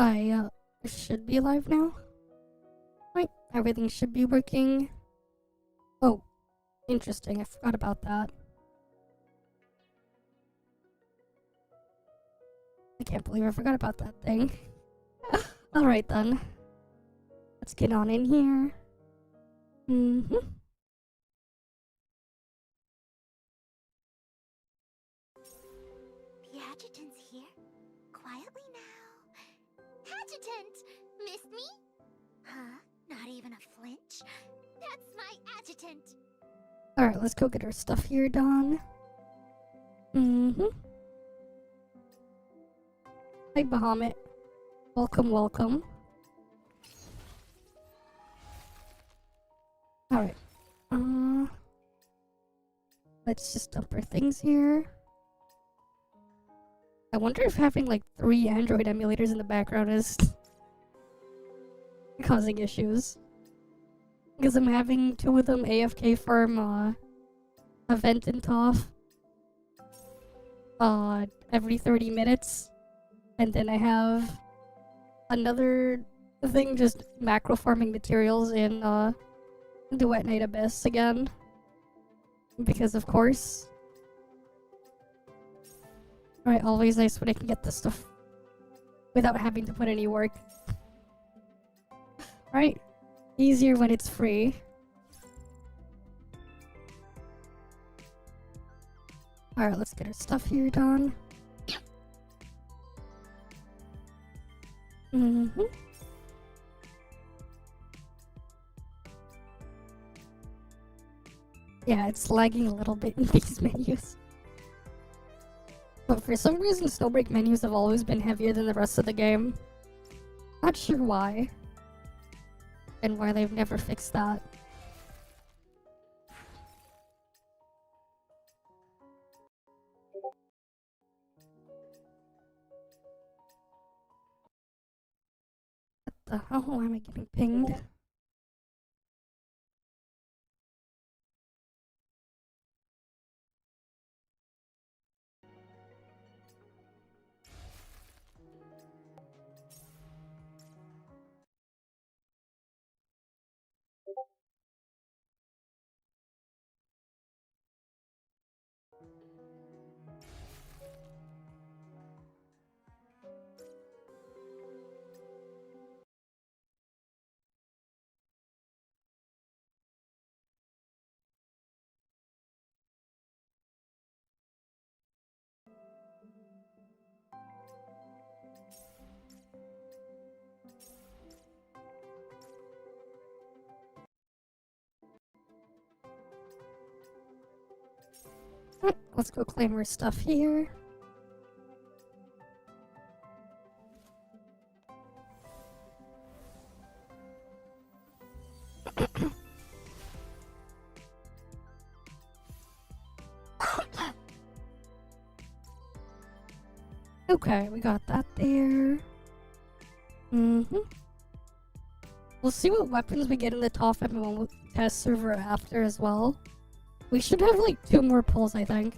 I should be live now. Right, everything should be working. Oh, interesting, I forgot about that. I can't believe I forgot about that thing. Alright then. Let's get on in here. The adjutant's here. Quietly now. Adjutant! Missed me? Huh? Not even a flinch? That's my adjutant! Alright, let's go get our stuff here done. Hi, Bahamut. Welcome, welcome. Alright. Let's just dump our things here. I wonder if having like 3 Android emulators in the background is causing issues. Because I'm having 2 of them AFK from event in ToF every 30 minutes. And then I have another thing just macro farming materials in the Wet Night Abyss again. Because of course. Alright, always nice when I can get this stuff without having to put any work. Right? Easier when it's free. Alright, let's get our stuff here done. Yeah, it's lagging a little bit in these menus. But for some reason, Snowbreak menus have always been heavier than the rest of the game. Not sure why. And why they've never fixed that. What the hell? Why am I getting pinged? Let's go claim our stuff here. Okay, we got that there. We'll see what weapons we get in the ToF MMO test server after as well. We should have like 2 more pulls, I think.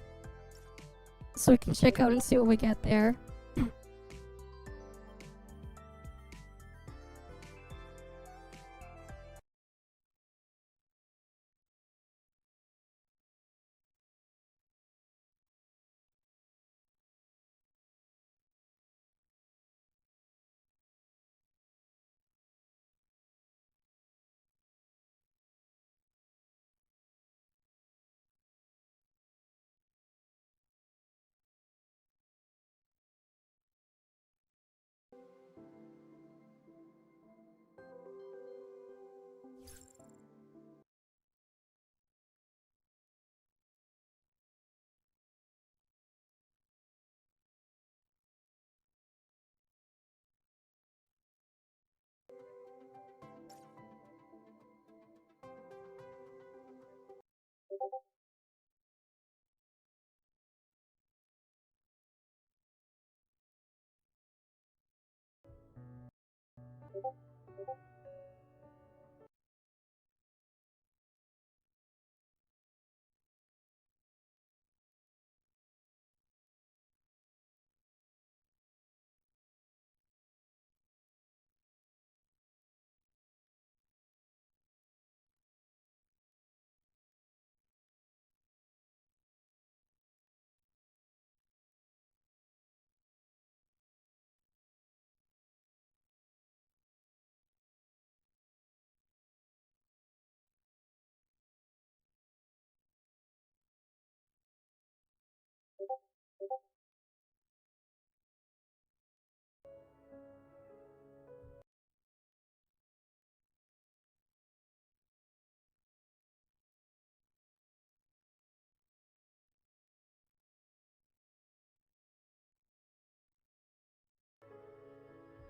So we can check out and see what we get there.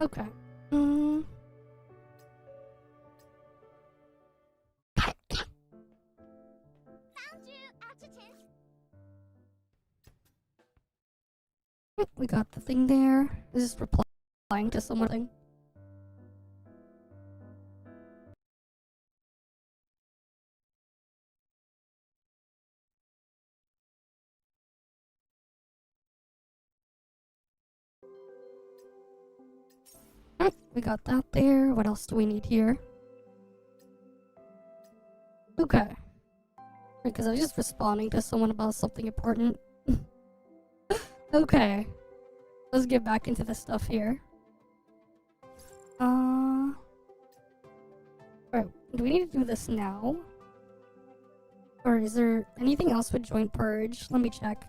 Okay. Found you, adjutant. We got the thing there. Is this replying to someone? We got that there. What else do we need here? Okay. Because I was just responding to someone about something important. Okay. Let's get back into the stuff here. Alright, do we need to do this now? Or is there anything else with joint purge? Let me check.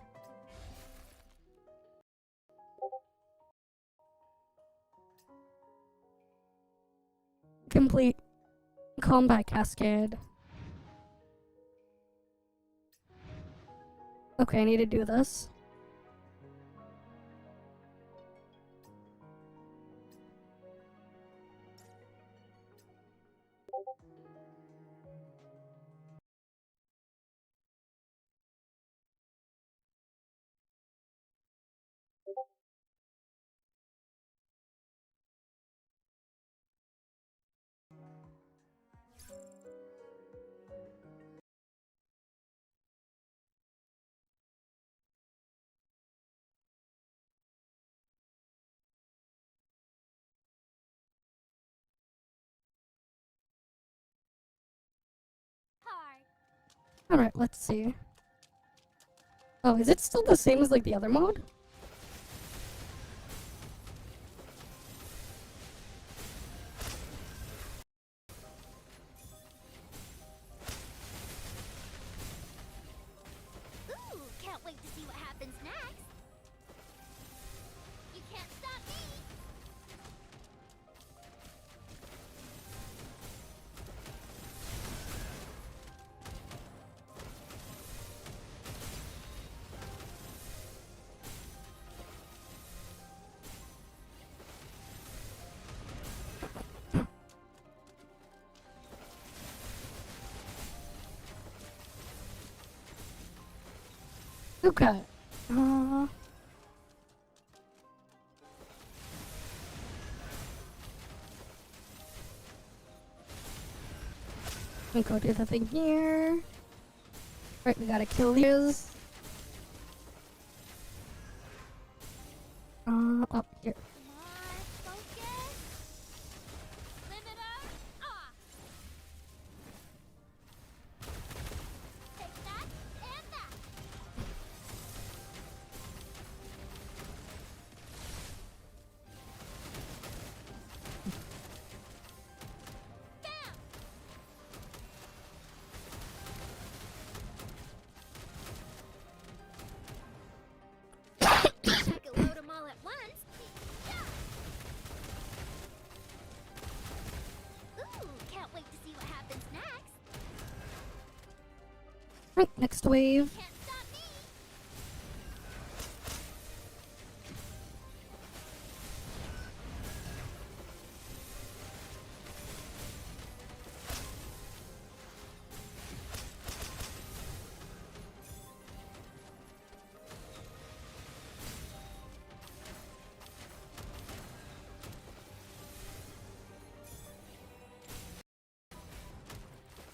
Complete combat cascade. Okay, I need to do this. Alright, let's see. Oh, is it still the same as like the other mode? Ooh, can't wait to see what happens next. You can't stop me. Okay. We go do the thing here. Right, we gotta kill these. Up here. Come on, focus. Limiter off. Take that and that. Bam! I could load them all at once. Ooh, can't wait to see what happens next. Right, next wave. Can't stop me.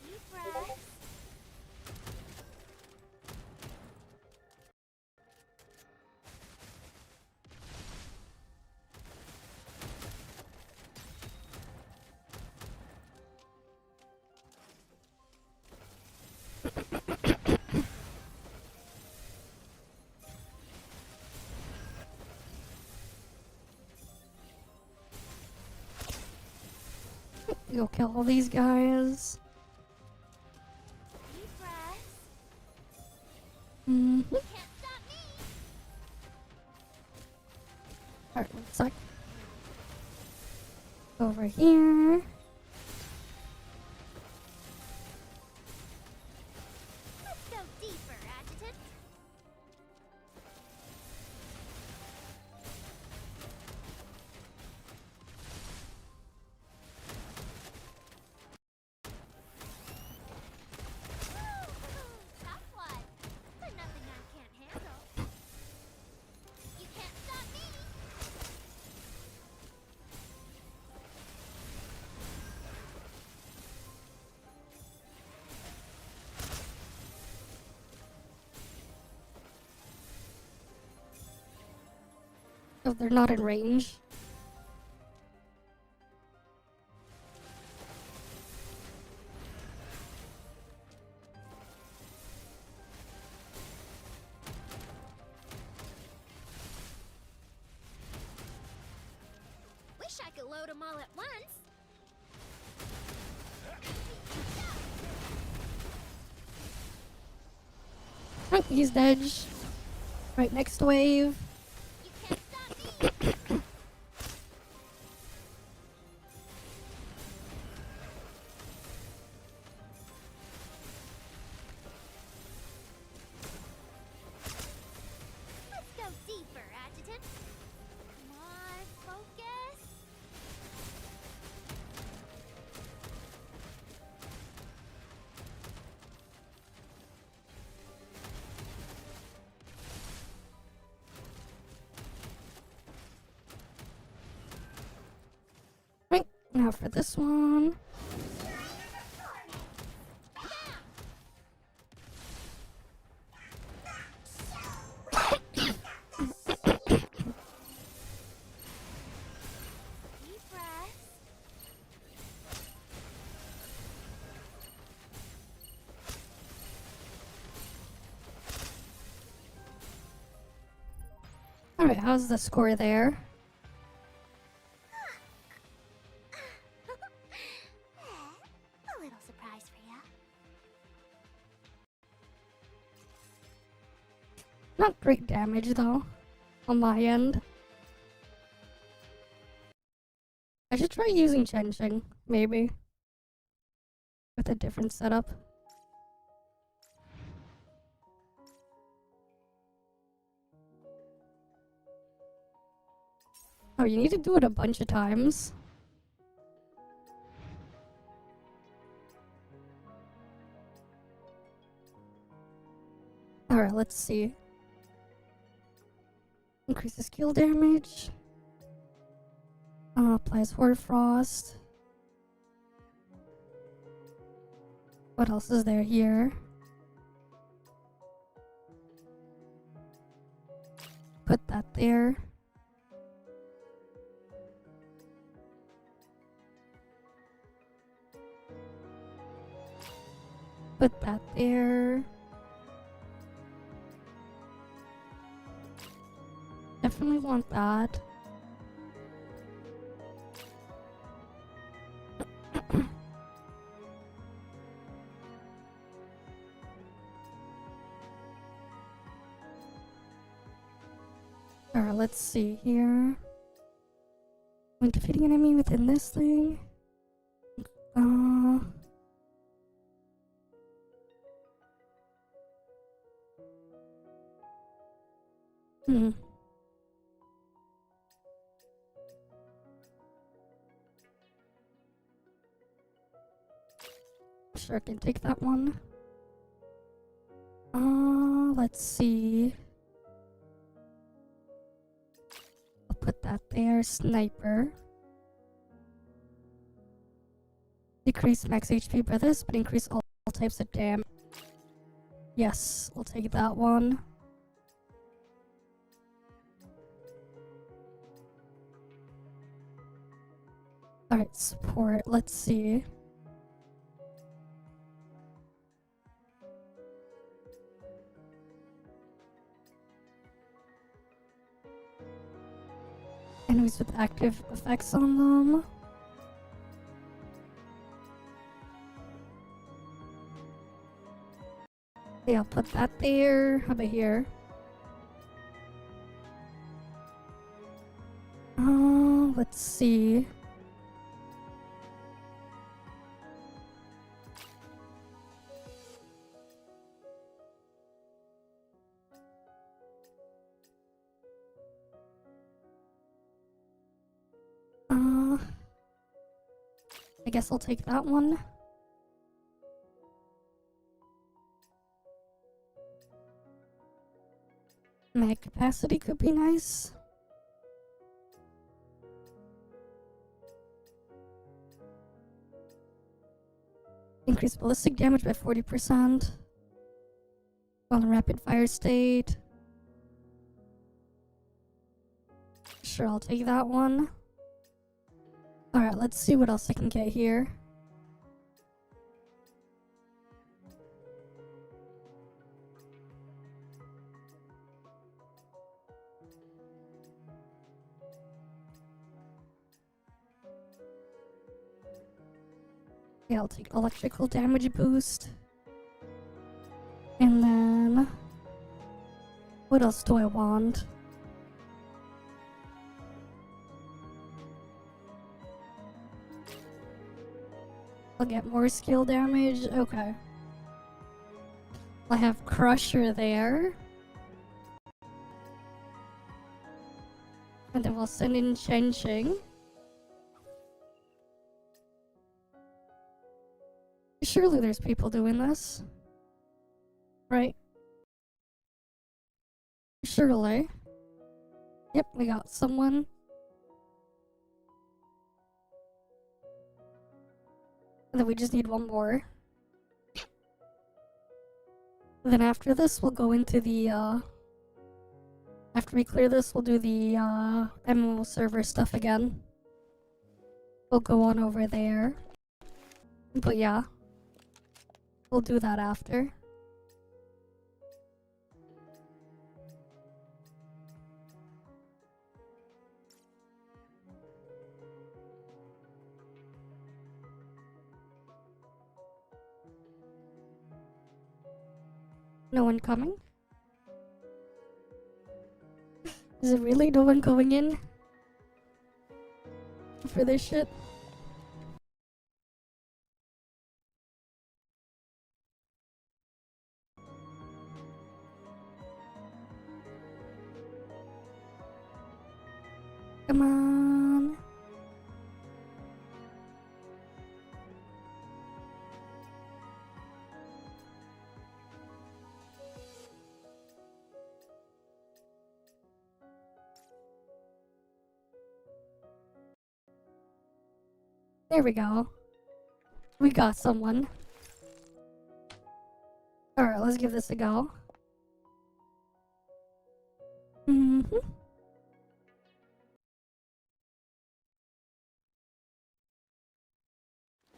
Deep breaths. Go kill all these guys. Deep breaths. Mm-hmm. Can't stop me. Over here. Let's go deeper, Adjutant. ToFLive. There's nothing I can't handle. You can't stop me. Oh, they're not in range. Wish I could load them all at once. Oh, he's dead. Right, next wave. You can't stop me. Let's go deeper, Adjutant. Come on, focus. Right, now for this one. Deep breaths. Alright, how's the score there? A little surprise for ya. Not great damage though, on my end. I should try using Chenching, maybe. With a different setup. Oh, you need to do it a bunch of times. Alright, let's see. Increases skill damage. Applies Hoarfrost. What else is there here? Put that there. Put that there. Definitely want that. Alright, let's see here. When defeating an enemy within this thing. Sure, I can take that one. Let's see. I'll put that there. Sniper. Decrease max HP by this, but increase all types of damage. Yes, we'll take that one. Alright, support. Let's see. Enemies with active effects on them. Yeah, I'll put that there. How about here? Let's see. I guess I'll take that one. Mag capacity could be nice. Increase ballistic damage by 40%. On rapid fire state. Sure, I'll take that one. Alright, let's see what else I can get here. Yeah, I'll take electrical damage boost. And then... what else do I want? I'll get more skill damage. Okay. I have Crusher there. And then we'll send in Shenshing. Surely there's people doing this. Right? Surely. Yep, we got someone. And then we just need one more. Then after this, we'll go into the, after we clear this, we'll do the, MMO server stuff again. We'll go on over there. But yeah. We'll do that after. No one coming? Is it really no one going in? For this shit? Come on. There we go. We got someone. Alright, let's give this a go.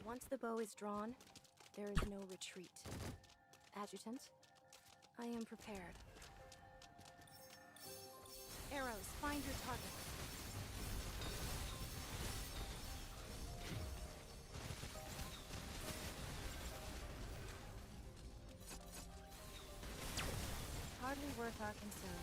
Once the bow is drawn, there is no retreat. Adjutant, I am prepared. Arrows, find your target. Hardly worth our concern.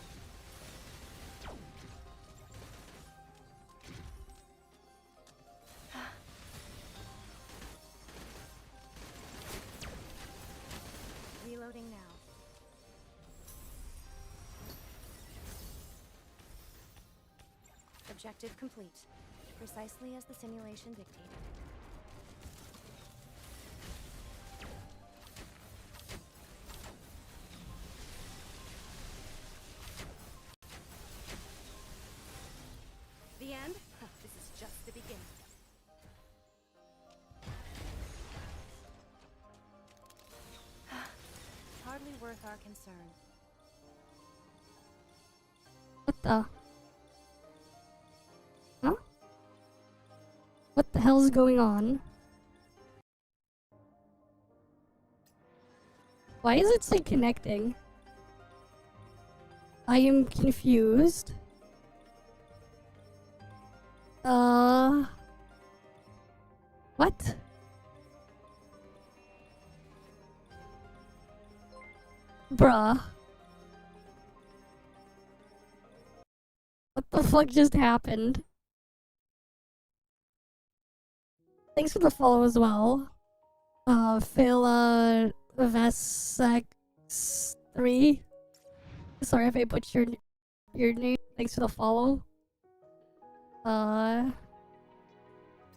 Reloading now. Objective complete. Precisely as the simulation dictated. The end? This is just the beginning. Hardly worth our concern. What the? Huh? What the hell's going on? Why is it say connecting? I am confused. What? Bruh. What the fuck just happened? Thanks for the follow as well. Phila Vesex3. Sorry if I butchered your name. Thanks for the follow. Well,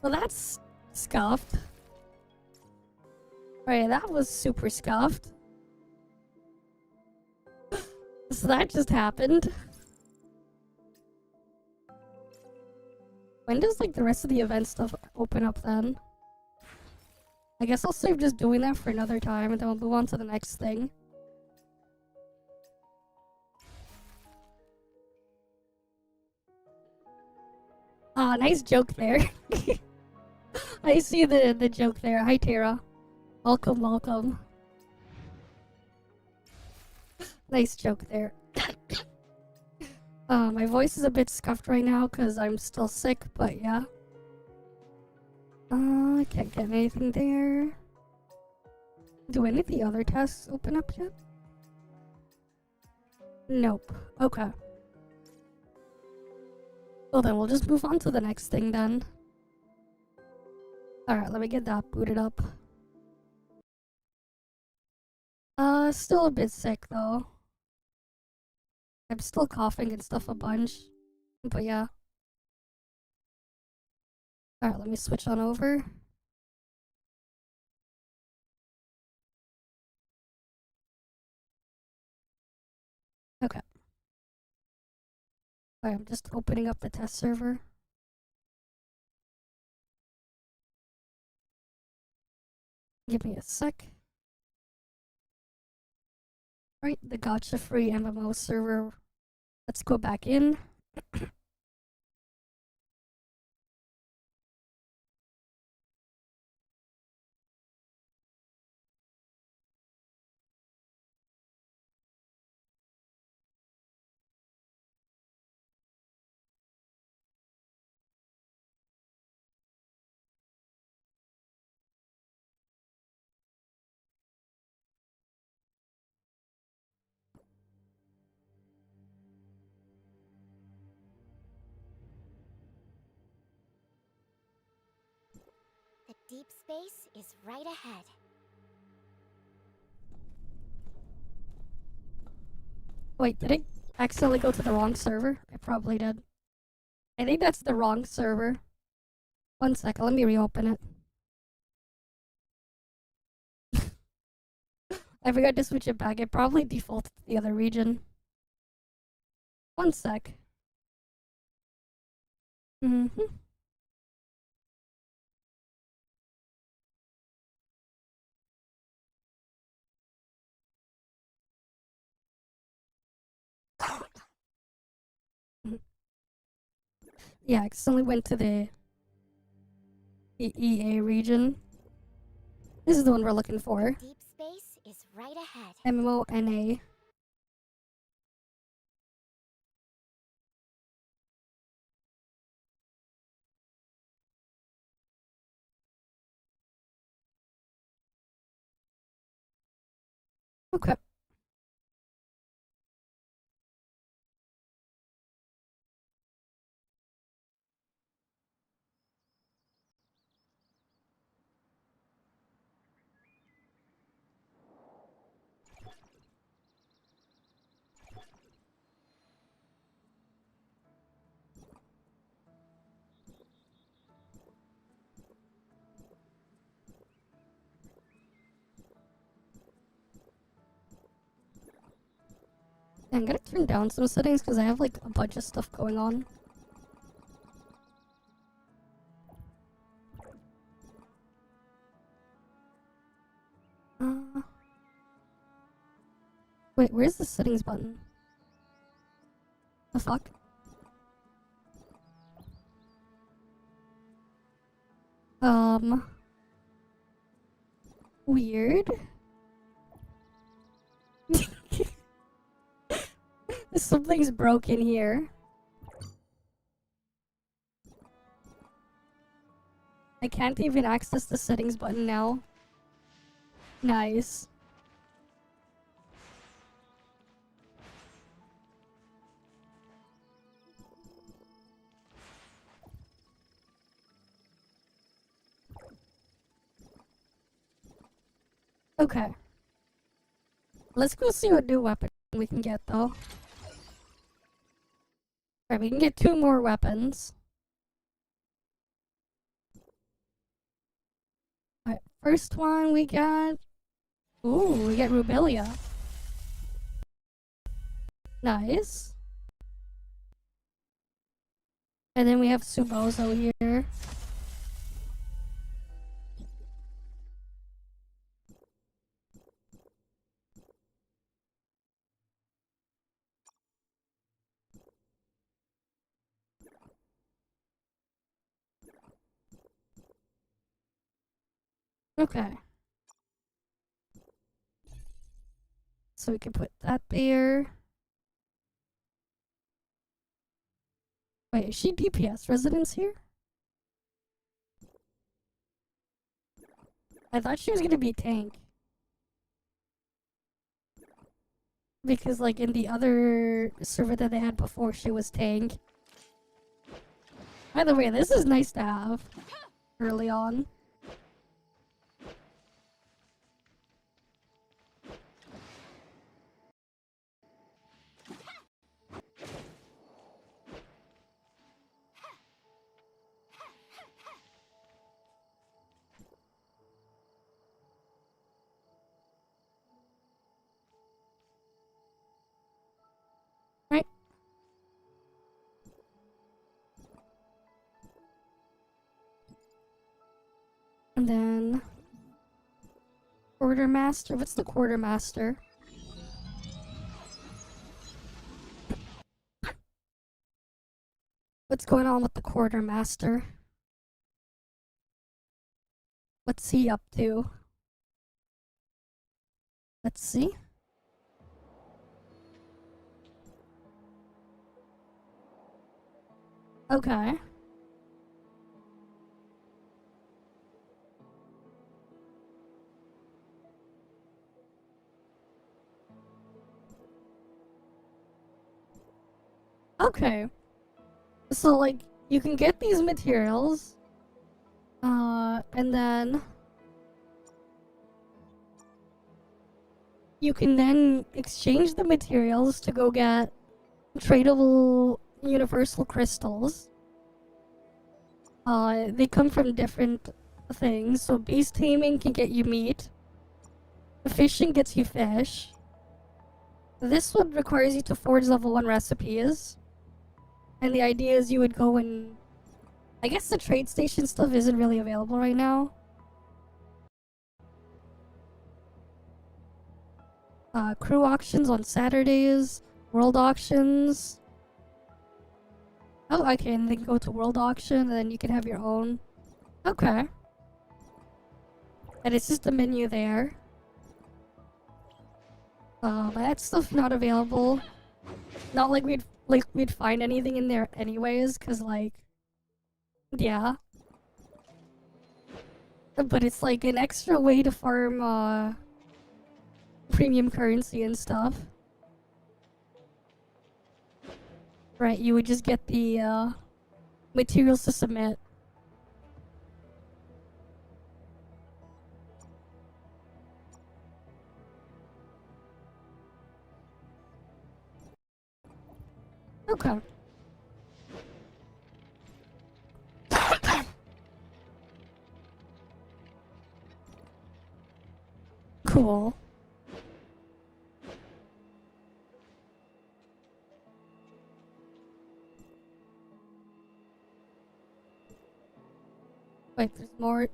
that's Scuffed. Alright, that was super scuffed. So that just happened. When does like the rest of the event stuff open up then? I guess I'll save just doing that for another time and then we'll move on to the next thing. Ah, nice joke there. I see the joke there. Hi Tara. Welcome, welcome. Nice joke there. My voice is a bit scuffed right now because I'm still sick, but yeah. I can't get anything there. Do any of the other tasks open up yet? Nope. Okay. Well then, we'll just move on to the next thing then. Alright, let me get that booted up. Still a bit sick though. I'm still coughing and stuff a bunch. But yeah. Alright, let me switch on over. Okay. Alright, I'm just opening up the test server. Give me a sec. Right, the gotcha free MMO server. Let's go back in. The deep space is right ahead. Wait, did I accidentally go to the wrong server? I probably did. I think that's the wrong server. One second, let me reopen it. I forgot to switch it back. It probably defaulted to the other region. One sec. Mm-hmm. Yeah, I accidentally went to the EA region. This is the one we're looking for. Deep space is right ahead. MMO-NA. Okay. I'm gonna turn down some settings because I have like a bunch of stuff going on. Wait, where's the settings button? The fuck? Weird. Something's broken here. I can't even access the settings button now. Nice. Okay. Let's go see what new weapon we can get though. Alright, we can get 2 more weapons. first one we got... Ooh, we get Rubelia. Nice. And then we have Subozo here. Okay. So we can put that there. Wait, is she DPS residence here? I thought she was gonna be tank. Because like in the other server that they had before, she was tank. By the way, this is nice to have early on. Right. And then quartermaster. What's the quartermaster? What's going on with the quartermaster? What's he up to? Let's see. Okay. Okay. So like you can get these materials, and then you can then exchange the materials to go get tradable universal crystals. They come from different things. So beast taming can get you meat. Fishing gets you fish. This one requires you to forge level 1 recipes. And the idea is you would go and... I guess the trade station stuff isn't really available right now. Crew auctions on Saturdays. World auctions. Oh, okay, and then go to world auction, and then you can have your own. Okay. And it's just a menu there. But that stuff not available. Not like we'd find anything in there anyways, cause like, yeah. But it's like an extra way to farm premium currency and stuff. Right, you would just get the materials to submit. Okay. Cool. Wait, there's more.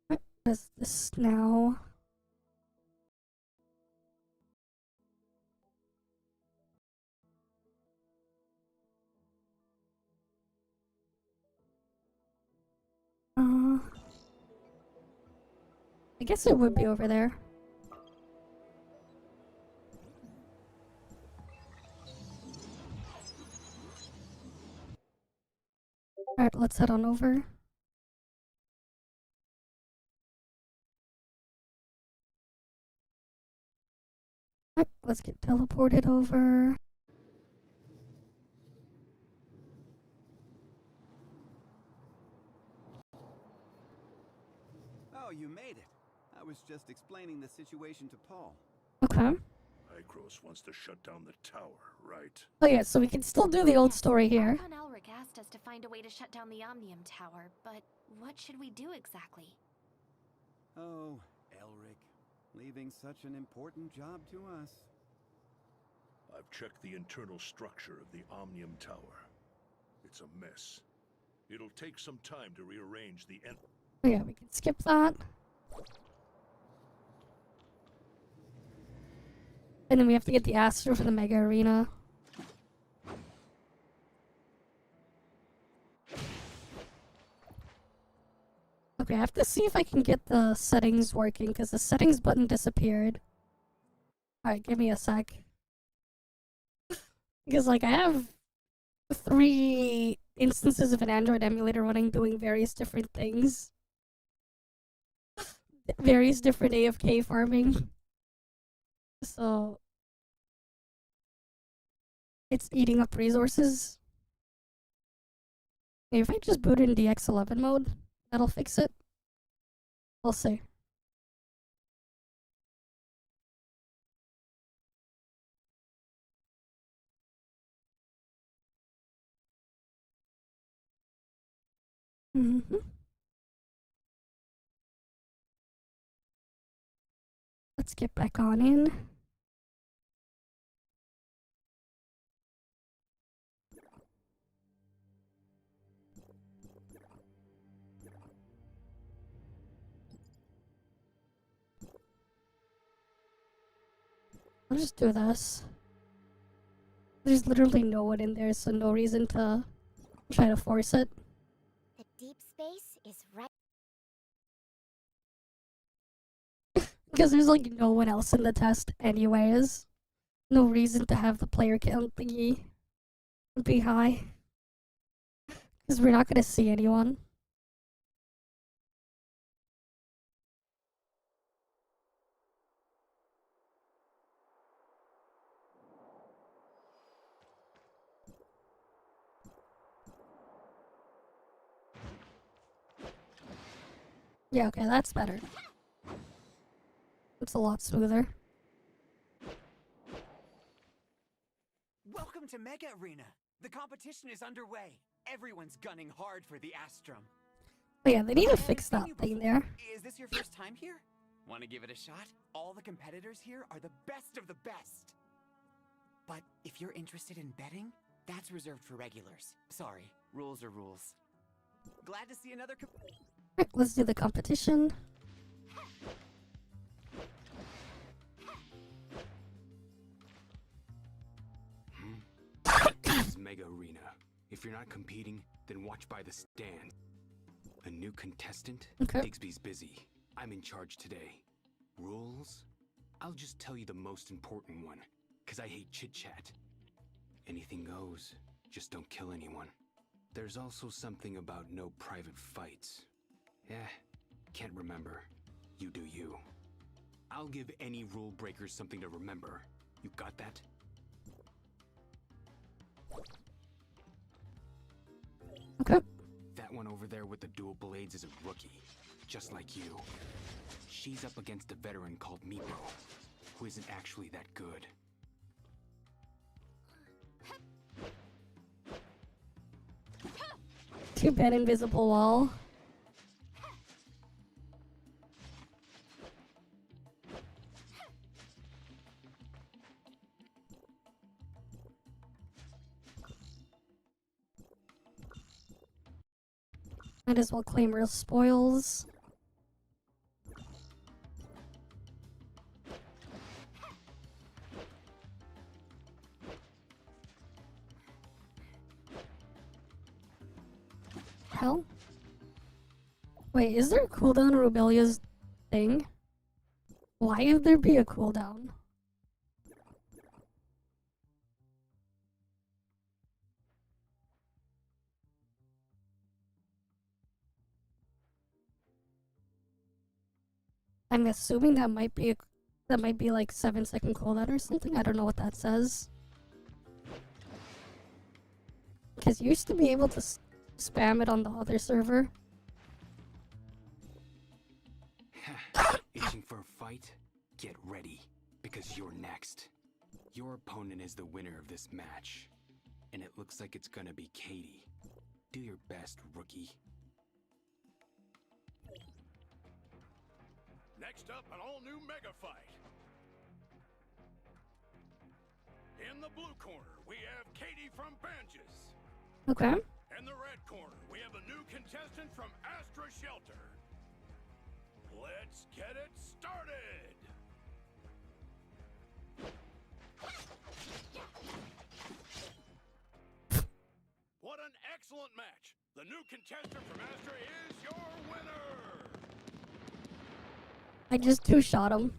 What is this now? I guess it would be over there. Alright, let's head on over. Alright, let's get teleported over. Oh, you made it. I was just explaining the situation to Paul. Okay. Icros wants to shut down the tower, right? Oh yeah, so we can still do the old story here. Elric asked asked us to find a way to shut down the Omnium Tower, but what should we do exactly? Oh, Elric, leaving such an important job to us. I've checked the internal structure of the Omnium Tower. It's a mess. It'll take some time to rearrange the Oh yeah, we can skip that. And then we have to get the Astro for the Mega Arena. Okay, I have to see if I can get the settings working, because the settings button disappeared. Alright, give me a sec. Because, like, I have 3 instances of an Android emulator running doing various different things. Various different AFK farming. So, it's eating up resources. Maybe if I just boot in DX11 mode, that'll fix it. We'll see. Let's get back on in. I'll just do this. There's literally no one in there, so no reason to try to force it. The deep space is right. Because there's like no one else in the test anyways. No reason to have the player count thingy be high. Because we're not gonna see anyone. Yeah, okay, that's better. It's a lot smoother. Welcome to Mega Arena. The competition is underway. Everyone's gunning hard for the Astrum. But yeah, they need to fix that thing there. Is this your first time here? Want to give it a shot? All the competitors here are the best of the best. But if you're interested in betting, that's reserved for regulars. Sorry, rules are rules. Glad to see another Right, let's do the competition. This is Mega Arena. If you're not competing, then watch by the stand. A new contestant? Okay. Digby's busy. I'm in charge today. Rules? I'll just tell you the most important one, because I hate chit-chat. Anything goes, just don't kill anyone. There's also something about no private fights. Can't remember. You do you. I'll give any rule breakers something to remember. You got that? Okay. That one over there with the dual blades is a rookie, just like you. She's up against a veteran called Meepo, who isn't actually that good. Too bad invisible wall. Might as well claim real spoils. Hell? Wait, is there a cooldown on Rubelia's thing? Why would there be a cooldown? I'm assuming that might be like 7-second cooldown or something. I don't know what that says. Because you used to be able to spam it on the other server. Itching for a fight? Get ready, because you're next. Your opponent is the winner of this match, and it looks like it's gonna be Katie. Do your best, rookie. Next up, an all-new mega fight. In the blue corner, we have Katie from Banges. Okay. In the red corner, we have a new contestant from Astra Shelter. Let's get it started! What an excellent match! The new contestant from Astra is your winner! I just two-shot him.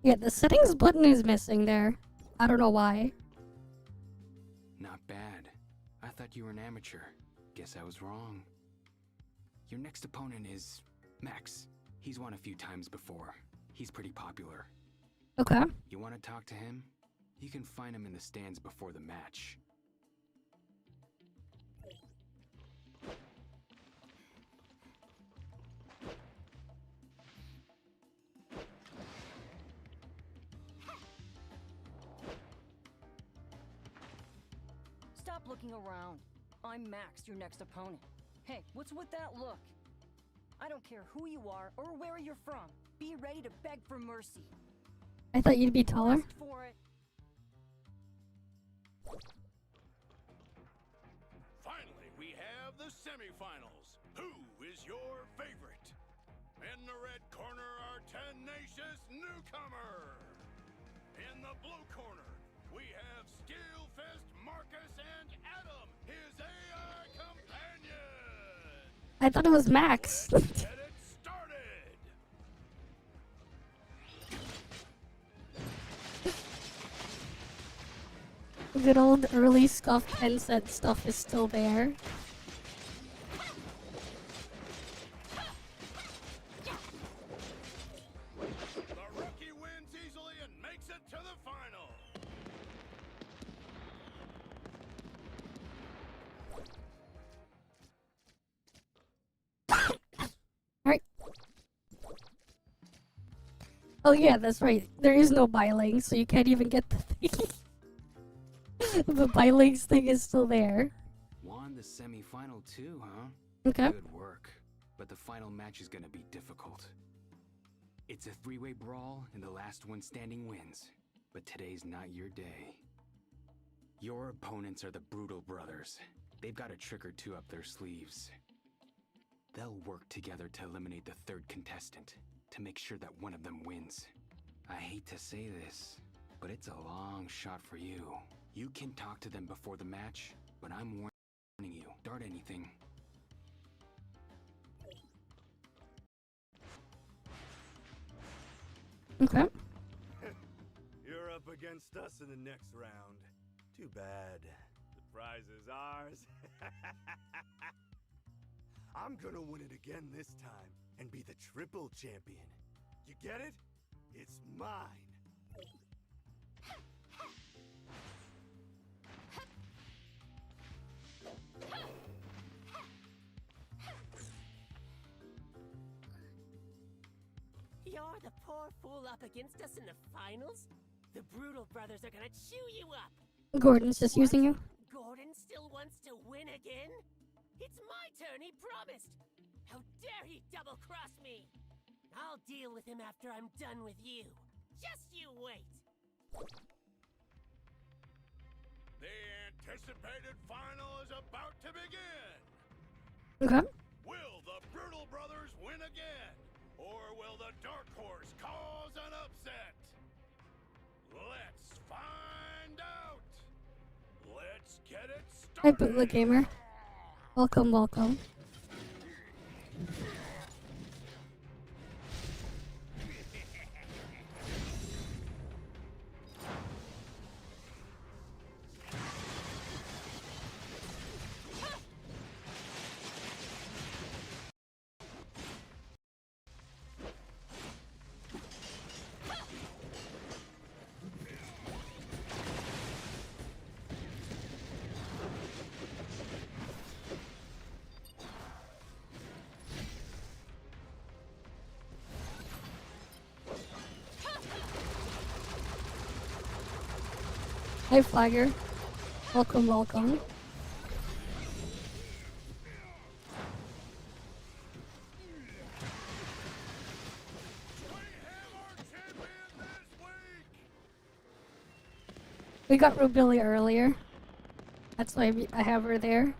Yeah, the settings button is missing there. I don't know why. Not bad. I thought you were an amateur. Guess I was wrong. Your next opponent is Max. He's won a few times before. He's pretty popular. Okay. You want to talk to him? You can find him in the stands before the match. Stop looking around. I'm Max, your next opponent. Hey, what's with that look? I don't care who you are or where you're from. Be ready to beg for mercy. I thought you'd be taller. Ask for it. Finally, we have the semifinals. Who is your favorite? In the red corner, our tenacious newcomer. In the blue corner, we have Steelfist Marcus and Adam, his AI companion. I thought it was Max. Let's get it started. Good old early scuffed headset stuff is still there. The rookie wins easily and makes it to the final. Alright. Oh yeah, that's right. There is no buy link, so you can't even get the thing. The buy links thing is still there. Won the semi-final too, huh? Okay. Good work. But the final match is gonna be difficult. It's a three-way brawl, and the last one standing wins. But today's not your day. Your opponents are the Brutal Brothers. They've got a trick or two up their sleeves. They'll work together to eliminate the third contestant, to make sure that one of them wins. I hate to say this, but it's a long shot for you. You can talk to them before the match, but I'm warning you. Start anything. Okay. You're up against us in the next round. Too bad. The prize is ours. I'm gonna win it again this time and be the triple champion. You get it? It's mine. You're the poor fool up against us in the finals? The Brutal Brothers are gonna chew you up! Gordon's just using you. Gordon still wants to win again? It's my turn, he promised! How dare he double-cross me! I'll deal with him after I'm done with you. Just you wait! The anticipated final is about to begin. Okay. Will the Brutal Brothers win again? Or will the Dark Horse cause an upset? Let's find out! Let's get it Hi, started! Bootleg Gamer. Welcome, welcome. Hi, Flagger. Welcome, welcome. We got Rubilia earlier. That's why I have her there.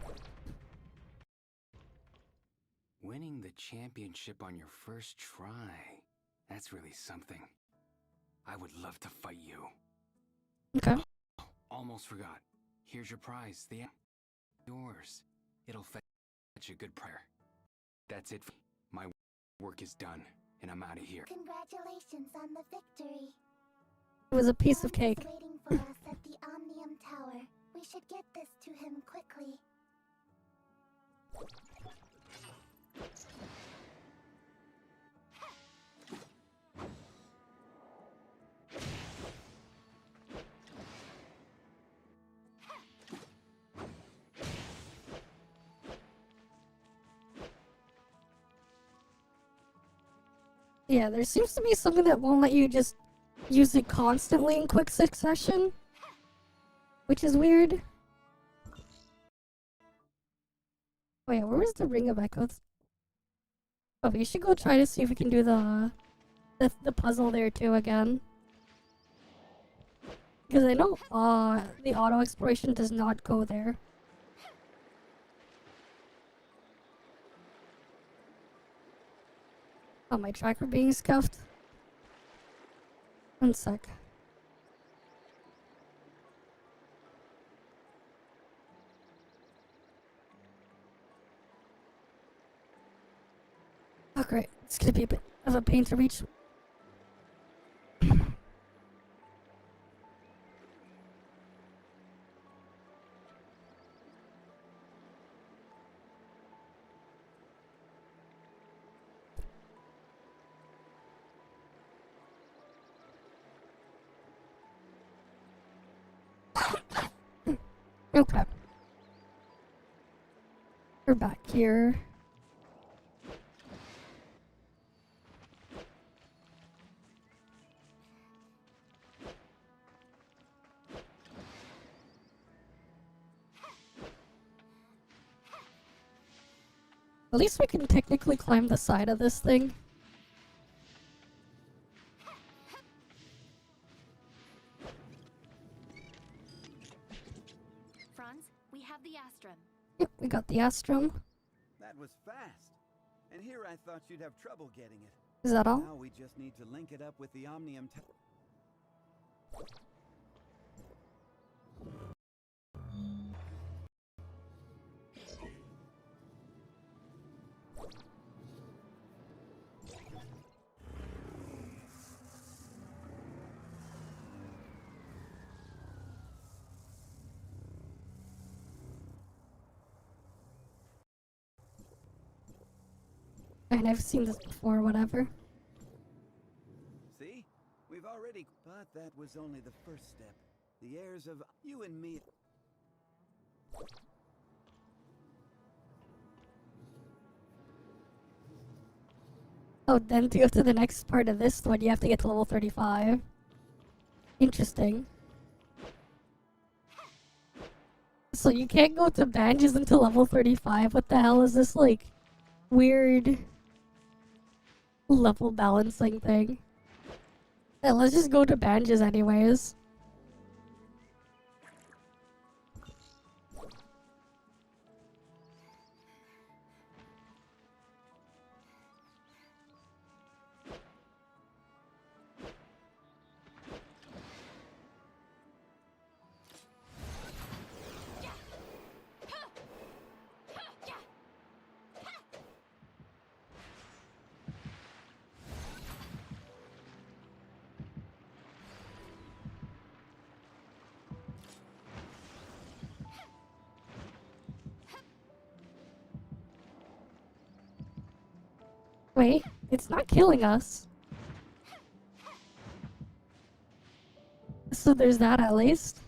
Winning the championship on your first try. That's really something. I would love to fight you. Okay. Almost forgot. Here's your prize. Yours. It'll fetch a good prayer. That's it. My work is done, and I'm out of here. Congratulations on the victory. It was a piece of cake. He's waiting for us at the Omnium Tower. We should get this to him quickly. Yeah, there seems to be something that won't let you just use it constantly in quick succession, which is weird. Oh yeah, where was the Ring of Echoes? Oh, we should go try to see if we can do the puzzle there too again. Because I know the auto exploration does not go there. Oh, my tracker being scuffed. One sec. Oh great, it's gonna be a bit of a pain to reach. Okay. We're back here. At least we can technically climb the side of this thing. Franz, we have the Astrum. Yep, we got the Astrum. That was fast. And here I thought you'd have trouble getting it. Is that all? Now we just need to link it up with the Omnium Tower. And I've seen this before, whatever. See? We've already... But that was only the first step. The heirs of you and me... Oh, then to go to the next part of this one, you have to get to level 35. Interesting. So you can't go to Banges until level 35? What the hell is this, like, weird level balancing thing? Yeah, let's just go to Banges anyways. Wait, it's not killing us. So there's that at least.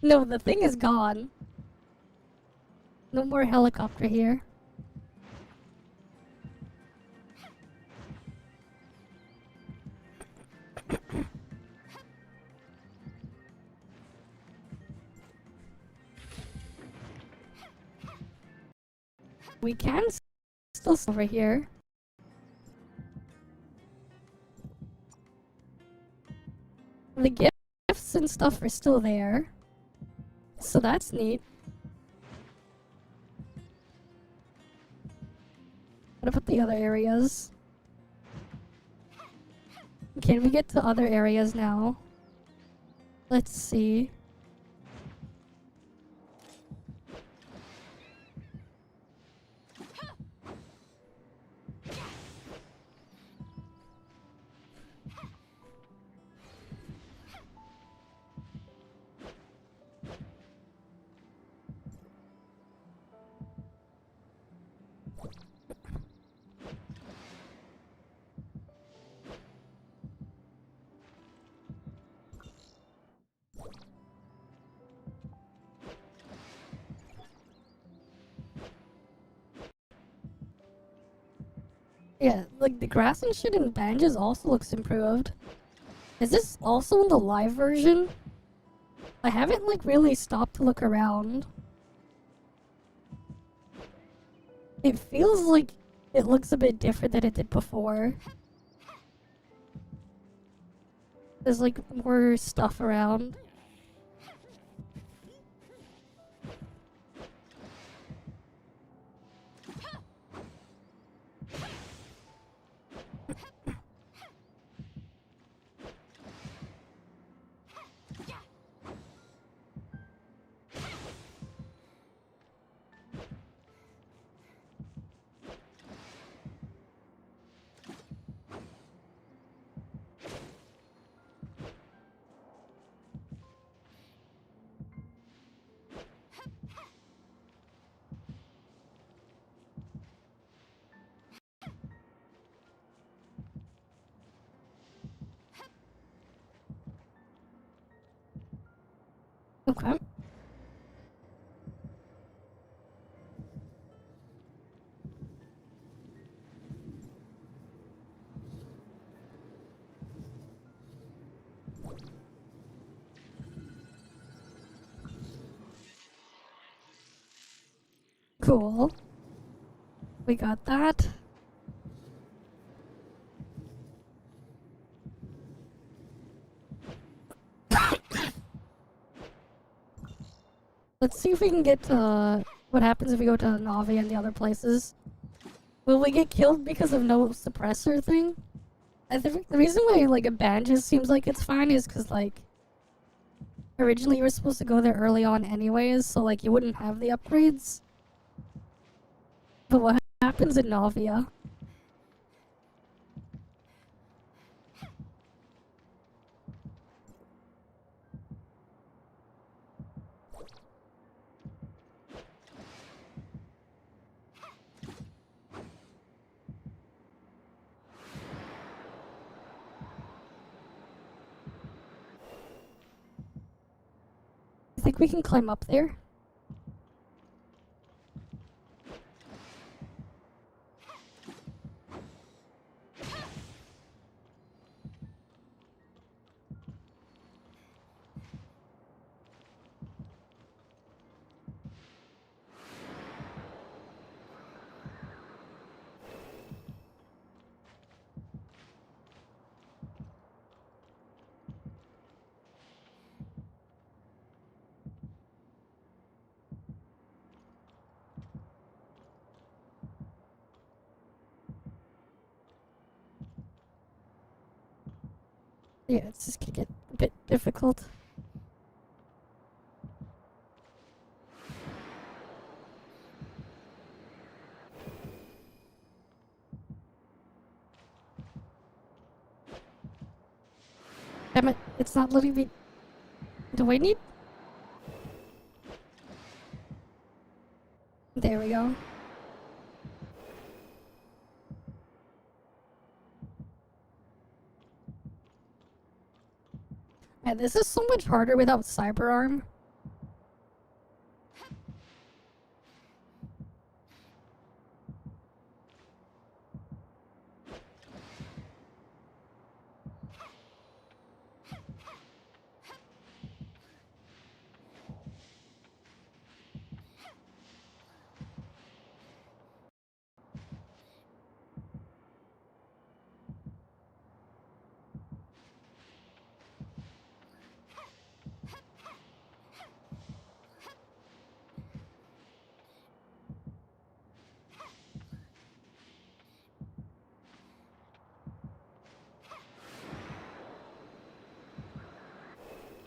No, the thing is gone. No more helicopter here. We can still over here. chests and stuff are still there. So that's neat. What about the other areas? Can we get to other areas now? Let's see. Yeah, like the grass and shit in Banjas also looks improved. Is this also in the live version? I haven't like really stopped to look around. It feels like it looks a bit different than it did before. There's like more stuff around. Okay. Cool. We got that. Let's see if we can get what happens if we go to Navi and the other places. Will we get killed because of no suppressor thing? I think the reason why like a Banjas seems like it's fine is because like originally you were supposed to go there early on anyways, so like you wouldn't have the upgrades. But what happens in Navia? I think we can climb up there. Yeah, it's just gonna get a bit difficult. Damn it, it's not letting me... Do I need... There we go. Man, this is so much harder without Cyber Arm.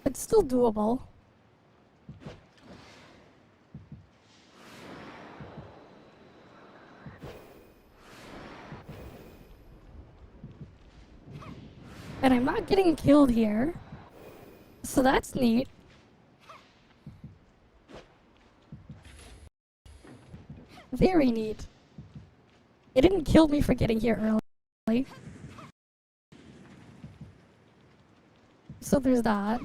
It's still doable. And I'm not getting killed here. So that's neat. Very neat. It didn't kill me for getting here early. So there's that.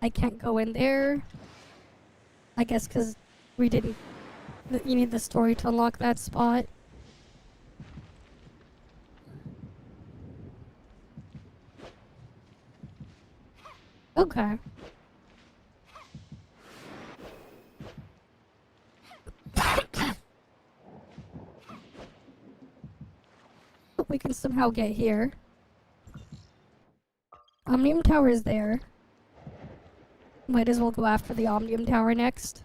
I can't go in there. I guess because we didn't... You need the story to unlock that spot. Okay. We can somehow get here. Omnium Tower is there. Might as well go after the Omnium Tower next.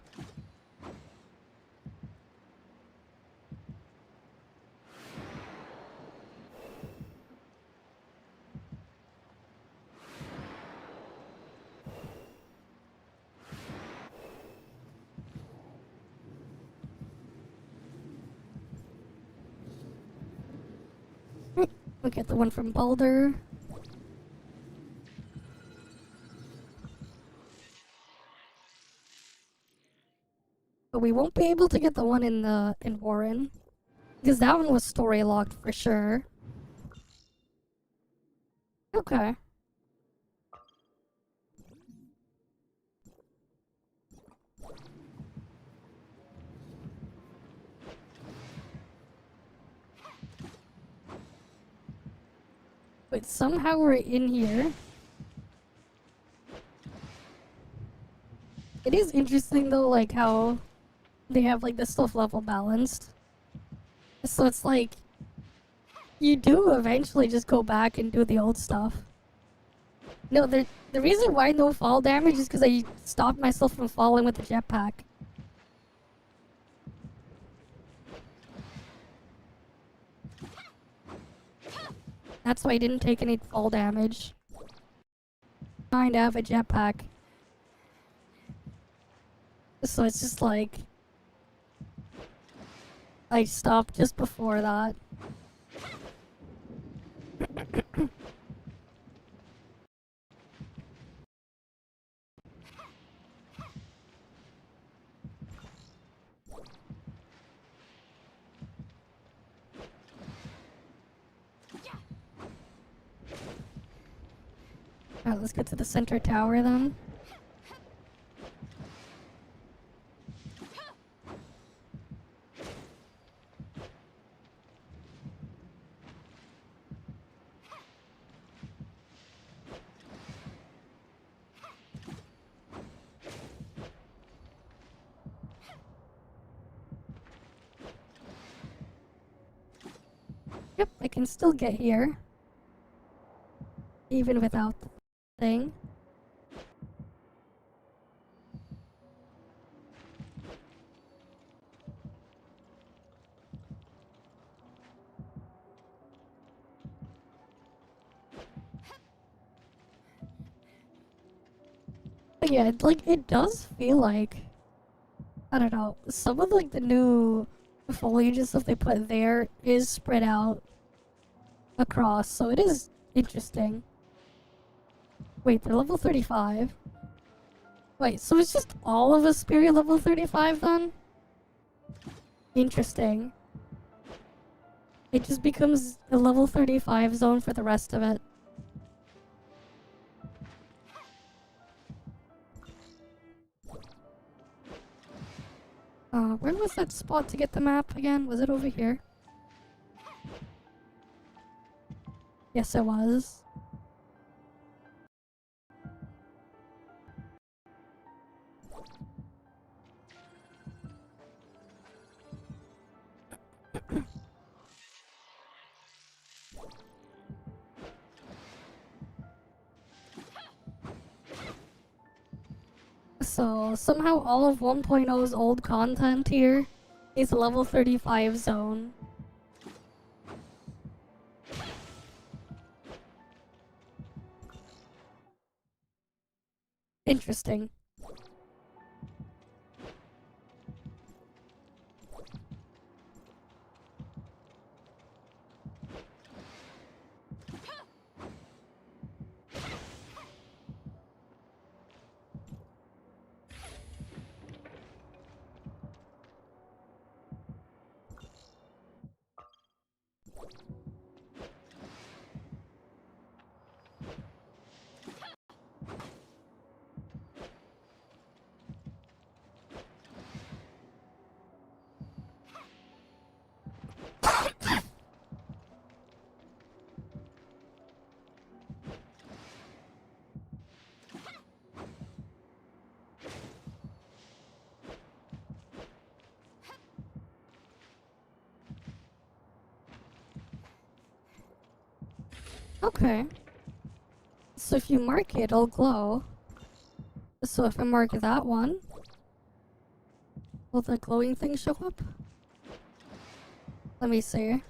We'll get the one from Boulder. But we won't be able to get the one in Warren. Because that one was story locked for sure. Okay. But somehow we're in here. It is interesting though, like how they have like the stuff level balanced. So it's like, you do eventually just go back and do the old stuff. No, the reason why no fall damage is because I stopped myself from falling with the jetpack. That's why I didn't take any fall damage. Kind of have a jetpack. So it's just like... I stopped just before that. Alright, let's get to the center tower then. Yep, I can still get here. Even without the thing. But yeah, it does feel like, I don't know, some of like the new foliage and stuff they put there is spread out across, so it is interesting. Wait, they're level 35? Wait, so it's just all of Asperia level 35 then? Interesting. It just becomes a level 35 zone for the rest of it. Where was that spot to get the map again? Was it over here? Yes, it was. So, somehow all of 1.0's old content here It's a level 35 zone. Interesting. Okay. So if you mark it, it'll glow. So if I mark that one, will the glowing thing show up? Let me see.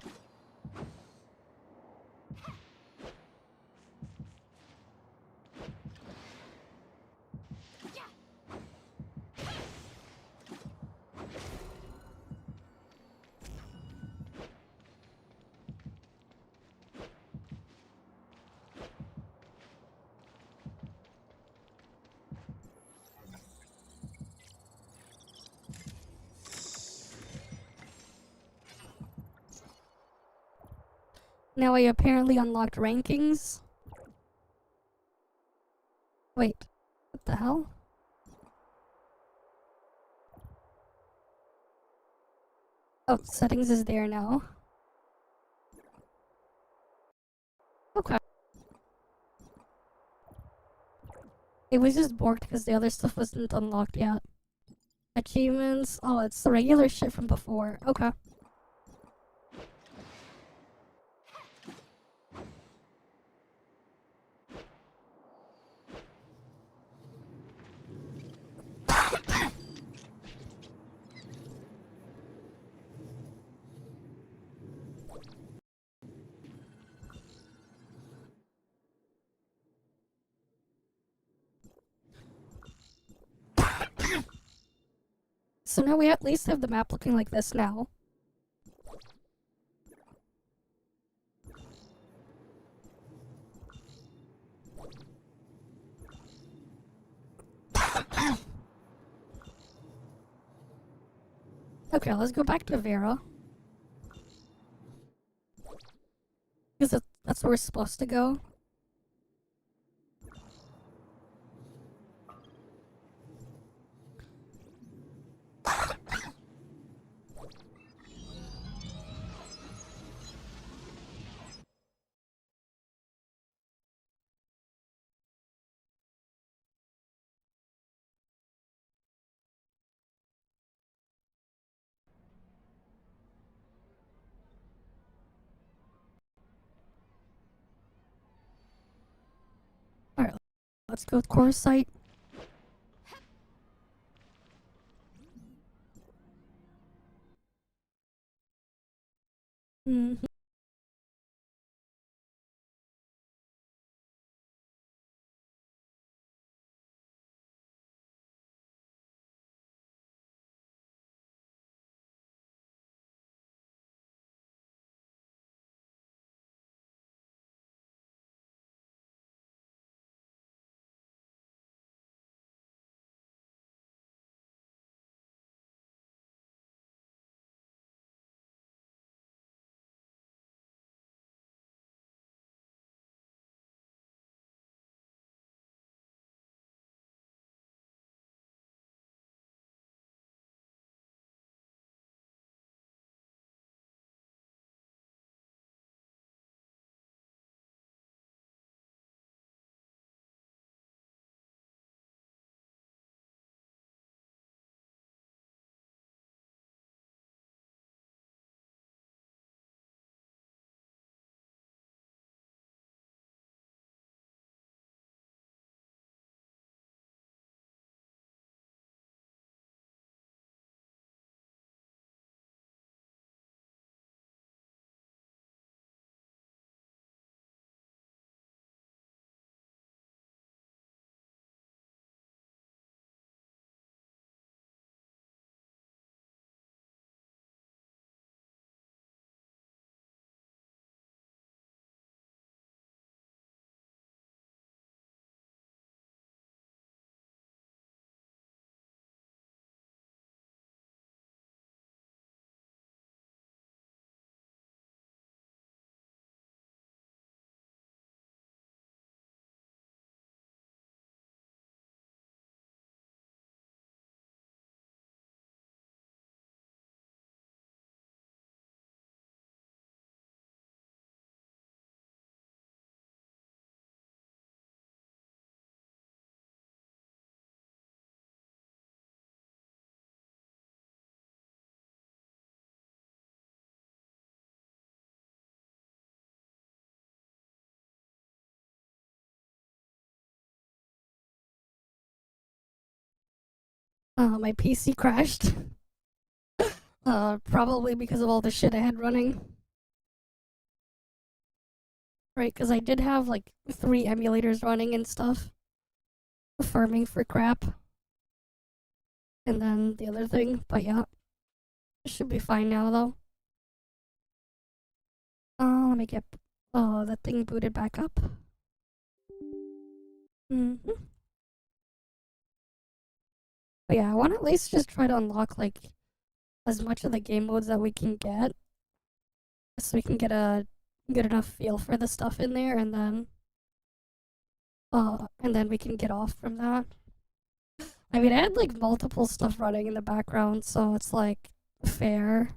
Now I apparently unlocked rankings. Wait, what the hell? Oh, settings is there now. Okay. It was just borked because the other stuff wasn't unlocked yet. Achievements. Oh, it's the regular shit from before. Okay. So now we at least have the map looking like this now. Okay, let's go back to Vera. Because that's where we're supposed to go. Alright, let's go with core site. Mm-hmm. My PC crashed. Probably because of all the shit I had running. Right, because I did have like 3 emulators running and stuff. Farming for crap. And then the other thing, but yeah. Should be fine now though. Let me get that thing booted back up. Mm-hmm. But yeah, I want to at least just try to unlock like as much of the game modes that we can get, so we can get a good enough feel for the stuff in there, and then we can get off from that. I mean, I had like multiple stuff running in the background, so it's like fair,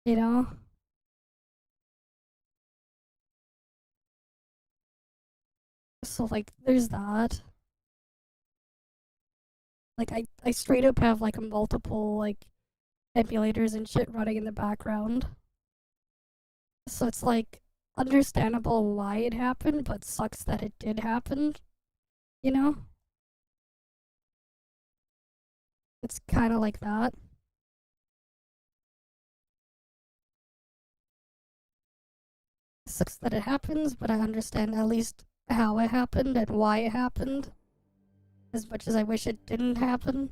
you know? So like, there's that. Like, I straight up have like a multiple like emulators and shit running in the background. So it's like understandable why it happened, but sucks that it did happen, you know? It's kind of like that. Sucks that it happens, but I understand at least how it happened and why it happened. As much as I wish it didn't happen.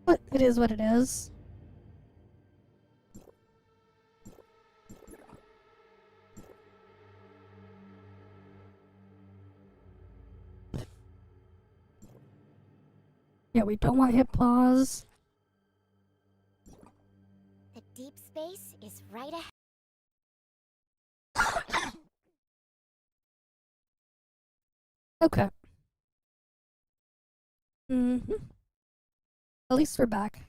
But it is what it is. Yeah, we don't want hit pause. The deep space is right ahead. Okay. Mm-hmm. At least we're back.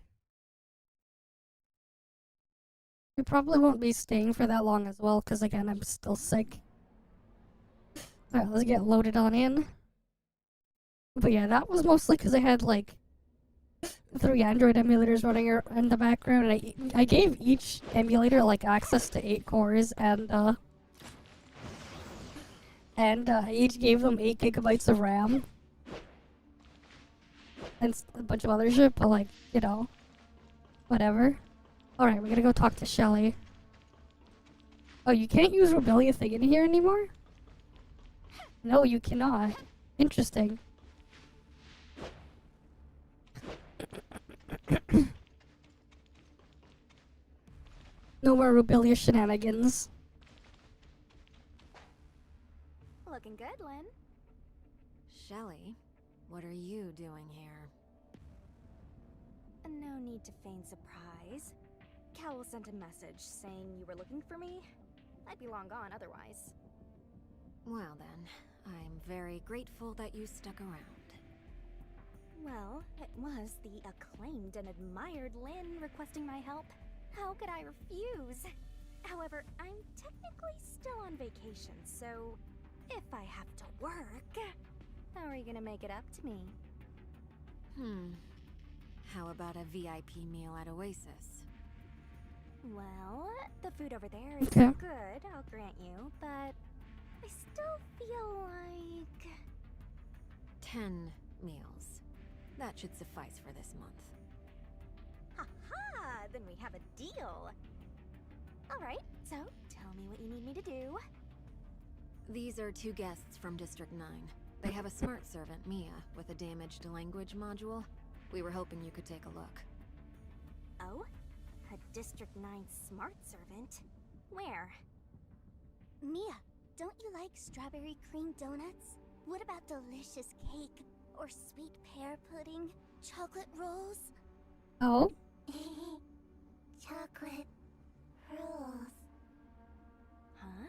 We probably won't be staying for that long as well, because again, I'm still sick. Alright, let's get loaded on in. But yeah, that was mostly because I had like 3 Android emulators running in the background, and I gave each emulator like access to 8 cores, and I each gave them 8 gigabytes of RAM. And a bunch of other shit, but like, you know, whatever. Alright, we're gonna go talk to Shelly. Oh, you can't use Rebellia thing in here anymore? No, you cannot. Interesting. No more Rebellia shenanigans. Looking good, Lynn. Shelly, what are you doing here? No need to feign surprise. Cowell sent a message saying you were looking for me. I'd be long gone otherwise. Well then, I'm very grateful that you stuck around. Well, it was the acclaimed and admired Lynn requesting my help. How could I refuse? However, I'm technically still on vacation, so if I have to work, how are you gonna make it up to me? How about a VIP meal at Oasis? Well, the food over there is good, I'll grant you, but I still feel like 10 meals. That should suffice for this month. Ha-ha! Then we have a deal! Alright, so tell me what you need me to do. These are 2 guests from District 9. They have a smart servant, Mia, with a damaged language module. We were hoping you could take a look. Oh? A District 9 smart servant? Where? Mia, don't you like strawberry cream donuts? What about delicious cake? Or sweet pear pudding? Chocolate rolls? Oh? Chocolate rolls. Huh?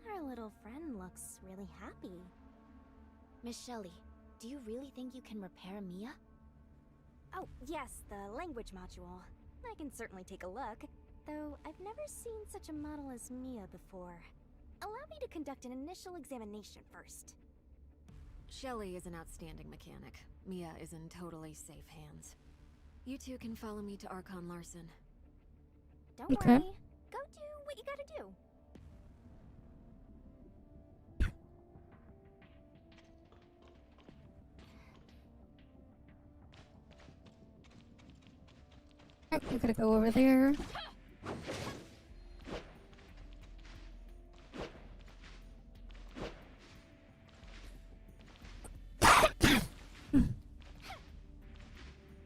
Our little friend looks really happy. Miss Shelley, do you really think you can repair Mia? Oh, yes, the language module. I can certainly take a look, though I've never seen such a model as Mia before. Allow me to conduct an initial examination first. Shelley is an outstanding mechanic. Mia is in totally safe hands. You two can follow me to Archon Larson. Don't worry. Go do what you gotta do. I'm gonna go over there.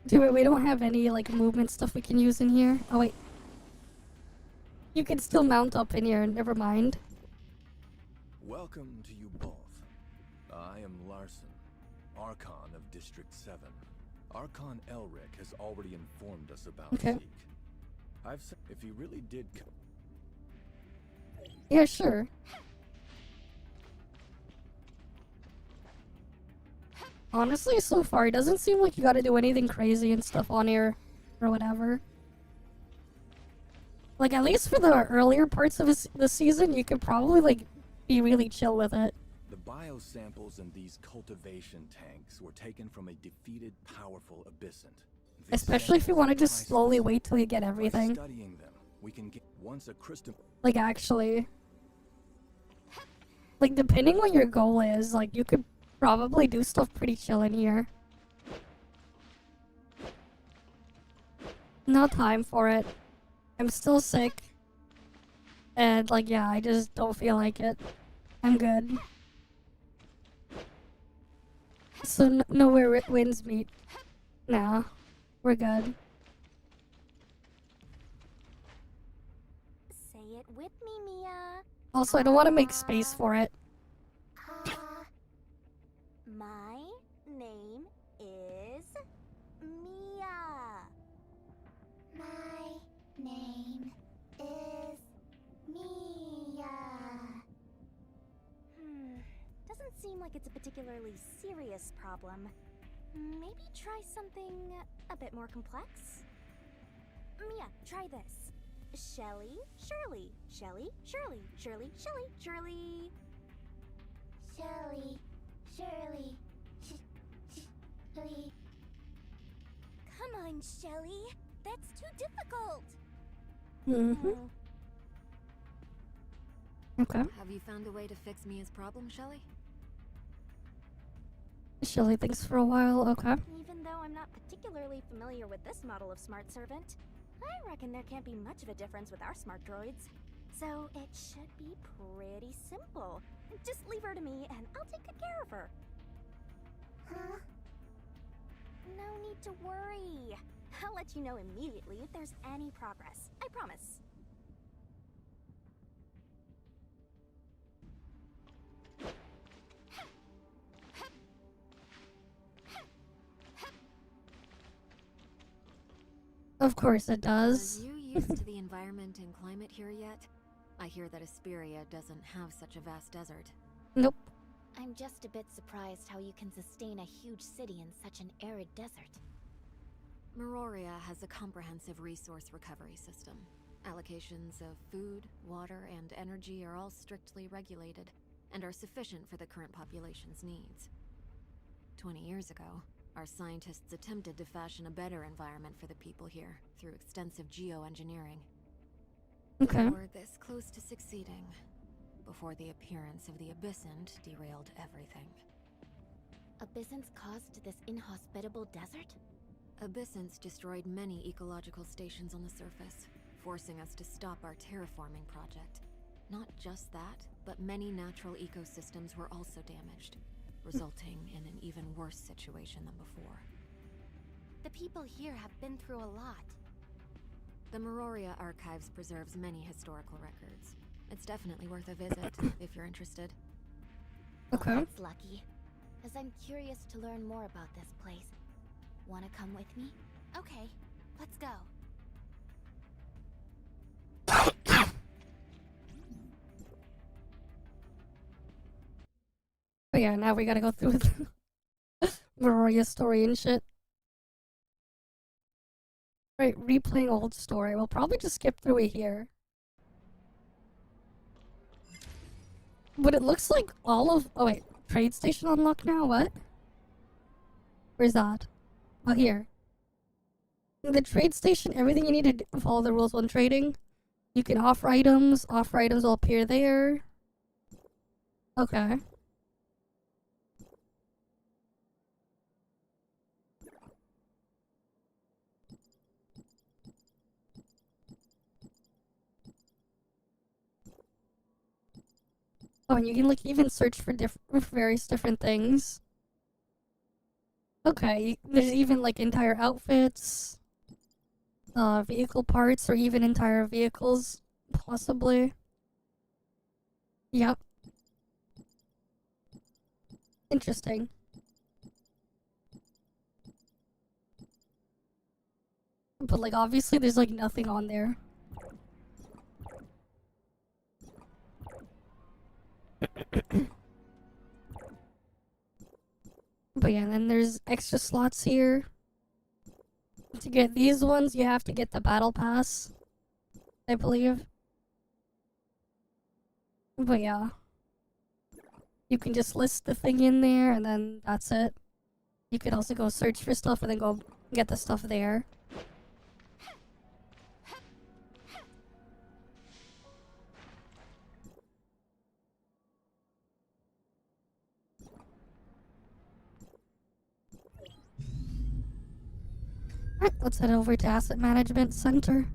Dude, we don't have any like movement stuff we can use in here. Oh wait. You can still mount up in here, never mind. Welcome to you both. I am Larson, Archon of District 7. Archon Elric has already informed us about Zeke. I've said if he really did come. Yeah, sure. Honestly, so far, it doesn't seem like you gotta do anything crazy and stuff on here, or whatever. Like, at least for the earlier parts of the season, you could probably, like, be really chill with it. The biosamples in these cultivation tanks were taken from a defeated, powerful abyssant. Especially if you want to just slowly wait till you get everything. By studying them, we can get once a crystal. Like, actually. Like, depending what your goal is, like, you could probably do stuff pretty chill in here. No time for it. I'm still sick. And, like, yeah, I just don't feel like it. I'm good. So, no where winds meet. Nah, we're good. Say it with me, Mia. Also, I don't want to make space for it. My name is Mia. My name is Mia. Doesn't seem like it's a particularly serious problem. Maybe try something a bit more complex? Mia, try this. Shelly, Shirley, Shelly, Shirley, Shirley, Shelly, Shirley. Shelly, Shirley, Shirley. Come on, Shelly. That's too difficult. Okay. Have you found a way to fix Mia's problem, Shelly? Shelly thinks for a while, okay. Even though I'm not particularly familiar with this model of smart servant, I reckon there can't be much of a difference with our smart droids. So it should be pretty simple. Just leave her to me and I'll take good care of her. Huh? No need to worry. I'll let you know immediately if there's any progress. I promise. Of course it does. Are you used to the environment and climate here yet? I hear that Asperia doesn't have such a vast desert. Nope. I'm just a bit surprised how you can sustain a huge city in such an arid desert. Meroria has a comprehensive resource recovery system. Allocations of food, water, and energy are all strictly regulated, and are sufficient for the current population's needs. 20 years ago, our scientists attempted to fashion a better environment for the people here through extensive geoengineering. Okay. We were this close to succeeding before the appearance of the Abyssant derailed everything. Abyssins caused this inhospitable desert? Abyssants destroyed many ecological stations on the surface, forcing us to stop our terraforming project. Not just that, but many natural ecosystems were also damaged, resulting in an even worse situation than before. The people here have been through a lot. The Meroria Archives preserves many historical records. It's definitely worth a visit, if you're interested. Okay. That's lucky, as I'm curious to learn more about this place. Wanna come with me? Okay, let's go. But yeah, now we gotta go through the Meroria story and shit. Right, replaying old story. We'll probably just skip through it here. But it looks like all of... Oh wait, trade station unlocked now? What? Where's that? Oh, here. The trade station, everything you need to follow the rules when trading. You can offer items will appear there. Okay. Oh, and you can like even search for various different things. Okay, there's even like entire outfits, vehicle parts, or even entire vehicles, possibly. Yep. Interesting. But like obviously there's like nothing on there. But yeah, and then there's extra slots here. To get these ones, you have to get the battle pass, I believe. But yeah. You can just list the thing in there and then that's it. You could also go search for stuff and then go get the stuff there. Alright, let's head over to Asset Management Center.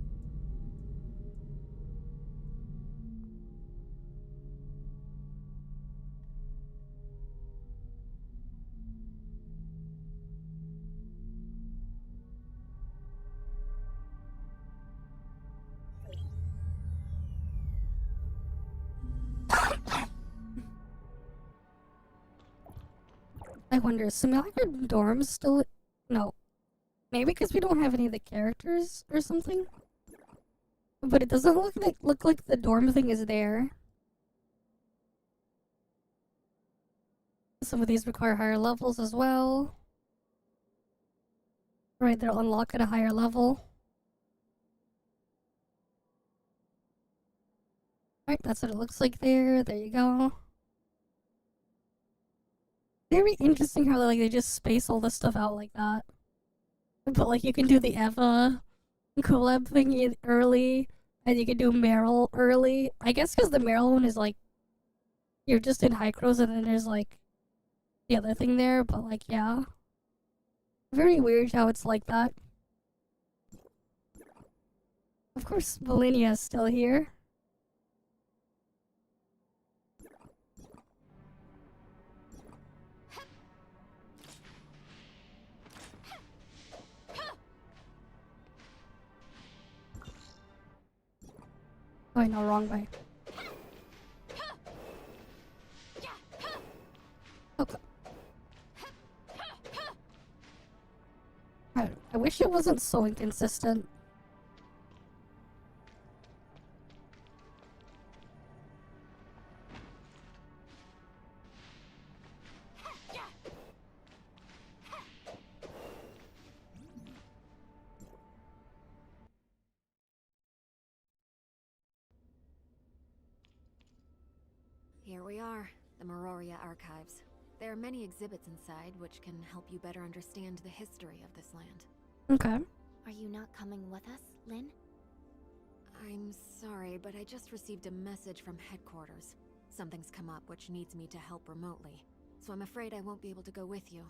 I wonder, is Simulator Dorms still... No. Maybe because we don't have any of the characters or something? But it doesn't look like the dorm thing is there. Some of these require higher levels as well. Right, they'll unlock at a higher level. Right, that's what it looks like there. There you go. Very interesting how like they just space all this stuff out like that. But like you can do the Eva collab thing early, and you can do Meryl early. I guess because the Meryl one is like you're just in Hycros, and then there's like the other thing there. But like yeah, very weird how it's like that. Of course, Valenia is still here. Oh, I know, wrong way. Okay. I wish it wasn't so inconsistent. Here we are, the Meroria Archives. There are many exhibits inside which can help you better understand the history of this land. Okay. Are you not coming with us, Lynn? I'm sorry, but I just received a message from headquarters. Something's come up which needs me to help remotely, so I'm afraid I won't be able to go with you.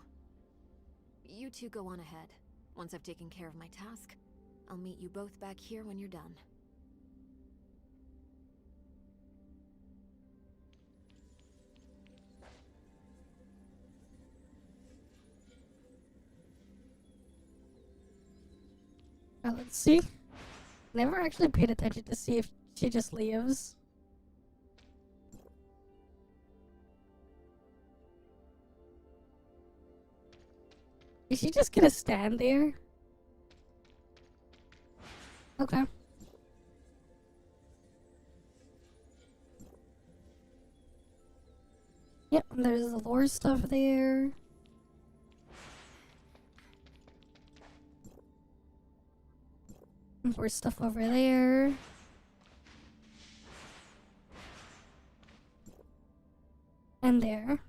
You two go on ahead. Once I've taken care of my task, I'll meet you both back here when you're done. Let's see. Never actually paid attention to see if she just leaves. Is she just gonna stand there? Okay. Yep, there's the lore stuff there. More stuff over there. And there.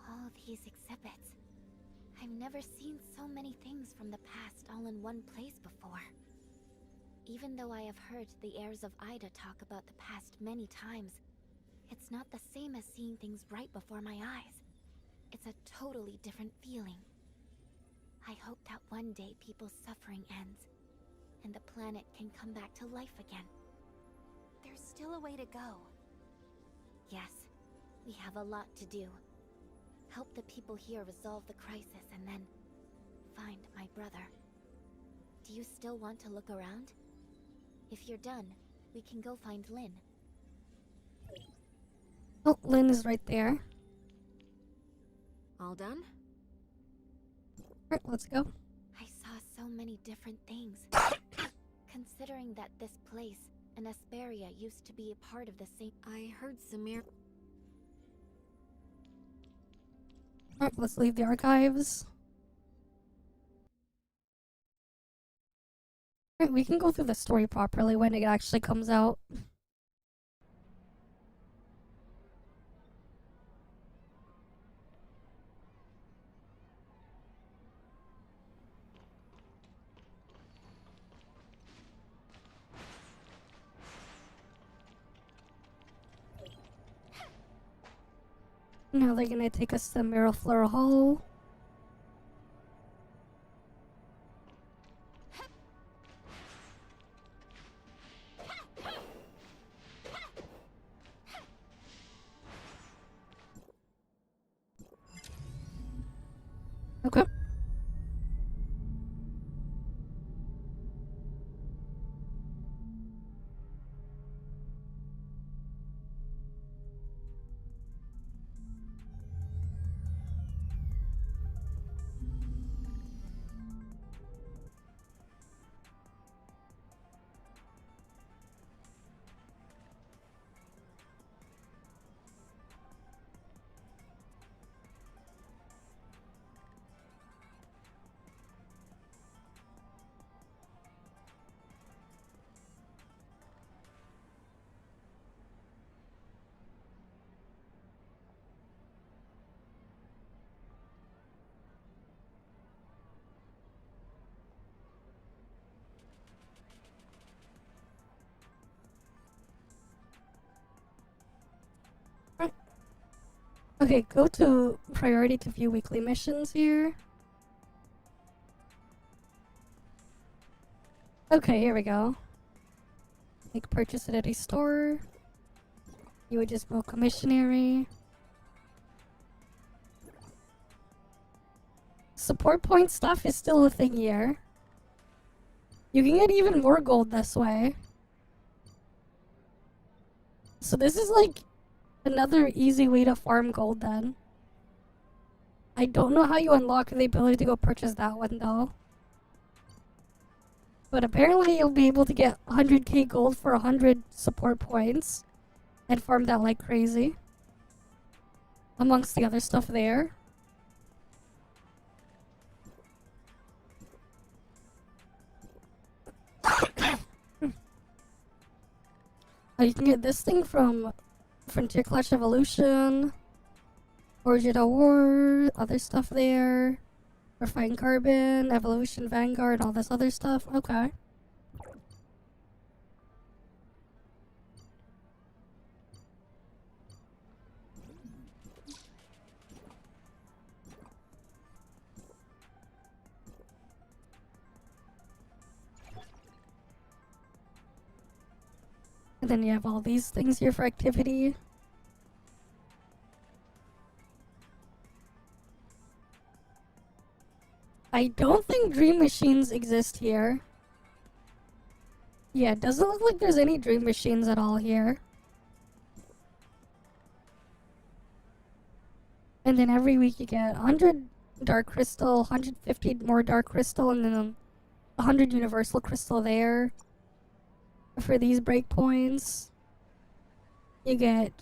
All these exhibits. I've never seen so many things from the past all in one place before. Even though I have heard the heirs of Ida talk about the past many times, it's not the same as seeing things right before my eyes. It's a totally different feeling. I hope that one day people's suffering ends, and the planet can come back to life again. There's still a way to go. Yes, we have a lot to do. Help the people here resolve the crisis and then find my brother. Do you still want to look around? If you're done, we can go find Lynn. Oh, Lynn is right there. All done? Alright, let's go. I saw so many different things. Considering that this place and Asperia used to be a part of the same... I heard Samir... Alright, let's leave the archives. Alright, we can go through the story properly when it actually comes out. Now they're gonna take us to Miraflora Hall. Okay. Okay, go to priority to view weekly missions here. Okay, here we go. Make purchase at any store. You would just go commissionary. Support point stuff is still a thing here. You can get even more gold this way. So this is like another easy way to farm gold then. I don't know how you unlock the ability to go purchase that one though. But apparently you'll be able to get 100k gold for 100 support points and farm that like crazy. Amongst the other stuff there. You can get this thing from Frontier Clash Evolution, Origin of War, other stuff there. Refined Carbon, Evolution Vanguard, all this other stuff. Okay. And then you have all these things here for activity. I don't think dream machines exist here. Yeah, it doesn't look like there's any dream machines at all here. And then every week you get 100 dark crystal, 150 more dark crystal, and then 100 universal crystal there. For these breakpoints. You get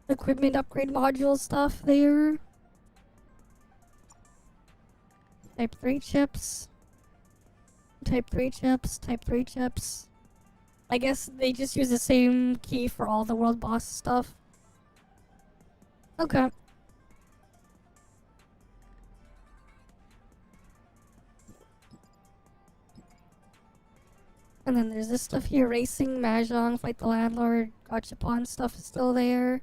equipment upgrade module stuff there. Type 3 chips. Type 3 chips. Type 3 chips. I guess they just use the same key for all the world boss stuff. Okay. And then there's this stuff here, racing, mahjong, fight the landlord, gachapon stuff is still there.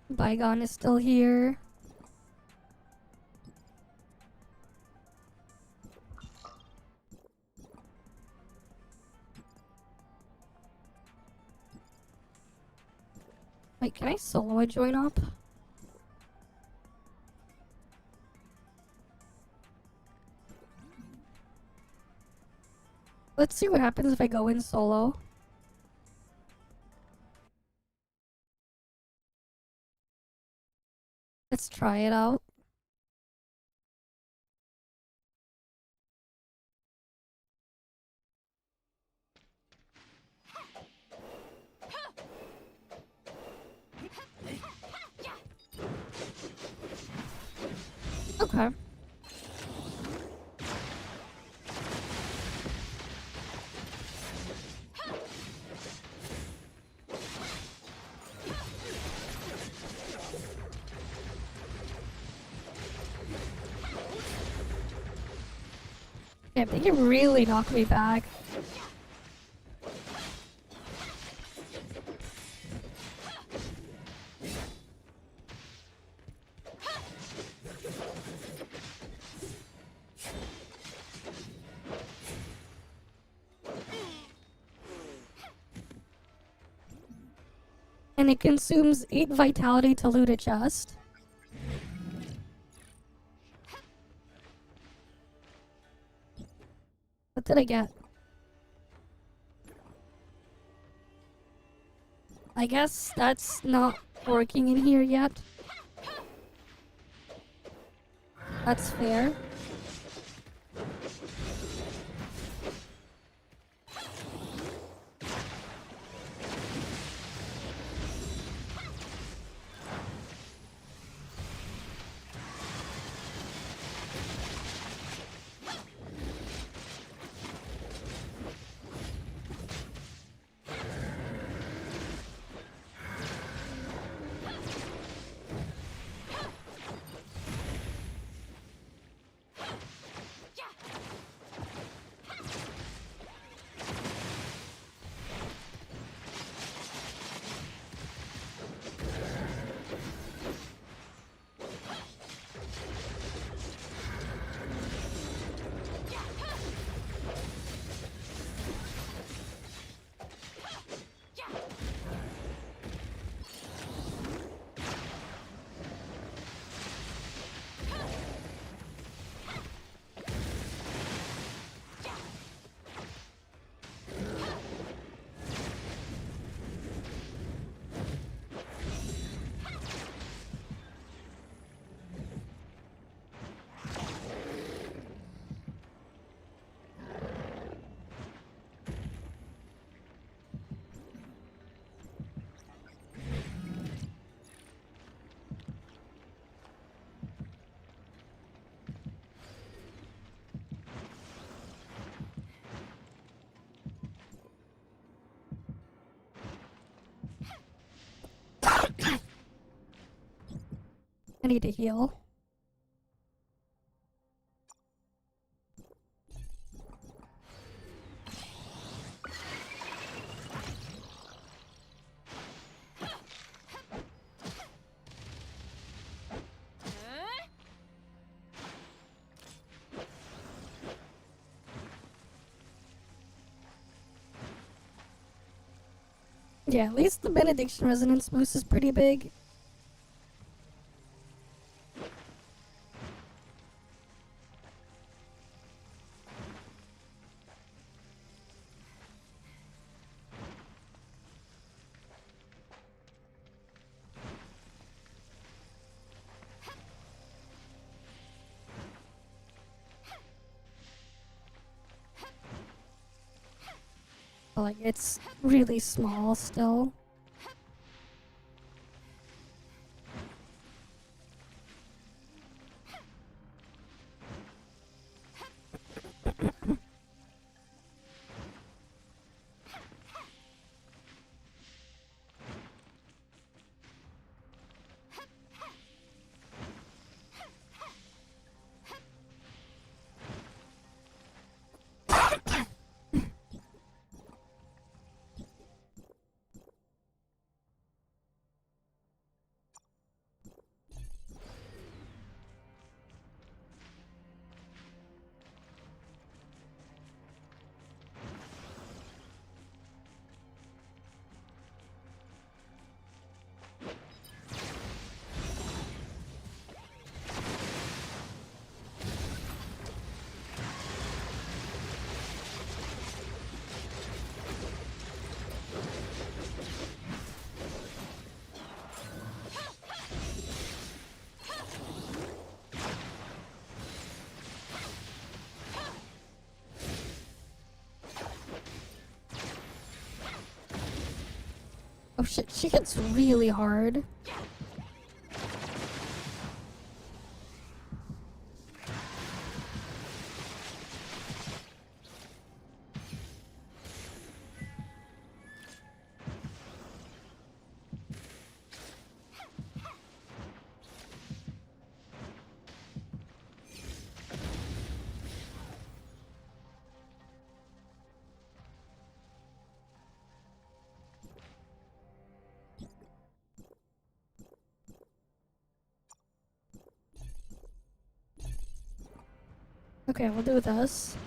Bygone is still here. Wait, can I solo a join up? Let's see what happens if I go in solo. Let's try it out. Okay. Yeah, they can really knock me back. And it consumes 8 vitality to loot a chest. What did I get? I guess that's not working in here yet. That's fair. I need to heal. Yeah, at least the Benediction Resonance boost is pretty big. Like, it's really small still. shit, she hits really hard. Okay, we'll do this.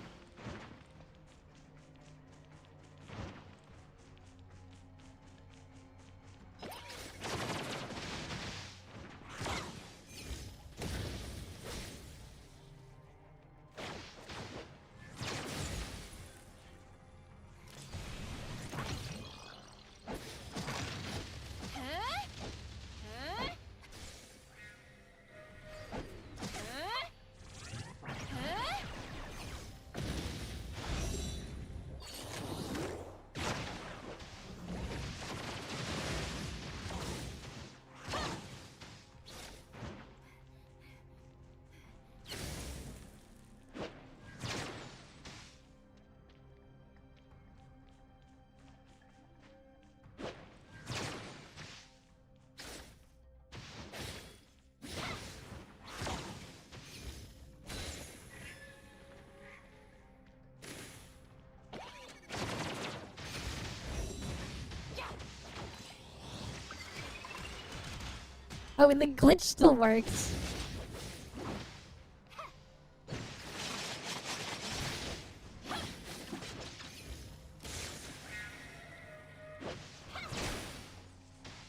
I mean, the glitch still works.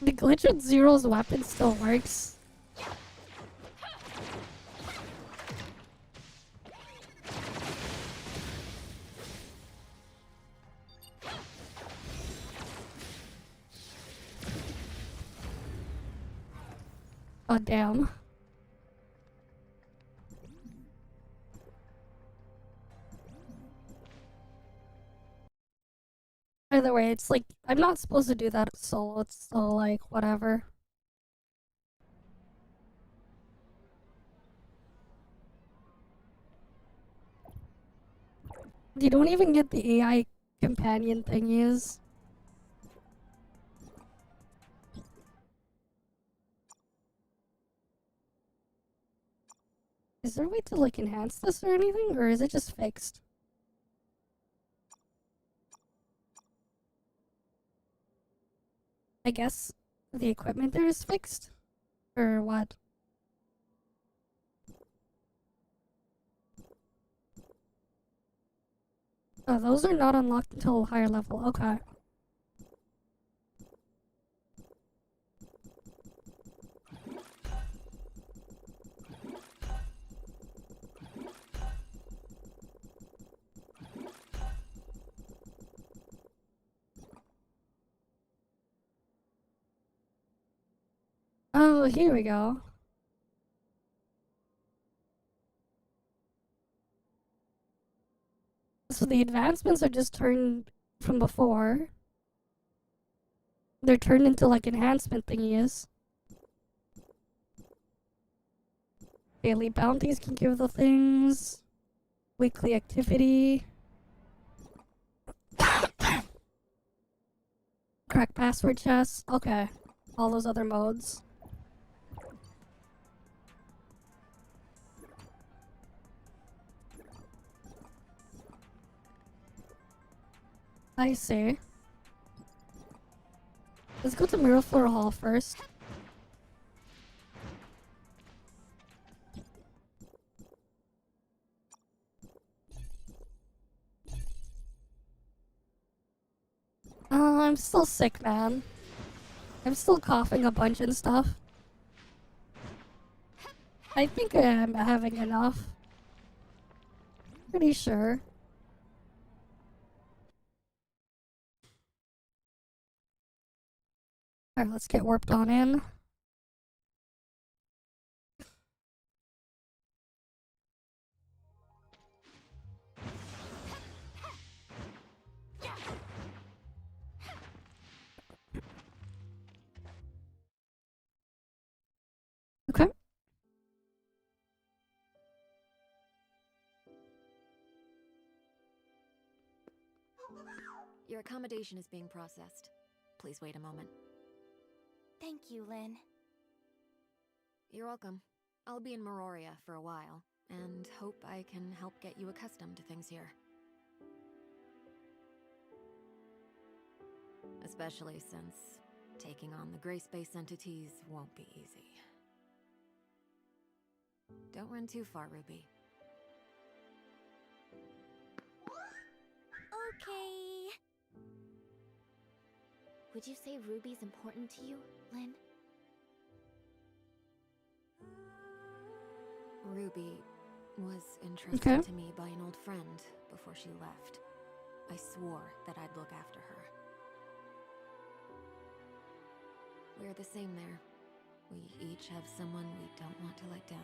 The glitch with Zero's weapon still works. Oh, damn. Either way, it's like, I'm not supposed to do that solo, it's still like, whatever. You don't even get the AI companion thingies. Is there a way to like enhance this or anything, or is it just fixed? I guess the equipment there is fixed? Or what? Oh, those are not unlocked until a higher level. Okay. Oh, here we go. So the advancements are just turned from before. They're turned into like enhancement thingies. Daily bounties can give the things. Weekly activity. Crack password chests. Okay. All those other modes. I see. Let's go to Mirrorfloor Hall first. I'm still sick, man. I'm still coughing a bunch and stuff. I think I'm having enough. Pretty sure. Alright, let's get warped on in. Okay. Your accommodation is being processed. Please wait a moment. Thank you, Lynn. You're welcome. I'll be in Meroria for a while, and hope I can help get you accustomed to things here. Especially since taking on the gray space entities won't be easy. Don't run too far, Ruby. Okay. Would you say Ruby's important to you, Lynn? Ruby was entrusted to me by an old friend before she left. I swore that I'd look after her. We're the same there. We each have someone we don't want to let down.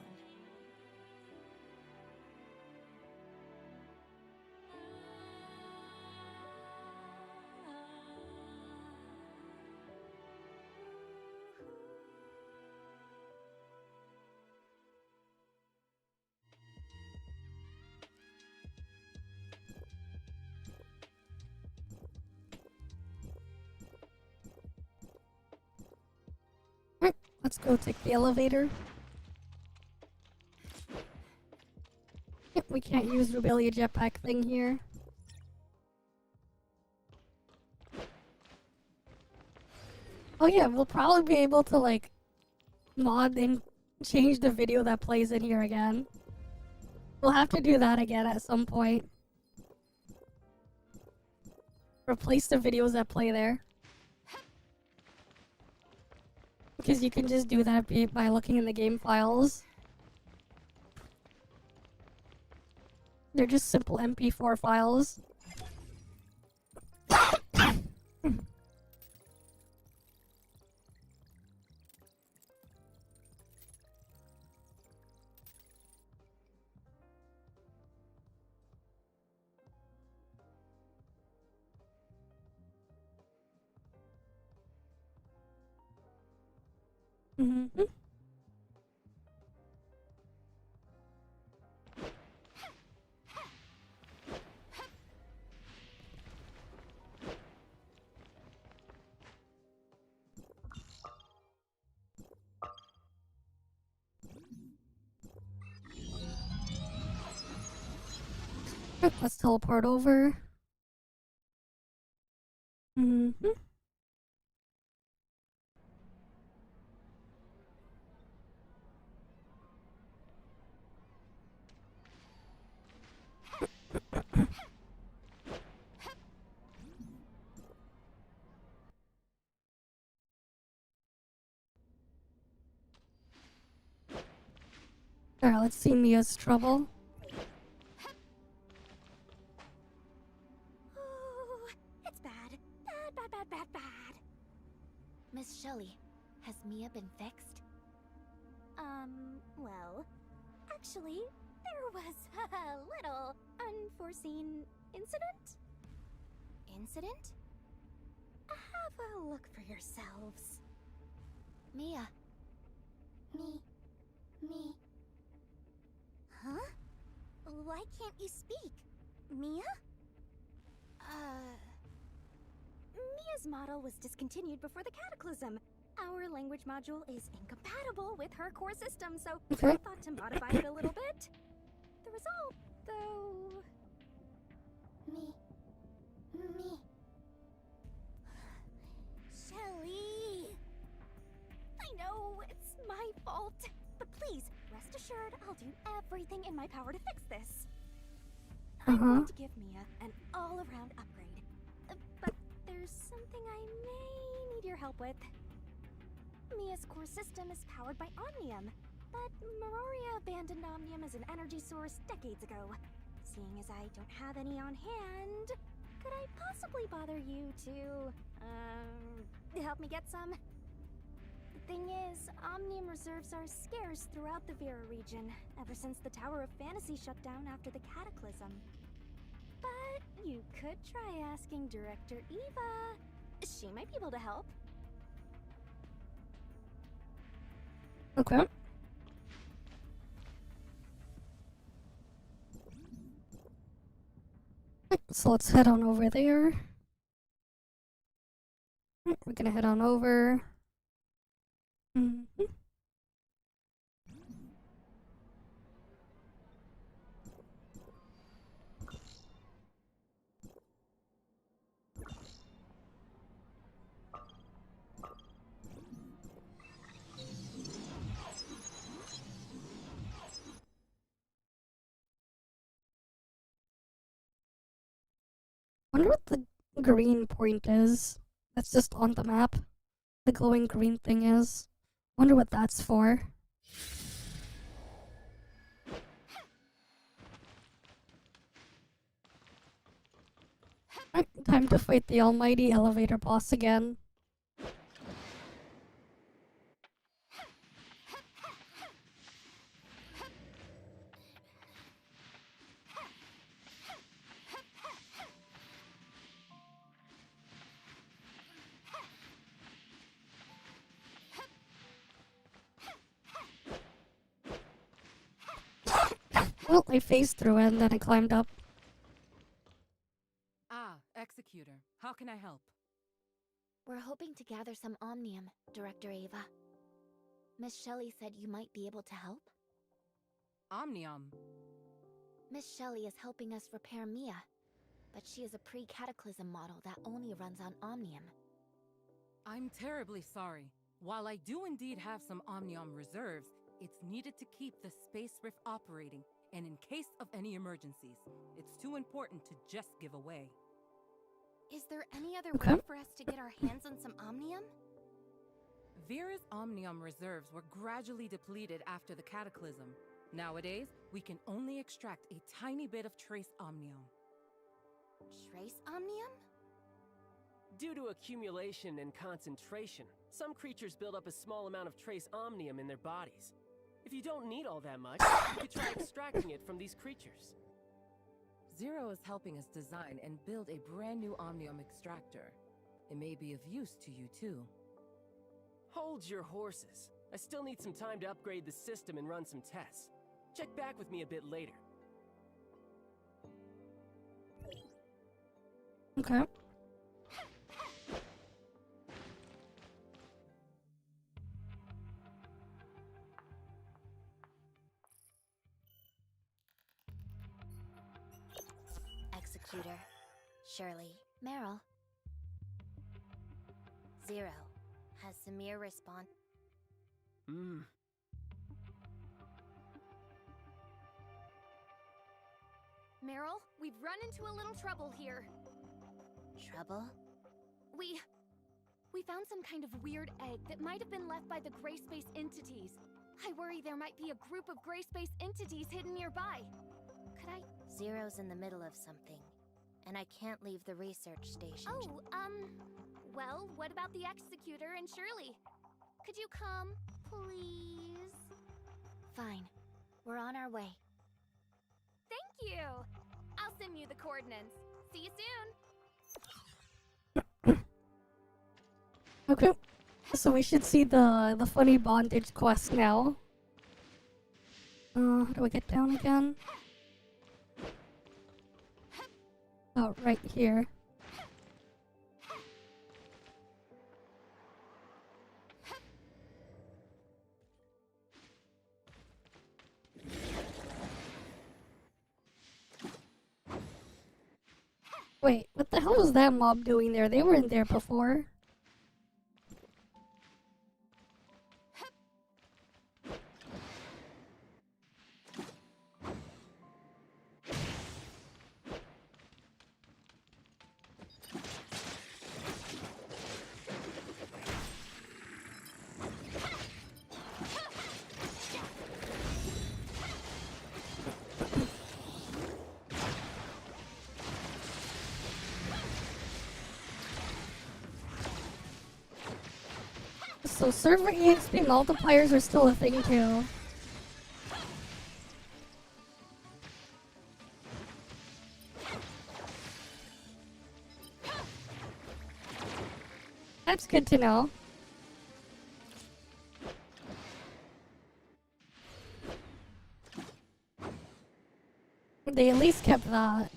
Let's go take the elevator. We can't use Rubelia jetpack thing here. Oh yeah, we'll probably be able to like mod and change the video that plays in here again. We'll have to do that again at some point. Replace the videos that play there. Because you can just do that by looking in the game files. They're just simple MP4 files. Mm-hmm. Let's teleport over. Mm-hmm. Alright, let's see Mia's trouble. Oh, it's bad. Bad. Miss Shelley, has Mia been fixed? Well, actually, there was a little unforeseen incident. Incident? Have a look for yourselves. Mia. Me. Huh? Why can't you speak? Mia? Mia's model was discontinued before the cataclysm. Our language module is incompatible with her core system, so I thought to modify it a little bit. The result, though... Me. Shelly! I know, it's my fault. But please, rest assured I'll do everything in my power to fix this. I'm going to give Mia an all-around upgrade. But there's something I may need your help with. Mia's core system is powered by Omnium, but Meroria abandoned Omnium as an energy source decades ago. Seeing as I don't have any on hand, could I possibly bother you to, help me get some? The thing is, Omnium reserves are scarce throughout the Vera region, ever since the Tower of Fantasy shut down after the Cataclysm. But you could try asking Director Eva. She might be able to help. Okay. So let's head on over there. We're gonna head on over. Wonder what the green point is. That's just on the map. The glowing green thing is. Wonder what that's for. Right, time to fight the almighty elevator boss again. Well, I phased through it and then I climbed up. Ah, Executor. How can I help? We're hoping to gather some omnium, Director Ava. Miss Shelley said you might be able to help? Omnium? Miss Shelley is helping us repair Mia, but she is a pre-cataclysm model that only runs on omnium. I'm terribly sorry. While I do indeed have some omnium reserves, it's needed to keep the space rift operating, and in case of any emergencies. It's too important to just give away. Is there any other way for us to get our hands on some omnium? Vera's omnium reserves were gradually depleted after the cataclysm. Nowadays, we can only extract a tiny bit of trace omnium. Trace omnium? Due to accumulation and concentration, some creatures build up a small amount of trace omnium in their bodies. If you don't need all that much, you could try extracting it from these creatures. Zero is helping us design and build a brand new omnium extractor. It may be of use to you too. Hold your horses. I still need some time to upgrade the system and run some tests. Check back with me a bit later. Okay. Executor, Shirley, Meryl. Zero. Has Samir respond? Meryl, we've run into a little trouble here. Trouble? We found some kind of weird egg that might have been left by the gray space entities. I worry there might be a group of gray space entities hidden nearby. Could I? Zero's in the middle of something, and I can't leave the research station. Oh, well, what about the Executor and Shirley? Could you come, please? Fine. We're on our way. Thank you! I'll send you the coordinates. See you soon! Okay. So we should see the funny bondage quest now. How do I get down again? Oh, right here. Wait, what the hell was that mob doing there? They weren't there before. So server EXP multipliers are still a thing too. That's good to know. They at least kept that.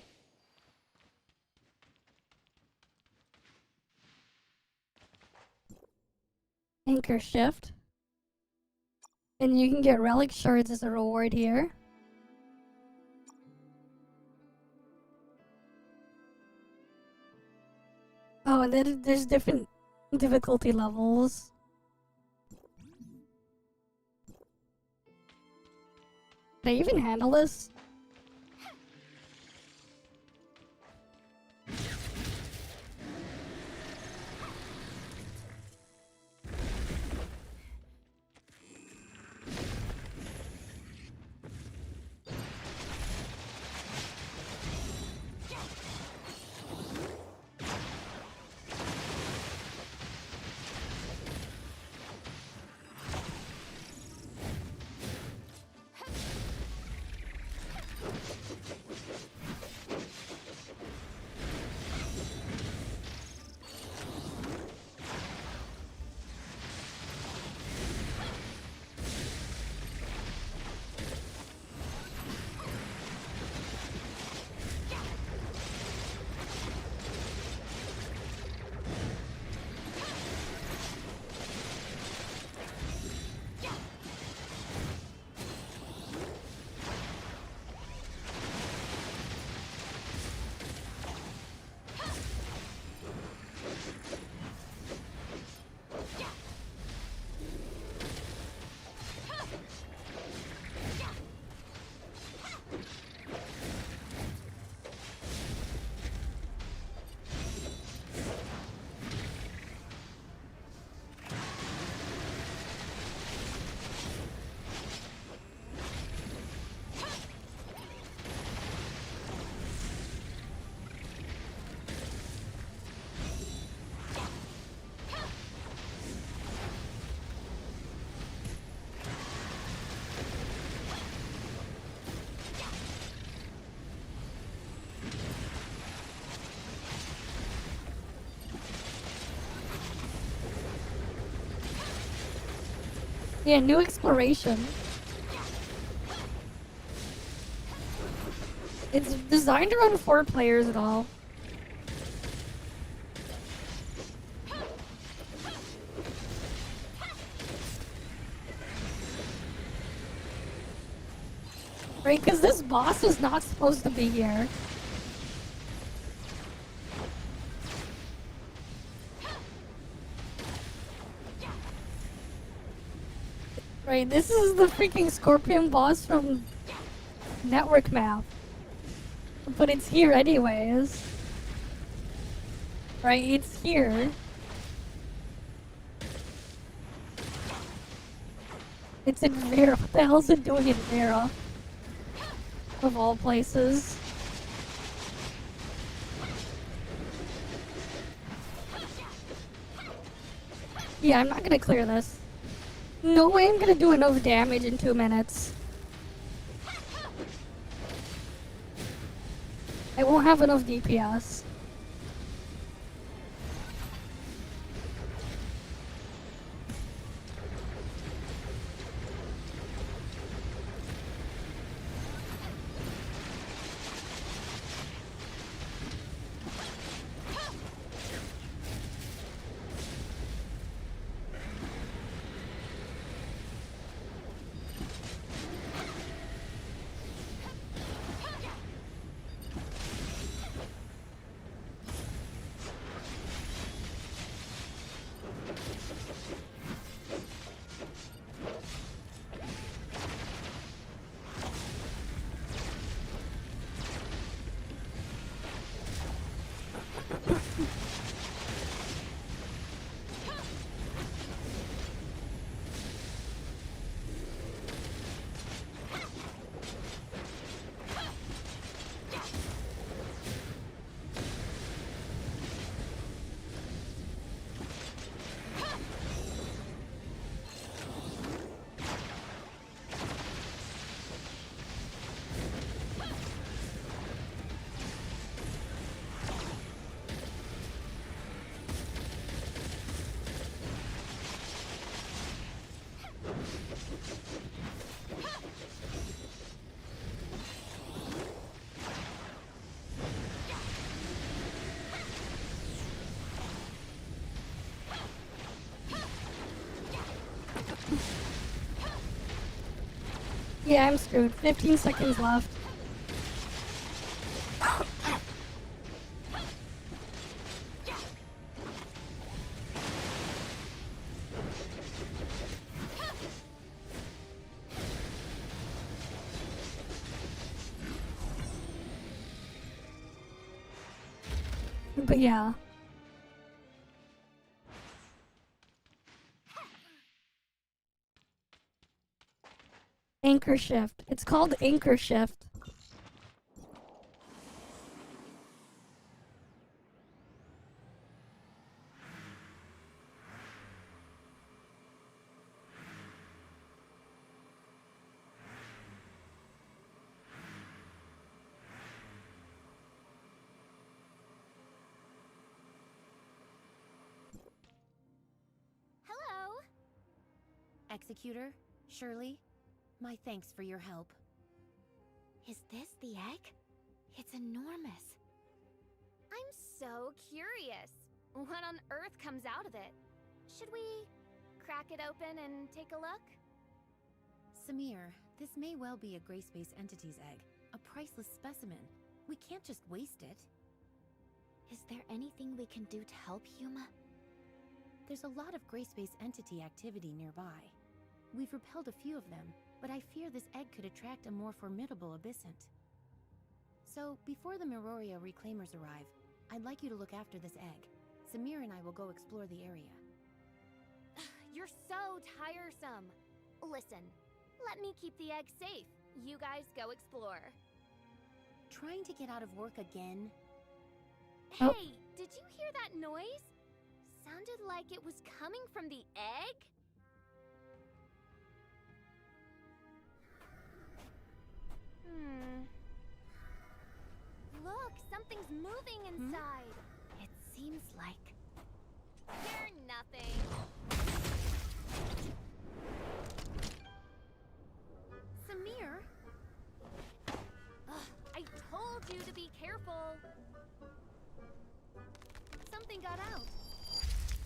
your shift. And you can get relic shards as a reward here. Oh, and then there's different difficulty levels. Can I even handle this? Yeah, new exploration. It's designed around 4 players and all. Right, because this boss is not supposed to be here. Right, this is the freaking scorpion boss from Network Map. But it's here anyways. Right, it's here. It's in Vera. What the hell is it doing in Vera? Of all places. Yeah, I'm not gonna clear this. No way I'm gonna do enough damage in 2 minutes. I won't have enough DPS. Yeah, I'm screwed. 15 seconds left. But yeah. Anchor shift. It's called anchor shift. Hello! Executor, Shirley, my thanks for your help. Is this the egg? It's enormous. I'm so curious. What on earth comes out of it? Should we crack it open and take a look? Samir, this may well be a Gray Space Entity's egg. A priceless specimen. We can't just waste it. Is there anything we can do to help Yuma? There's a lot of Gray Space Entity activity nearby. We've repelled a few of them, but I fear this egg could attract a more formidable abyssant. So, before the Miroria Reclaimers arrive, I'd like you to look after this egg. Samir and I will go explore the area. You're so tiresome. Listen, let me keep the egg safe. You guys go explore. Trying to get out of work again? Oh. Hey, did you hear that noise? Sounded like it was coming from the egg? Look, something's moving inside. It seems like... You're nothing. Samir? Ugh, I told you to be careful. Something got out.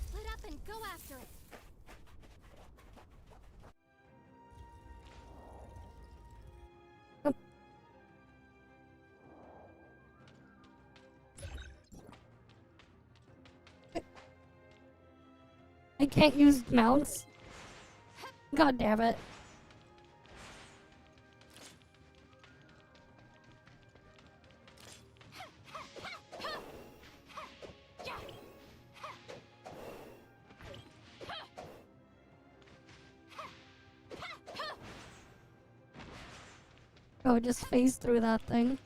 Split up and go after it. I can't use mounts. God damn it. Oh, just phase through that thing.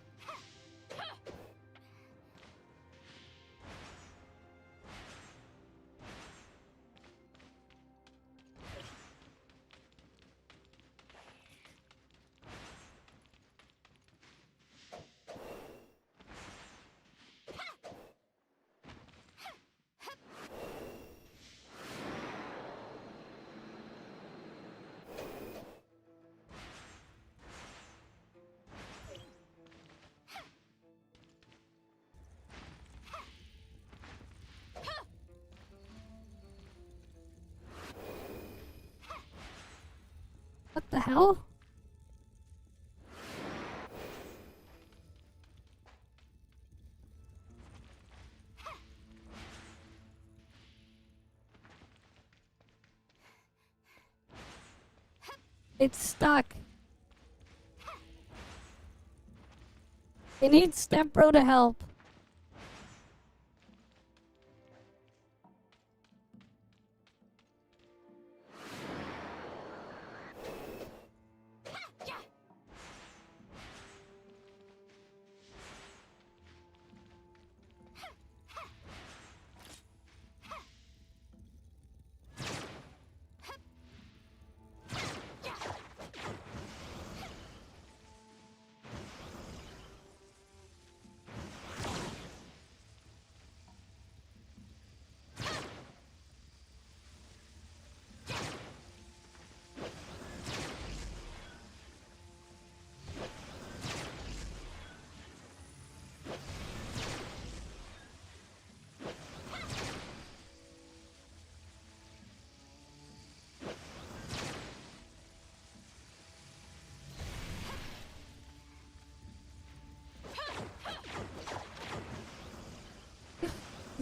What the hell? It's stuck. It needs Step Bro to help.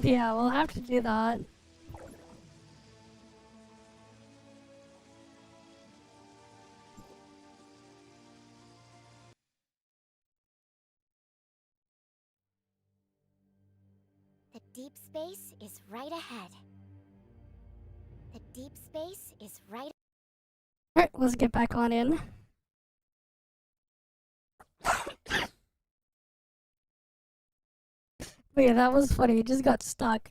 Yeah, we'll have to do that. The deep space is right ahead. The deep space is right. Alright, let's get back on in. But yeah, that was funny. It just got stuck.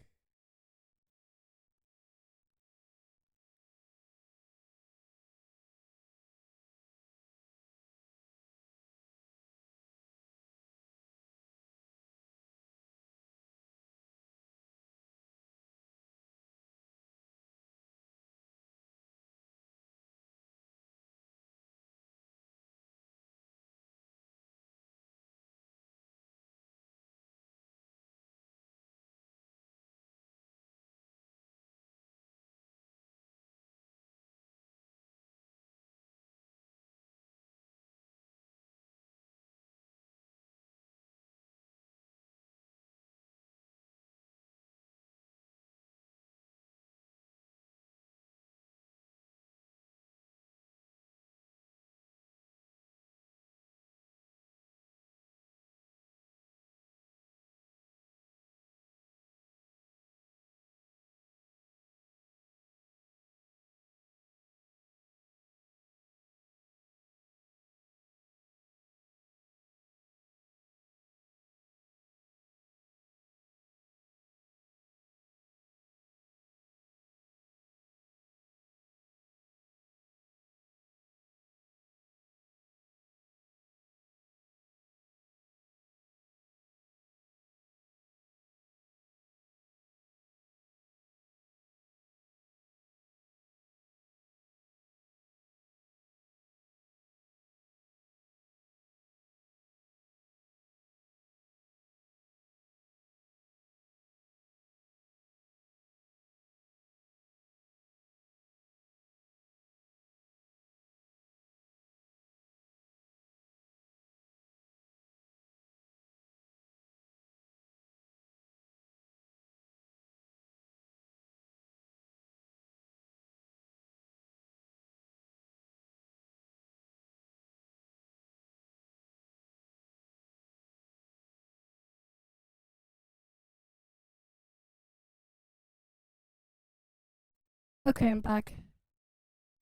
Okay, I'm back.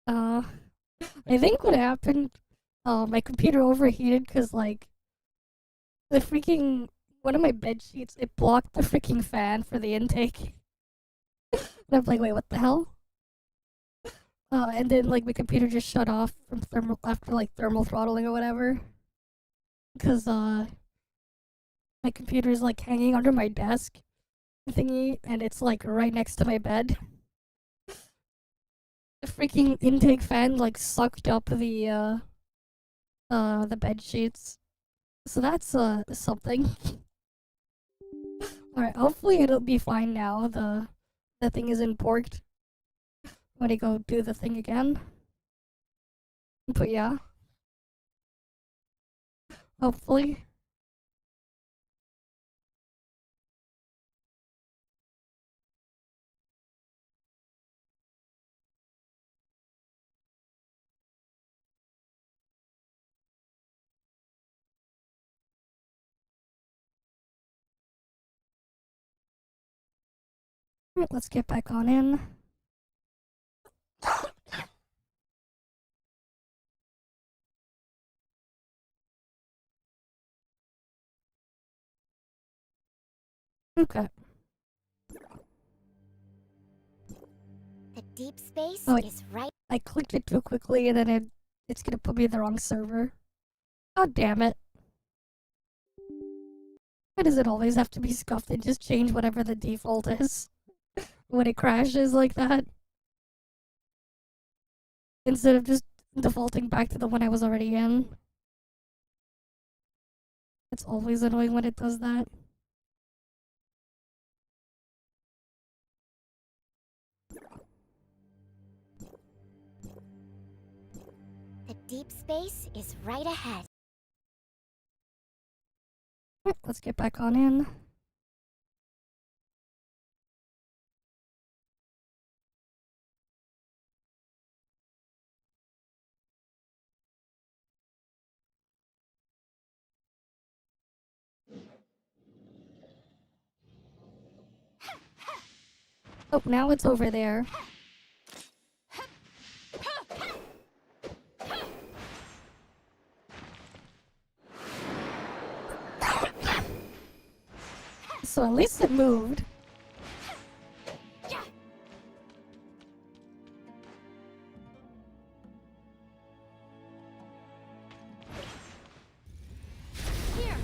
I think what happened, my computer overheated because, like, the freaking, one of my bed sheets, it blocked the freaking fan for the intake. And I'm like, wait, what the hell? And then, like, my computer just shut off from thermal, after, like, thermal throttling or whatever. Because, my computer's, like, hanging under my desk thingy, and it's, like, right next to my bed. The freaking intake fan, like, sucked up the bed sheets. So that's, something. Alright, hopefully it'll be fine now. The thing isn't borked when I go do the thing again. But yeah. Hopefully. Alright, let's get back on in. Okay. The deep space Oh, wait. is right. I clicked it too quickly and then it's gonna put me in the wrong server. Oh, damn it. Why does it always have to be scuffed and just change whatever the default is when it crashes like that? Instead of just defaulting back to the one I was already in. It's always annoying when it does that. The deep space is right ahead. Let's get back on in. Oh, now it's over there. So at least it moved. Here.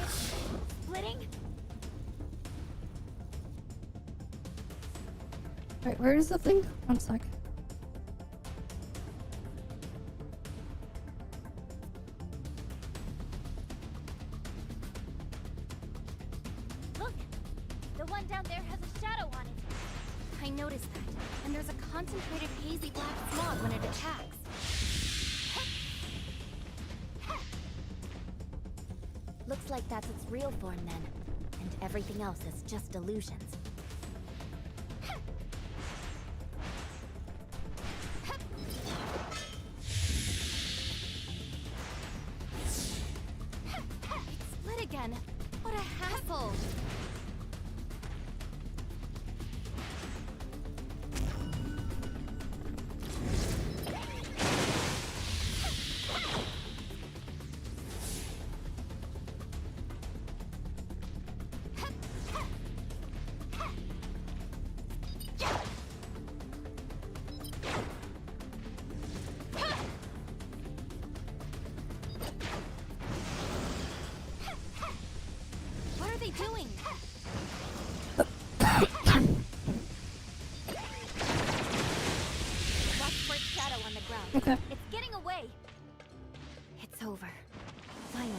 It's splitting. Right, where is the thing? One sec. Look, the one down there has a shadow on it. I noticed that, and there's a concentrated hazy black smog when it attacks. Looks like that's its real form then, and everything else is just illusions. It split again. What a hassle. What are they doing? Watch for its shadow on the ground. Okay. It's getting away. It's over. Finally.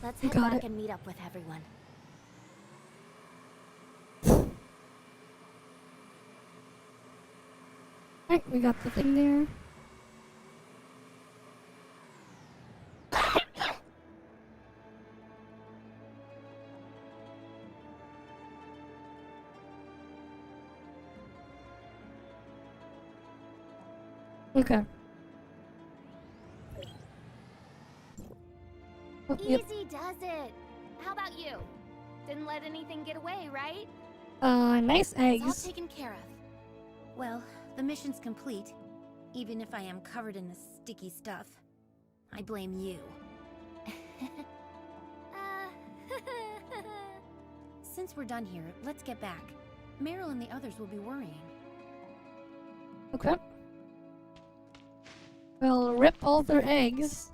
Let's You head got back it. and meet up with everyone. Right, we got the thing there. Okay. Oh, yep. Easy does it. How about you? Didn't let anything get away, right? Nice It's all eggs. taken care of. Well, the mission's complete, even if I am covered in this sticky stuff. I blame you. Since we're done here, let's get back. Meryl and the others will be worrying. Okay. Well, rip all their eggs.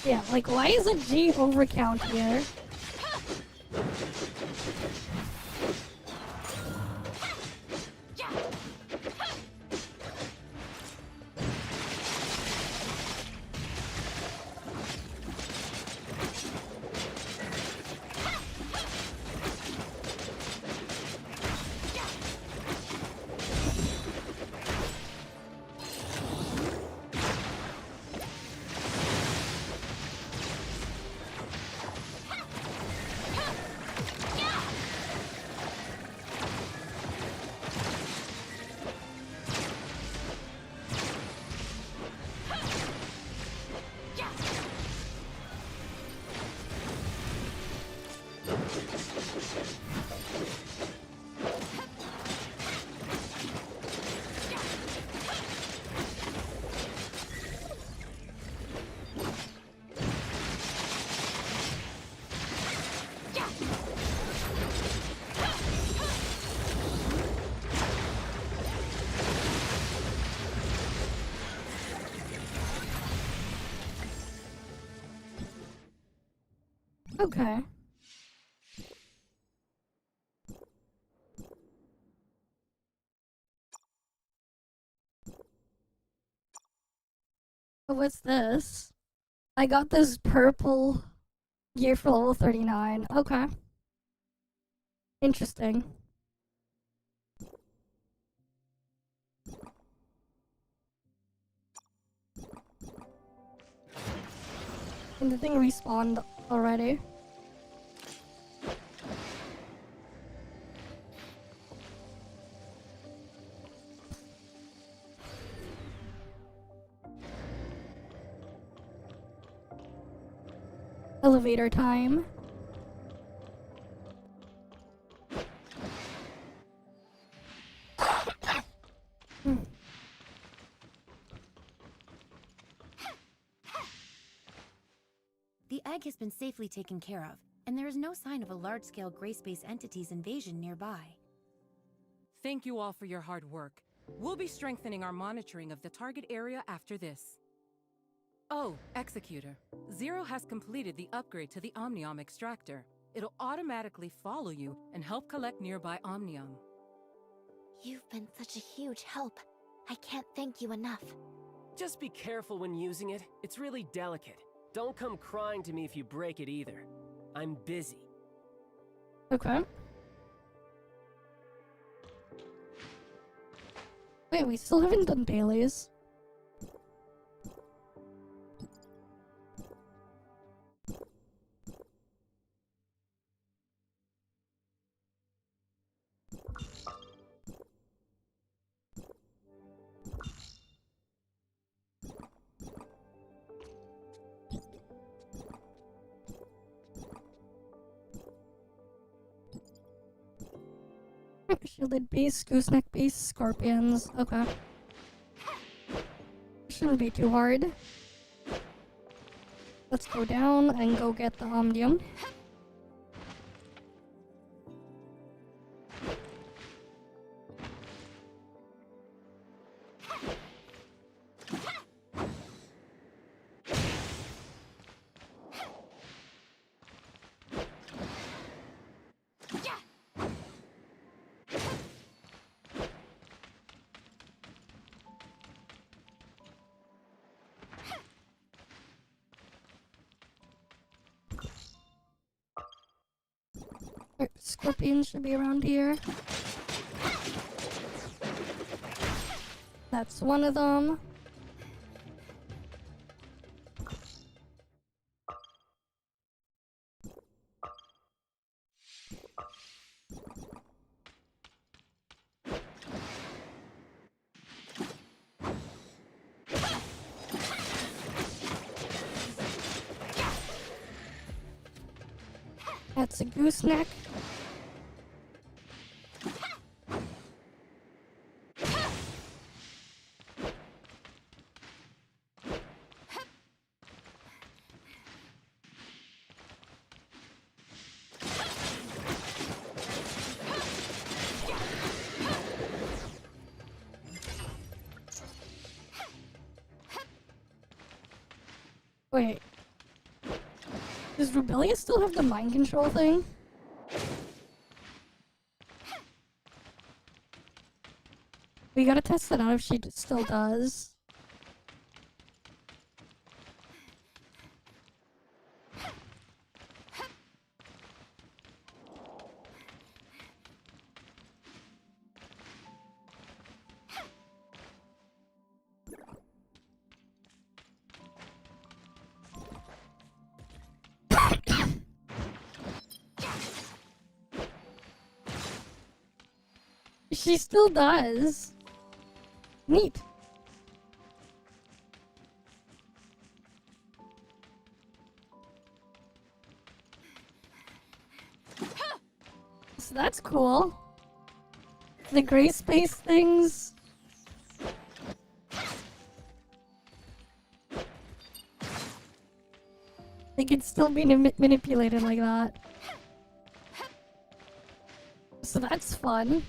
Yeah, like, why isn't G overcount here? Okay. Oh, what's this? I got this purple gear for level 39. Okay. Interesting. And the thing respawned already. Elevator time. The egg has been safely taken care of, and there is no sign of a large-scale gray space entity's invasion nearby. Thank you all for your hard work. We'll be strengthening our monitoring of the target area after this. Oh, Executor. Zero has completed the upgrade to the Omnium extractor. It'll automatically follow you and help collect nearby Omnium. You've been such a huge help. I can't thank you enough. Just be careful when using it. It's really delicate. Don't come crying to me if you break it either. I'm busy. Okay. Wait, we still haven't done dailies. Shielded beasts, gooseneck beasts, scorpions. Okay. Shouldn't be too hard. Let's go down and go get the Omnium. Scorpions should be around here. That's one of them. That's a gooseneck. Wait. Does Rubelia still have the mind control thing? We gotta test it out if she still does. She still does. Neat. So that's cool. The gray space things. They can still be manipulated like that. So that's fun.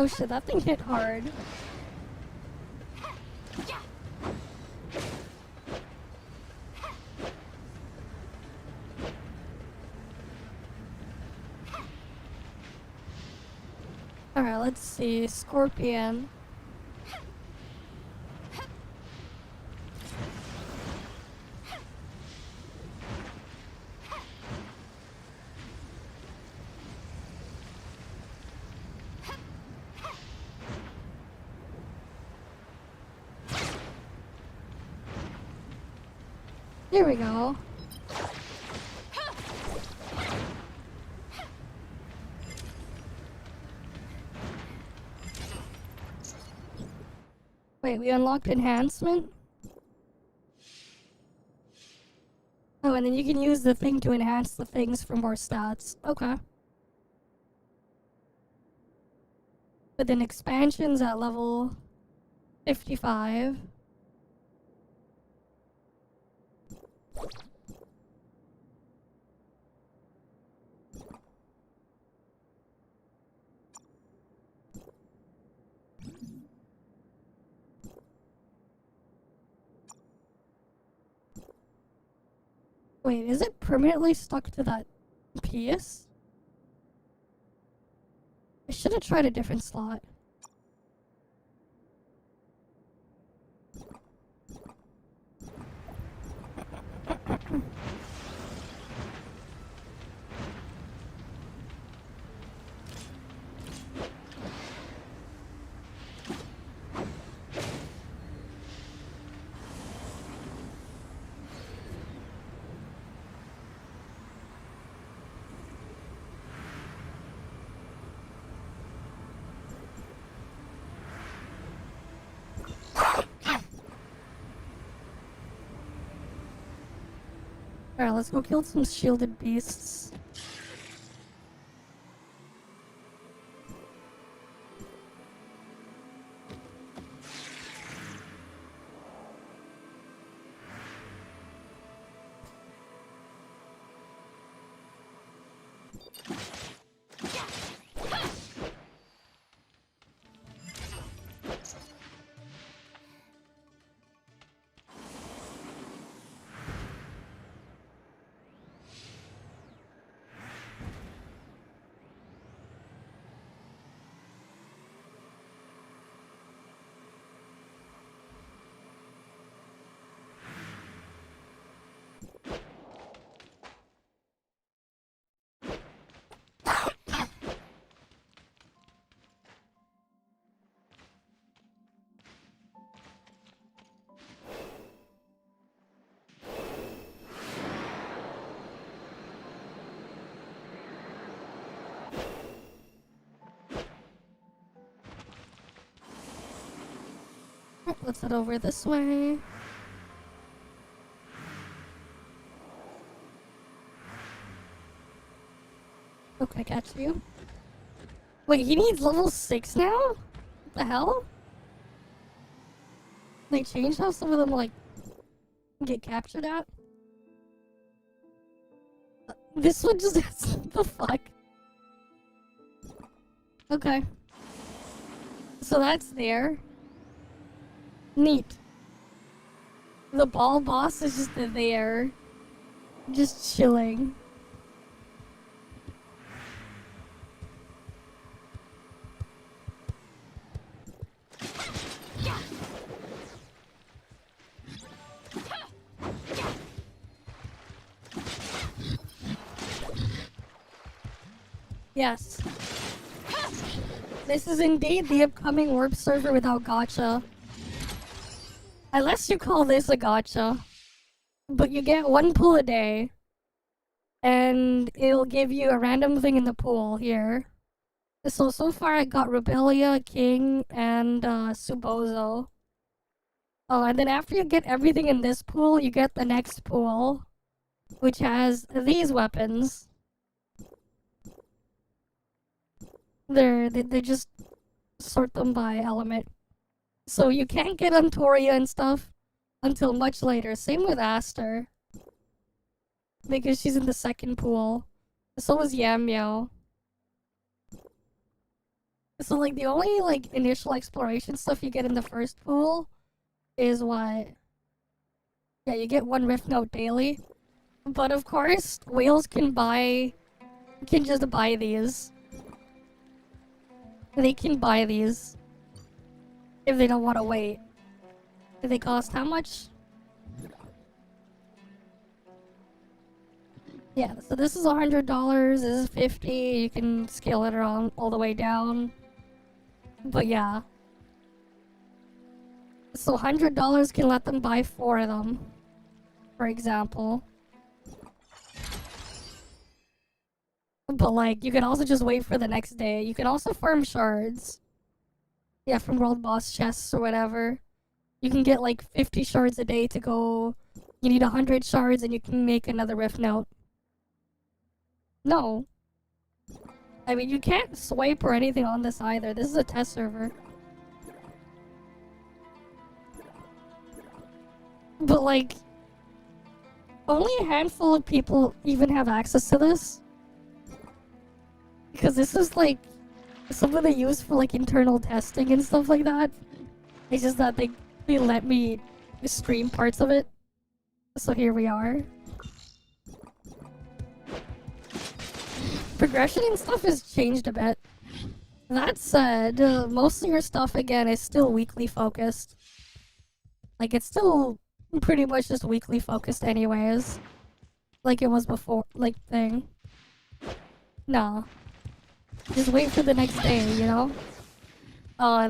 Oh shit, that thing hit hard. Alright, let's see. Scorpion. Here we go. Wait, we unlocked enhancement? Oh, and then you can use the thing to enhance the things for more stats. Okay. But then expansions at level 55. Wait, is it permanently stuck to that piece? I should have tried a different slot. Alright, let's go kill some shielded beasts. Let's head over this way. Oh, can I catch you? Wait, he needs level 6 now? What the hell? They changed how some of them, like, get captured at? This one just has... the fuck? Okay. So that's there. Neat. The ball boss is just there. Just chilling. Yes. This is indeed the upcoming warp server without gacha. Unless you call this a gacha. But you get one pull a day. And it'll give you a random thing in the pool here. So far I got Rebellia, King, and Subozo. Oh, and then after you get everything in this pool, you get the next pool, which has these weapons. They just sort them by element. So you can't get Antoria and stuff until much later. Same with Aster. Because she's in the second pool. So is Yamyo. So like the only like initial exploration stuff you get in the first pool is what? Yeah, you get one rift note daily. But of course, whales can just buy these. They can buy these if they don't want to wait. They cost how much? Yeah, so this is $100, this is $50, you can scale it around all the way down. But yeah. So $100 can let them buy 4 of them, for example. But like, you can also just wait for the next day. You can also farm shards. Yeah, from world boss chests or whatever. You can get like 50 shards a day to go. You need 100 shards and you can make another rift note. No. I mean, you can't swipe or anything on this either. This is a test server. But like, only a handful of people even have access to this. Because this is like something they use for like internal testing and stuff like that. It's just that they let me stream parts of it. So here we are. Progression and stuff has changed a bit. That said, most of your stuff again is still weekly focused. Like it's still pretty much just weekly focused anyways. Like it was before, like thing. Nah. Just wait for the next day, you know?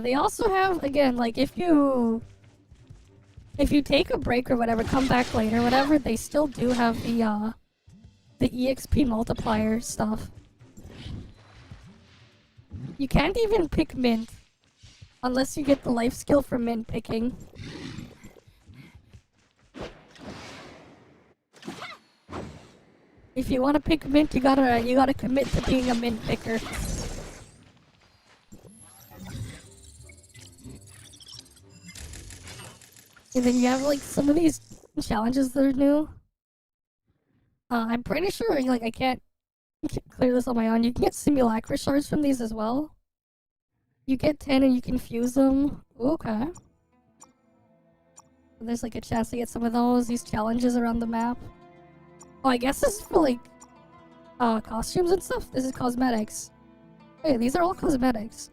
They also have, again, like if you take a break or whatever, come back later, whatever, they still do have the EXP multiplier stuff. You can't even pick mint unless you get the life skill for mint picking. If you want to pick mint, you gotta commit to being a mint picker. And then you have like some of these challenges that are new. I'm pretty sure like I can't clear this on my own. You can get simulacra shards from these as well. You get 10 and you can fuse them. Ooh, okay. There's like a chance to get some of these challenges around the map. Oh, I guess this is for like costumes and stuff. This is cosmetics. Hey, these are all cosmetics.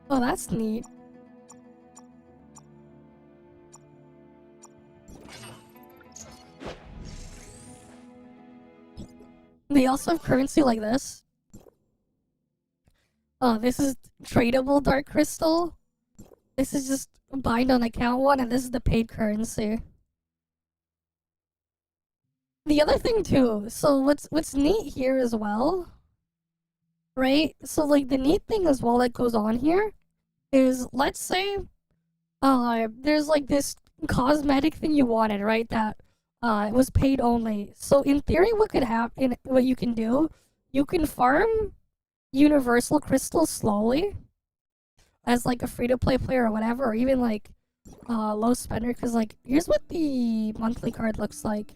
Oh, that's neat. They also have currency like this. Oh, this is tradable dark crystal. This is just bind on account one, and this is the paid currency. The other thing too, so what's neat here as well, right? So like the neat thing as well that goes on here is, let's say there's like this cosmetic thing you wanted, right? That it was paid only. So in theory, what could happen, what you can do, you can farm universal crystals slowly as like a free-to-play player or whatever, or even like low spender, because like here's what the monthly card looks like.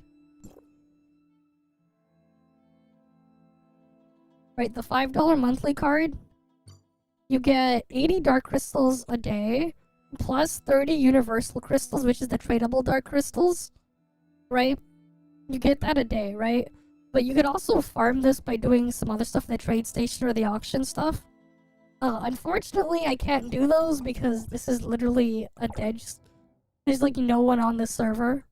Right, the $5 monthly card, you get 80 dark crystals a day, plus 30 universal crystals, which is the tradable dark crystals, right? You get that a day, right? But you could also farm this by doing some other stuff, the trade station or the auction stuff. Unfortunately, I can't do those because this is literally a dead... There's like no one on this server.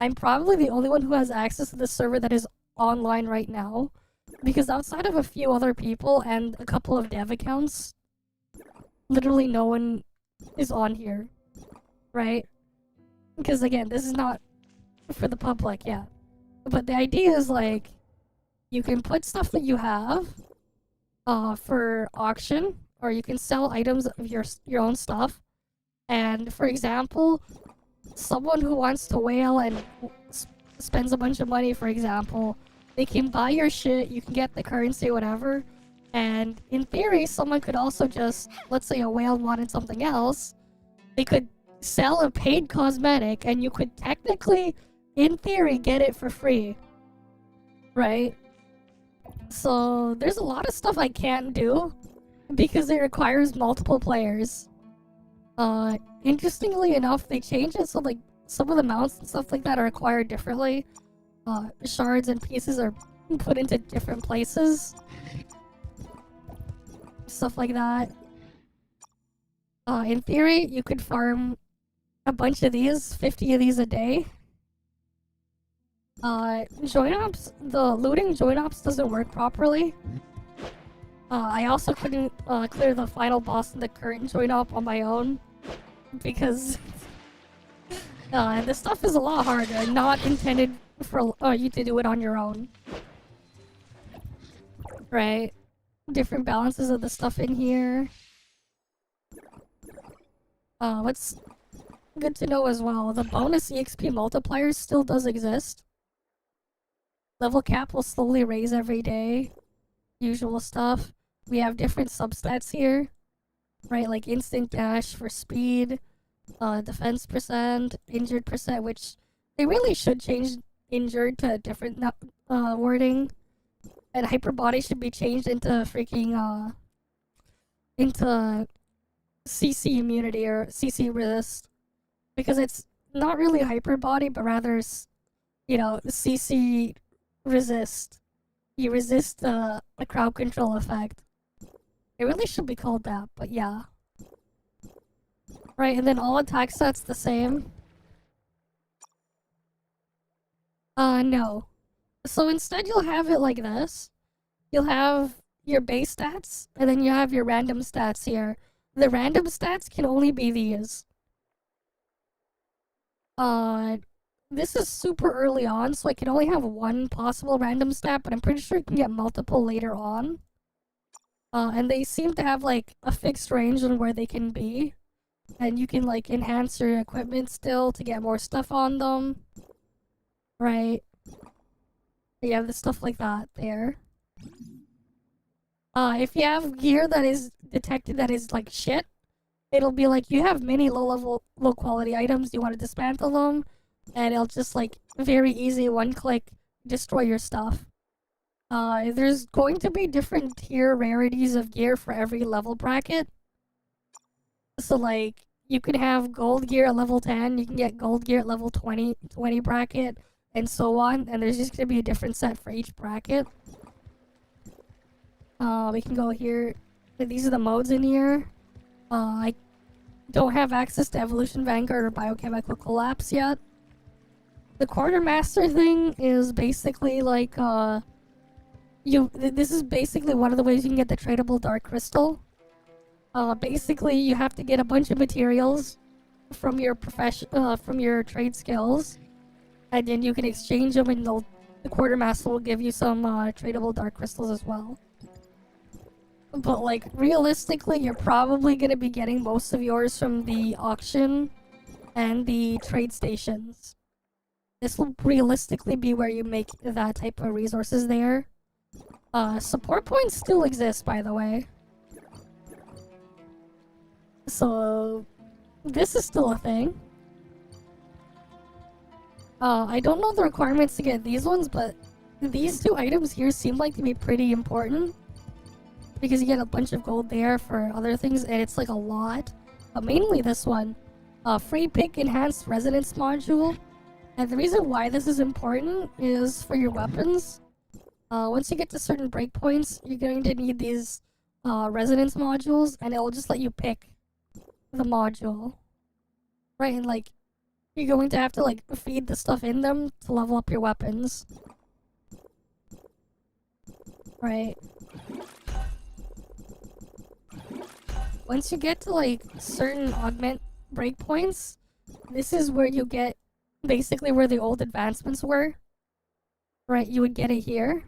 I'm probably the only one who has access to this server that is online right now. Because outside of a few other people and a couple of dev accounts, literally no one is on here, right? Because again, this is not for the public, yeah. But the idea is like, you can put stuff that you have for auction, or you can sell items of your own stuff. And for example, someone who wants to whale and spends a bunch of money, for example, they can buy your shit, you can get the currency, whatever. And in theory, someone could also just, let's say a whale wanted something else, they could sell a paid cosmetic and you could technically, in theory, get it for free. Right? So there's a lot of stuff I can't do because it requires multiple players. Interestingly enough, they changed it so like some of the mounts and stuff like that are acquired differently. Shards and pieces are put into different places. Stuff like that. In theory, you could farm a bunch of these, 50 of these a day. Join ops, the looting join ops doesn't work properly. I also couldn't clear the final boss in the current join op on my own because this stuff is a lot harder, not intended for you to do it on your own. Right? Different balances of the stuff in here. What's good to know as well, the bonus EXP multiplier still does exist. Level cap will slowly raise every day. Usual stuff. We have different substats here. Right, like instant dash for speed, defense percent, injured percent, which they really should change injured to a different wording. And hyper body should be changed into freaking into CC immunity or CC resist, because it's not really hyper body but rather, you know, CC resist. You resist a crowd control effect. It really should be called that, but yeah. Right, and then all attack stats the same. No. So instead you'll have it like this. You'll have your base stats, and then you have your random stats here. The random stats can only be these. This is super early on, so I can only have one possible random stat, but I'm pretty sure you can get multiple later on. And they seem to have like a fixed range on where they can be. And you can like enhance your equipment still to get more stuff on them. Right? You have the stuff like that there. If you have gear that is detected that is like shit, it'll be like you have many low quality items, you want to dismantle them, and it'll just like very easy one click destroy your stuff. There's going to be different tier rarities of gear for every level bracket. So like you can have gold gear at level 10, you can get gold gear at level 20 bracket, and so on, and there's just gonna be a different set for each bracket. We can go here. These are the modes in here. I don't have access to Evolution Vanguard or Biochemical Collapse yet. The Quartermaster thing is basically like, this is basically one of the ways you can get the tradable Dark Crystal. Basically, you have to get a bunch of materials from your from your trade skills, and then you can exchange them, and the Quartermaster will give you some tradable Dark Crystals as well. But like, realistically, you're probably gonna be getting most of yours from the auction and the trade stations. This will realistically be where you make that type of resources there. Support points still exist, by the way. So, this is still a thing. I don't know the requirements to get these ones, but these two items here seem like to be pretty important. Because you get a bunch of gold there for other things, and it's like a lot. But mainly this one. Free pick enhanced resonance module. And the reason why this is important is for your weapons. Once you get to certain breakpoints, you're going to need these resonance modules, and it'll just let you pick the module. Right, and like, you're going to have to like feed the stuff in them to level up your weapons. Right. Once you get to like certain augment breakpoints, this is where you get basically where the old advancements were. Right, you would get it here.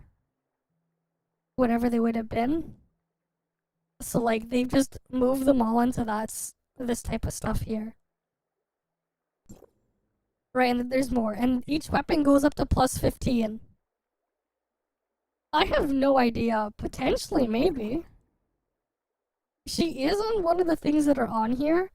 whatever they would have been. So like they've just moved them all into this type of stuff here. Right, and there's more. And each weapon goes up to plus 15. I have no idea. Potentially, maybe. She is on one of the things that are on here.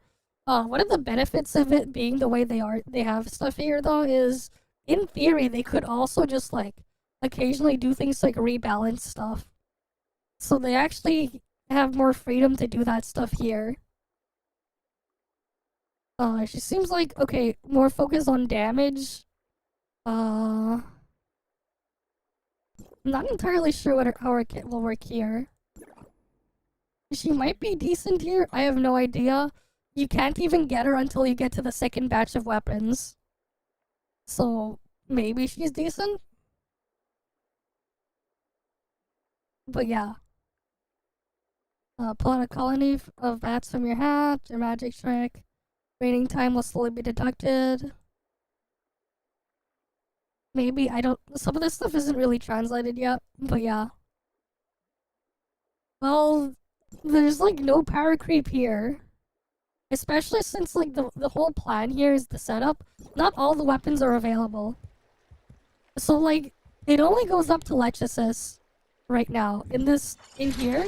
One of the benefits of it being the way they have stuff here, though, is in theory they could also just like occasionally do things like rebalance stuff. So they actually have more freedom to do that stuff here. She seems like, okay, more focused on damage. I'm not entirely sure how her kit will work here. She might be decent here, I have no idea. You can't even get her until you get to the second batch of weapons. So, maybe she's decent? But yeah. Pull out a colony of bats from your hat, your magic trick. Raining time will slowly be deducted. Maybe, some of this stuff isn't really translated yet, but yeah. Well, there's like no power creep here. Especially since like the whole plan here is the setup. Not all the weapons are available. So like, it only goes up to Lechesis right now. In here,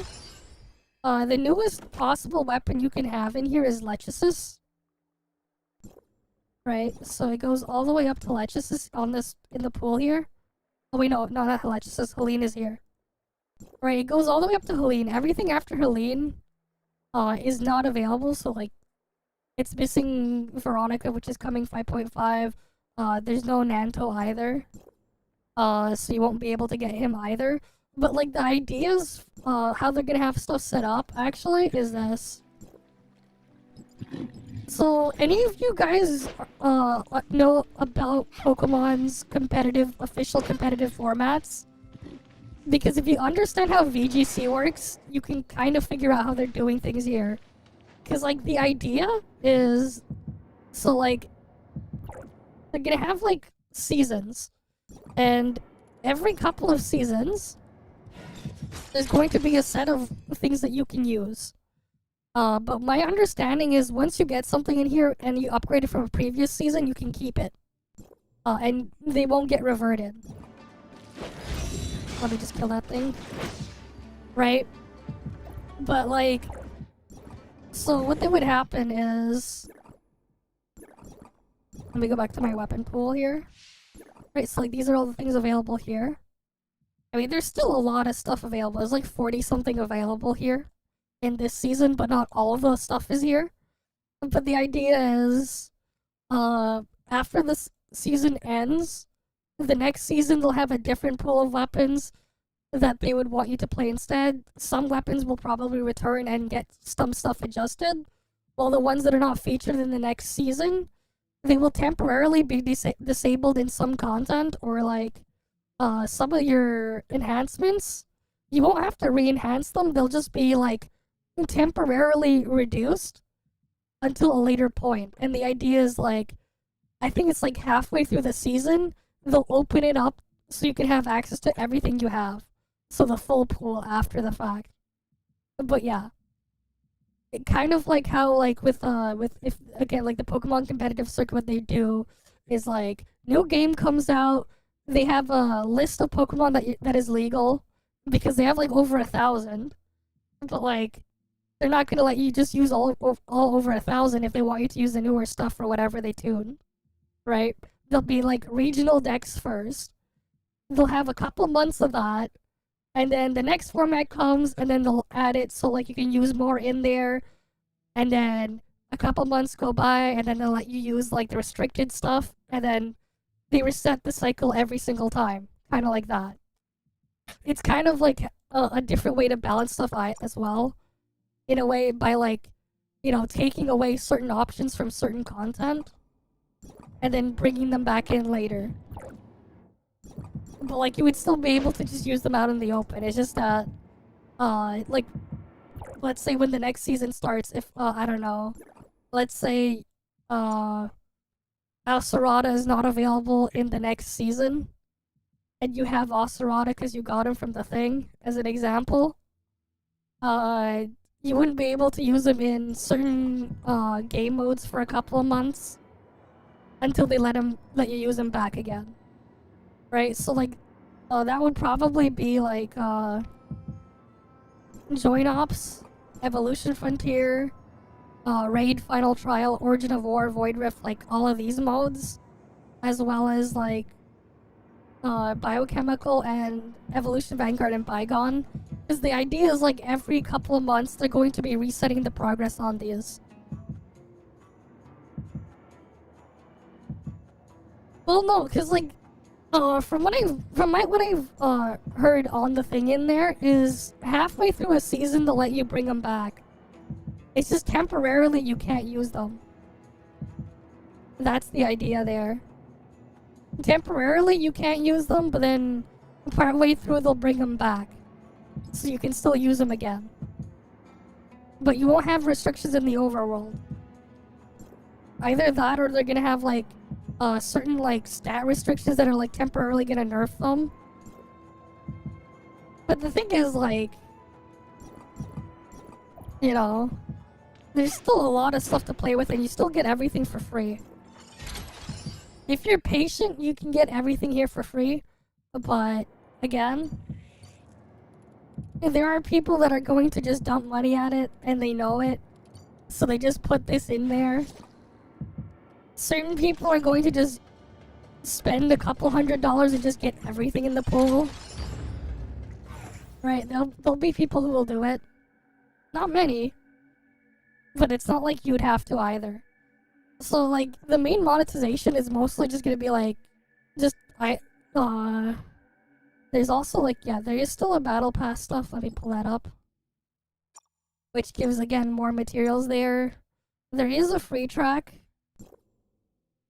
the newest possible weapon you can have in here is Lechesis. Right, so it goes all the way up to Lechesis in the pool here. Oh wait, no, not Lechesis, Helene is here. Right, it goes all the way up to Helene. Everything after Helene, is not available, so like, it's missing Veronica, which is coming 5.5. There's no Nanto either. So you won't be able to get him either. But like, the ideas, how they're gonna have stuff set up, actually, is this. So, any of you guys know about Pokemon's official competitive formats? Because if you understand how VGC works, you can kind of figure out how they're doing things here. Because, like, the idea is... So, like... They're gonna have, like, seasons. And every couple of seasons, there's going to be a set of things that you can use. But my understanding is once you get something in here and you upgrade it from a previous season, you can keep it. And they won't get reverted. Let me just kill that thing. Right? But like... So what would happen is... Let me go back to my weapon pool here. Right, so like these are all the things available here. I mean, there's still a lot of stuff available. There's like 40 something available here in this season, but not all of the stuff is here. But the idea is, after this season ends, the next season they'll have a different pool of weapons that they would want you to play instead. Some weapons will probably return and get some stuff adjusted, while the ones that are not featured in the next season, they will temporarily be disabled in some content, or like, some of your enhancements, you won't have to re-enhance them, they'll just be like, temporarily reduced until a later point. And the idea is like, I think it's like halfway through the season, they'll open it up so you can have access to everything you have. So the full pool after the fact. But yeah. It kind of like how like with if again like the Pokemon competitive circuit, what they do is like new game comes out, they have a list of Pokemon that is legal because they have like over 1,000. But like they're not gonna let you just use all over 1,000 if they want you to use the newer stuff or whatever they tune, right? They'll be like regional decks first. They'll have a couple months of that, and then the next format comes, and then they'll add it so like you can use more in there, and then a couple months go by, and then they'll let you use like the restricted stuff, and then they reset the cycle every single time, kind of like that. It's kind of like a different way to balance stuff as well. In a way, by like, you know, taking away certain options from certain content and then bringing them back in later. But like, you would still be able to just use them out in the open. It's just that, like, let's say when the next season starts, if, I don't know, let's say, Alcerada is not available in the next season, and you have Ocerata because you got him from the thing, as an example, you wouldn't be able to use him in certain game modes for a couple of months until they let you use him back again. Right? So like, that would probably be like Join Ops, Evolution Frontier, Raid, Final Trial, Origin of War, Void Rift, like all of these modes, as well as like Biochemical and Evolution Vanguard and Bygone. Because the idea is like every couple of months they're going to be resetting the progress on these. Well, no, because like, from what I've heard on the thing in there is halfway through a season they'll let you bring them back. It's just temporarily you can't use them. That's the idea there. Temporarily you can't use them, but then partway through they'll bring them back. So you can still use them again. But you won't have restrictions in the overworld. Either that or they're gonna have like certain like stat restrictions that are like temporarily gonna nerf them. But the thing is like, you know, there's still a lot of stuff to play with and you still get everything for free. If you're patient, you can get everything here for free. But again, there are people that are going to just dump money at it and they know it. So they just put this in there. Certain people are going to just spend a couple $100s and just get everything in the pool. Right, there'll be people who will do it. Not many. But it's not like you'd have to either. So like, the main monetization is mostly just gonna be like, there's also like, yeah, there is still a battle pass stuff, let me pull that up. Which gives, again, more materials there. There is a free track.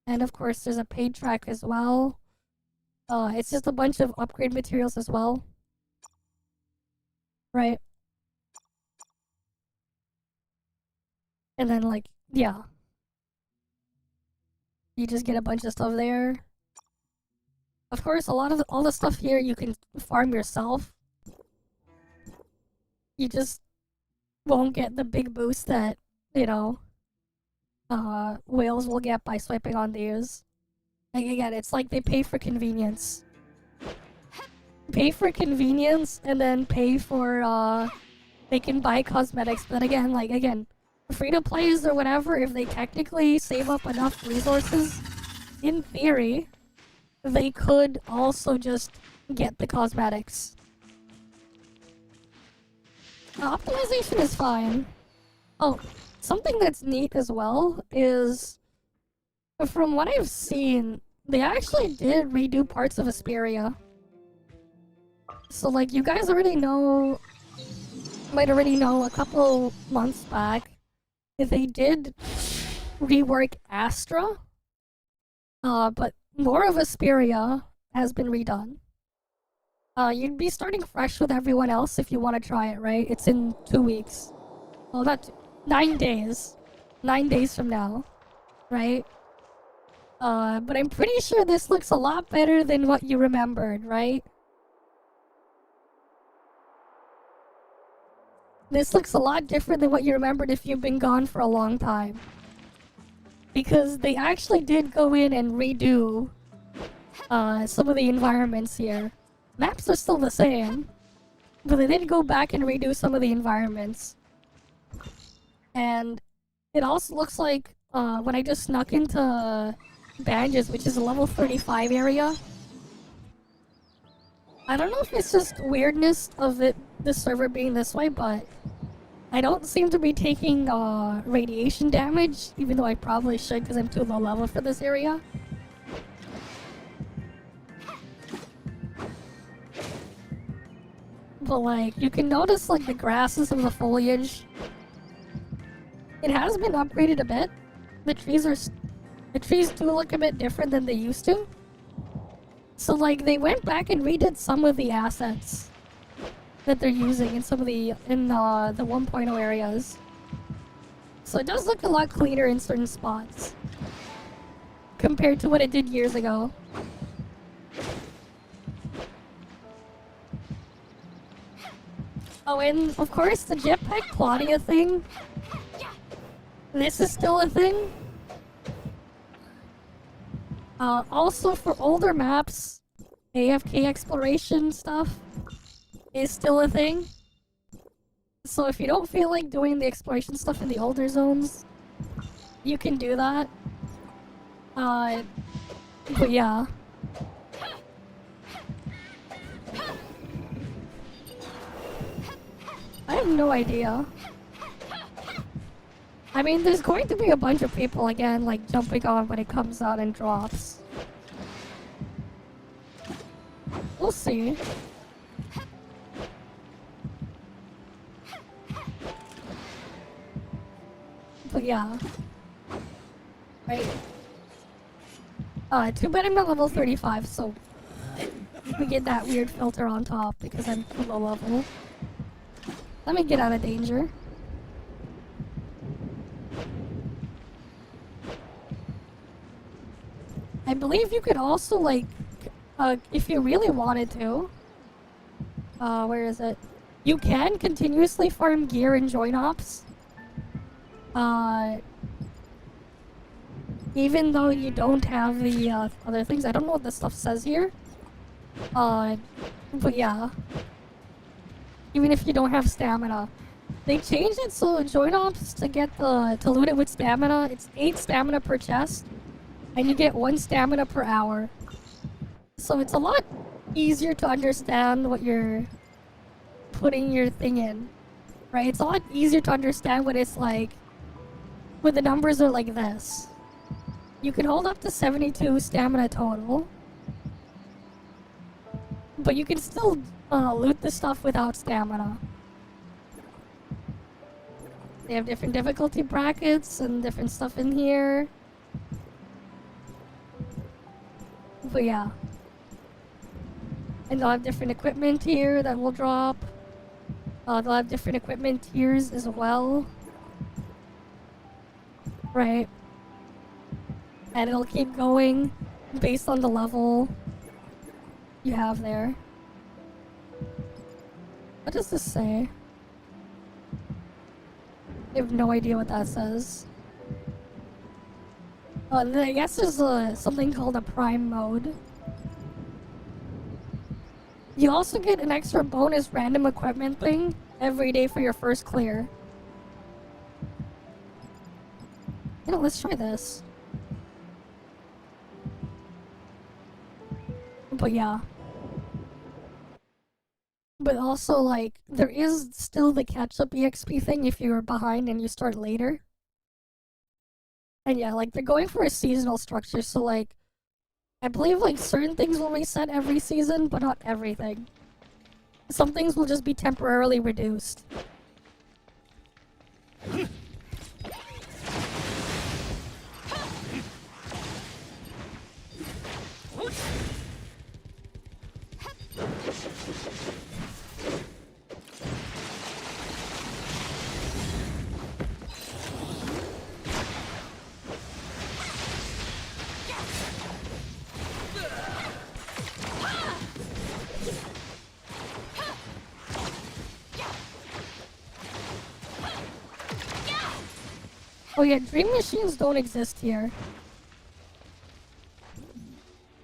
And of course there's a paid track as well. It's just a bunch of upgrade materials as well. Right. And then like, yeah. You just get a bunch of stuff there. Of course, all the stuff here you can farm yourself. You just won't get the big boost that, you know, whales will get by swiping on these. Like, again, it's like they pay for convenience. Pay for convenience and then pay for, they can buy cosmetics, but again, like, free-to-plays or whatever, if they technically save up enough resources, in theory, they could also just get the cosmetics. Optimization is fine. Oh, something that's neat as well is, from what I've seen, they actually did redo parts of Asperia. So like, you guys already know, might already know a couple months back, they did rework Astra, but more of Asperia has been redone. You'd be starting fresh with everyone else if you want to try it, right? It's in 2 weeks. Well, not 9 days. 9 days from now, right? But I'm pretty sure this looks a lot better than what you remembered, right? This looks a lot different than what you remembered if you've been gone for a long time. Because they actually did go in and redo some of the environments here. Maps are still the same, but they did go back and redo some of the environments. And it also looks like when I just snuck into Banges, which is a level 35 area, I don't know if it's just weirdness of the server being this way, but I don't seem to be taking radiation damage, even though I probably should because I'm too low level for this area. But like, you can notice like the grass and some of the foliage. It has been upgraded a bit. The trees do look a bit different than they used to. So like, they went back and redid some of the assets that they're using in some of the 1.0 areas. So it does look a lot cleaner in certain spots compared to what it did years ago. Oh, and of course the jetpack Claudia thing. This is still a thing. Also for older maps, AFK exploration stuff is still a thing. So if you don't feel like doing the exploration stuff in the older zones, you can do that. But yeah. I have no idea. I mean, there's going to be a bunch of people again, like, jumping on when it comes out and drops. We'll see. But yeah. Right. Too bad I'm not level 35, so we get that weird filter on top because I'm low level. Let me get out of danger. I believe you could also, like, if you really wanted to, where is it? You can continuously farm gear and join ops. Even though you don't have the other things. I don't know what this stuff says here. But yeah. Even if you don't have stamina. They changed it so join ops to loot it with stamina, it's 8 stamina per chest. And you get 1 stamina per hour. So it's a lot easier to understand what you're putting your thing in. Right? It's a lot easier to understand what it's like when the numbers are like this. You can hold up to 72 stamina total. But you can still loot the stuff without stamina. They have different difficulty brackets and different stuff in here. But yeah. And they'll have different equipment here that will drop. They'll have different equipment tiers as well. Right. And it'll keep going based on the level you have there. What does this say? I have no idea what that says. And then I guess there's something called a prime mode. You also get an extra bonus random equipment thing every day for your first clear. You know, let's try this. But yeah. But also, like, there is still the catch-up EXP thing if you're behind and you start later. And yeah, like, they're going for a seasonal structure, so, like, I believe, like, certain things will reset every season, but not everything. Some things will just be temporarily reduced. Oh yeah, dream machines don't exist here.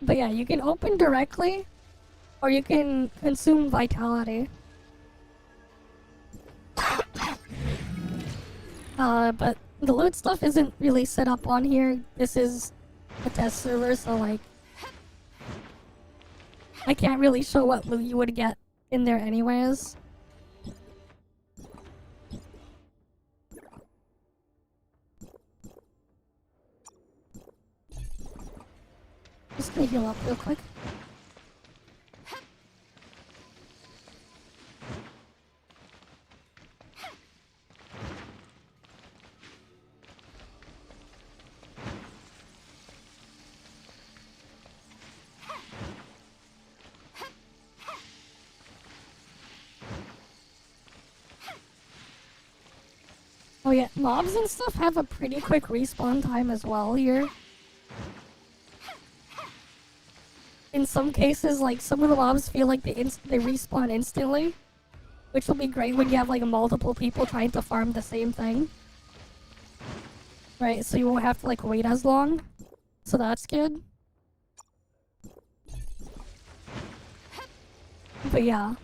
But yeah, you can open directly, or you can consume vitality. But the loot stuff isn't really set up on here. This is a test server, so like, I can't really show what loot you would get in there anyways. Just gonna heal up real quick. Oh yeah, mobs and stuff have a pretty quick respawn time as well here. In some cases, like, some of the mobs feel like they respawn instantly. which will be great when you have like multiple people trying to farm the same thing. Right, so you won't have to like wait as long. So that's good. But yeah.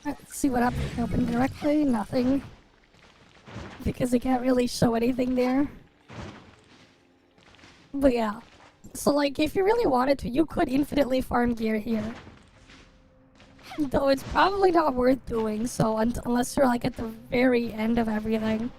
Let's see what happened directly. Nothing. Because they can't really show anything there. But yeah. So like, if you really wanted to, you could infinitely farm gear here. Though it's probably not worth doing so unless you're like at the very end of everything.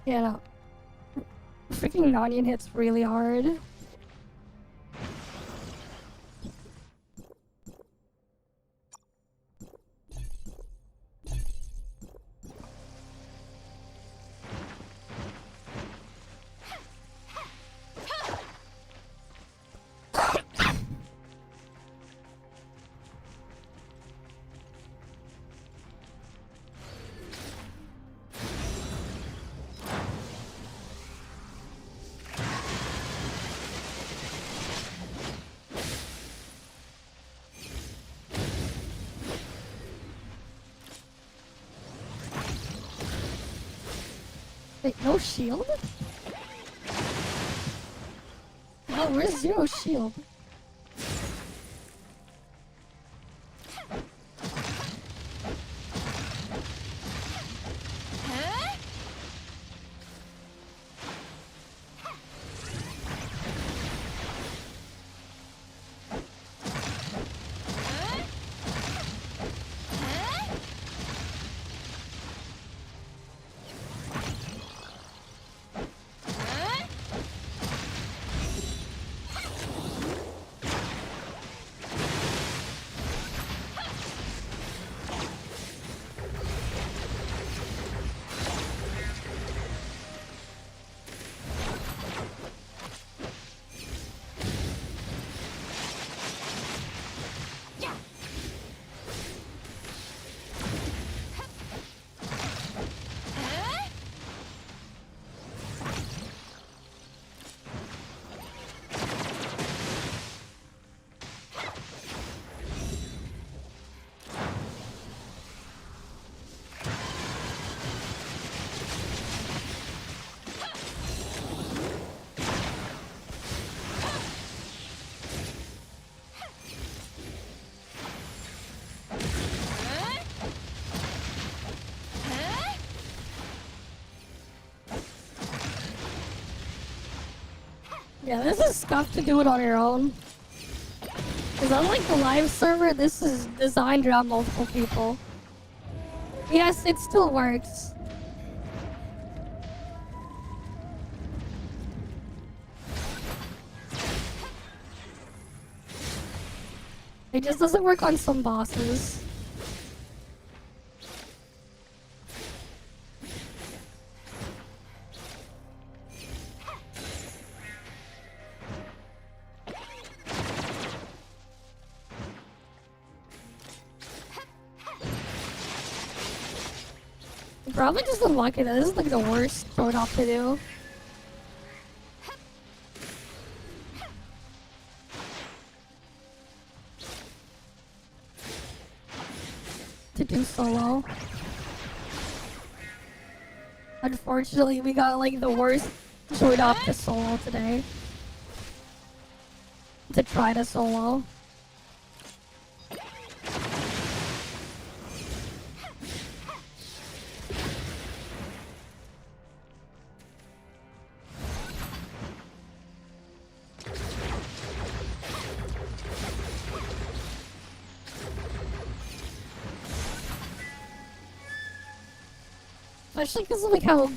Yeah, no. Freaking onion hits really hard. Wait, no shield? Oh, where's zero shield? Yeah, this is stuff to do it on your own. Because unlike the live server, this is designed around multiple people. Yes, it still works. It just doesn't work on some bosses. Probably just unlucky that this is like the worst sword off to do. to do solo. Unfortunately, we got like the worst join up to solo today. To try to solo. Especially because of like how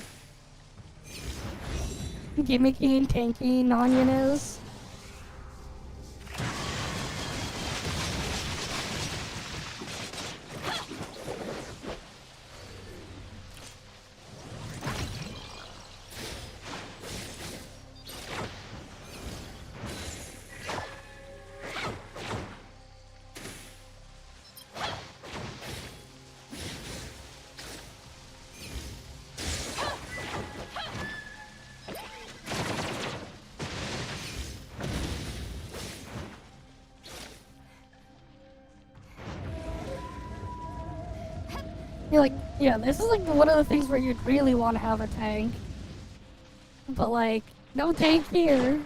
gimmicky and tanky Nonyan is. You're like, yeah, this is like one of the things where you'd really want to have a tank. But like, no tank here.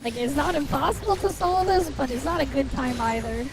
Like, it's not impossible to solo this, but it's not a good time either.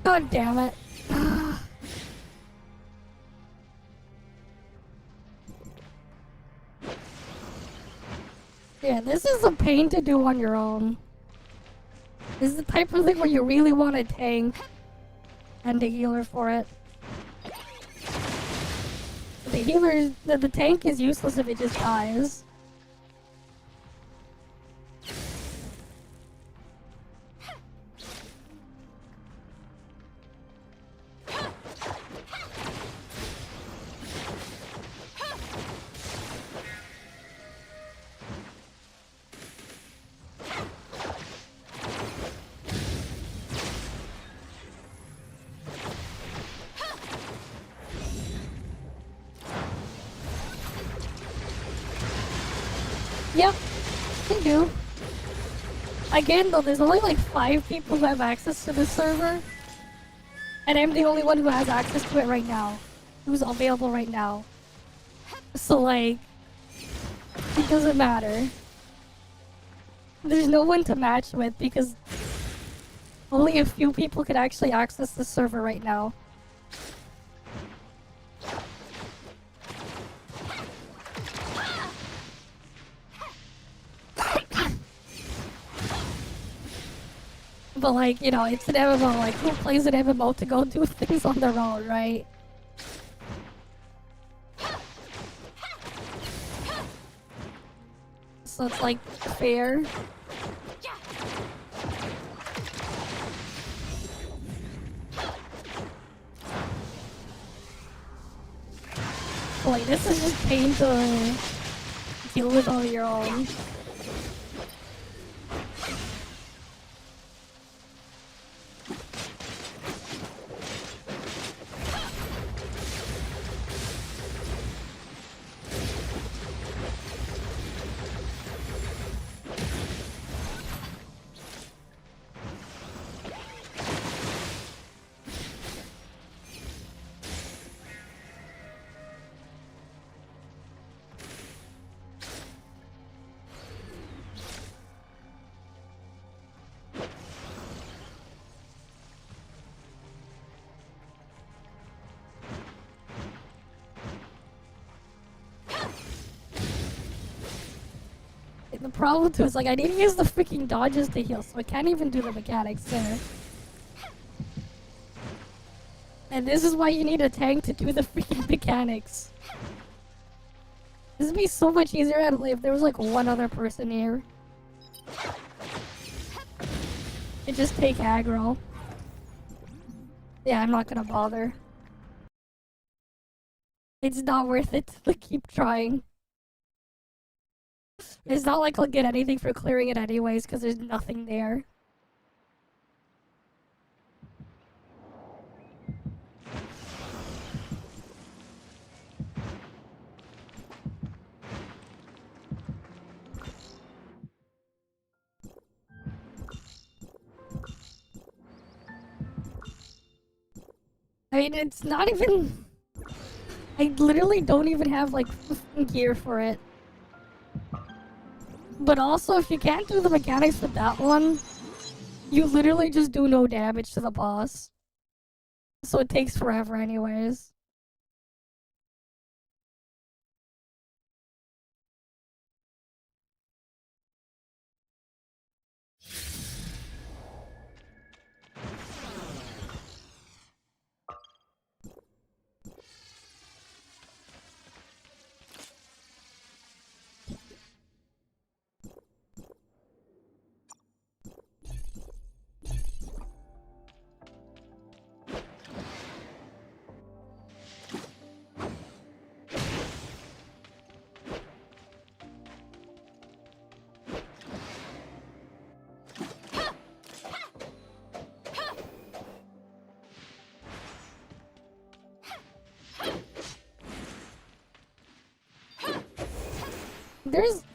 God damn it. Yeah, this is a pain to do on your own. This is the type of thing where you really want a tank and a healer for it. The tank is useless if it just dies. Yep, they do. Again, though, there's only like 5 people who have access to this server. And I'm the only one who has access to it right now. Who's available right now. So, like, it doesn't matter. There's no one to match with because only a few people can actually access the server right now. But like, you know, it's an MMO, like who plays an MMO to go do things on their own, right? So it's like fair. Like this is just pain to deal with on your own. The problem too is like I need to use the freaking dodges to heal, so I can't even do the mechanics there. And this is why you need a tank to do the freaking mechanics. This would be so much easier if there was like one other person here. And just take aggro. Yeah, I'm not gonna bother. It's not worth it to keep trying. It's not like I'll get anything for clearing it anyways, because there's nothing there. I mean, it's not even... I literally don't even have, like, gear for it. But also, if you can't do the mechanics with that one, you literally just do no damage to the boss. So it takes forever anyways.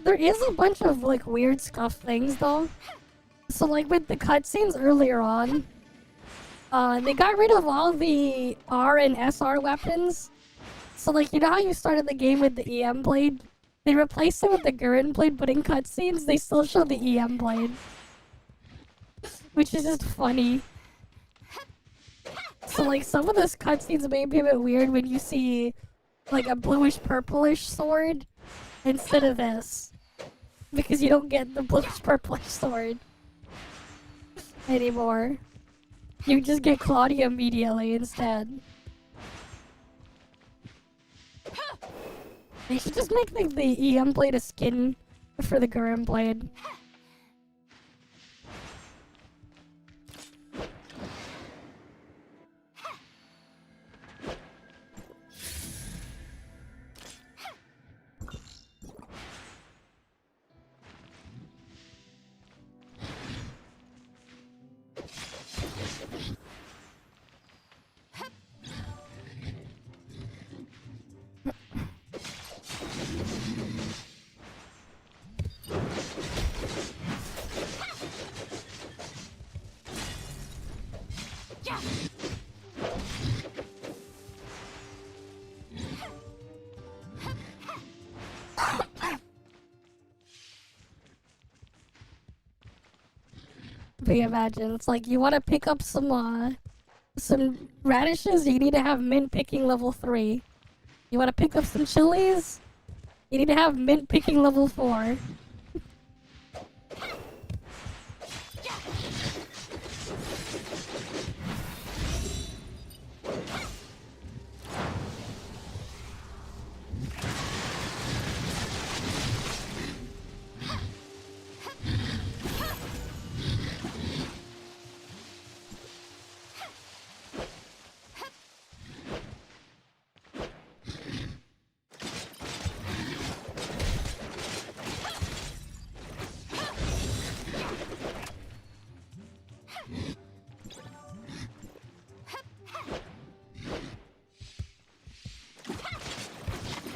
There is a bunch of like weird scuff things though. So like with the cutscenes earlier on, they got rid of all the R and SR weapons. So like you know how you started the game with the EM blade? They replaced it with the Gurren blade, but in cutscenes they still show the EM blade. Which is just funny. So like some of those cutscenes may be a bit weird when you see like a bluish purplish sword instead of this. Because you don't get the bluish purplish sword anymore. You just get Claudia immediately instead. They should just make the EM blade a skin for the Gurren blade. recipe, imagine. It's like, you want to pick up some radishes, you need to have mint picking level 3. You want to pick up some chilies, you need to have mint picking level 4.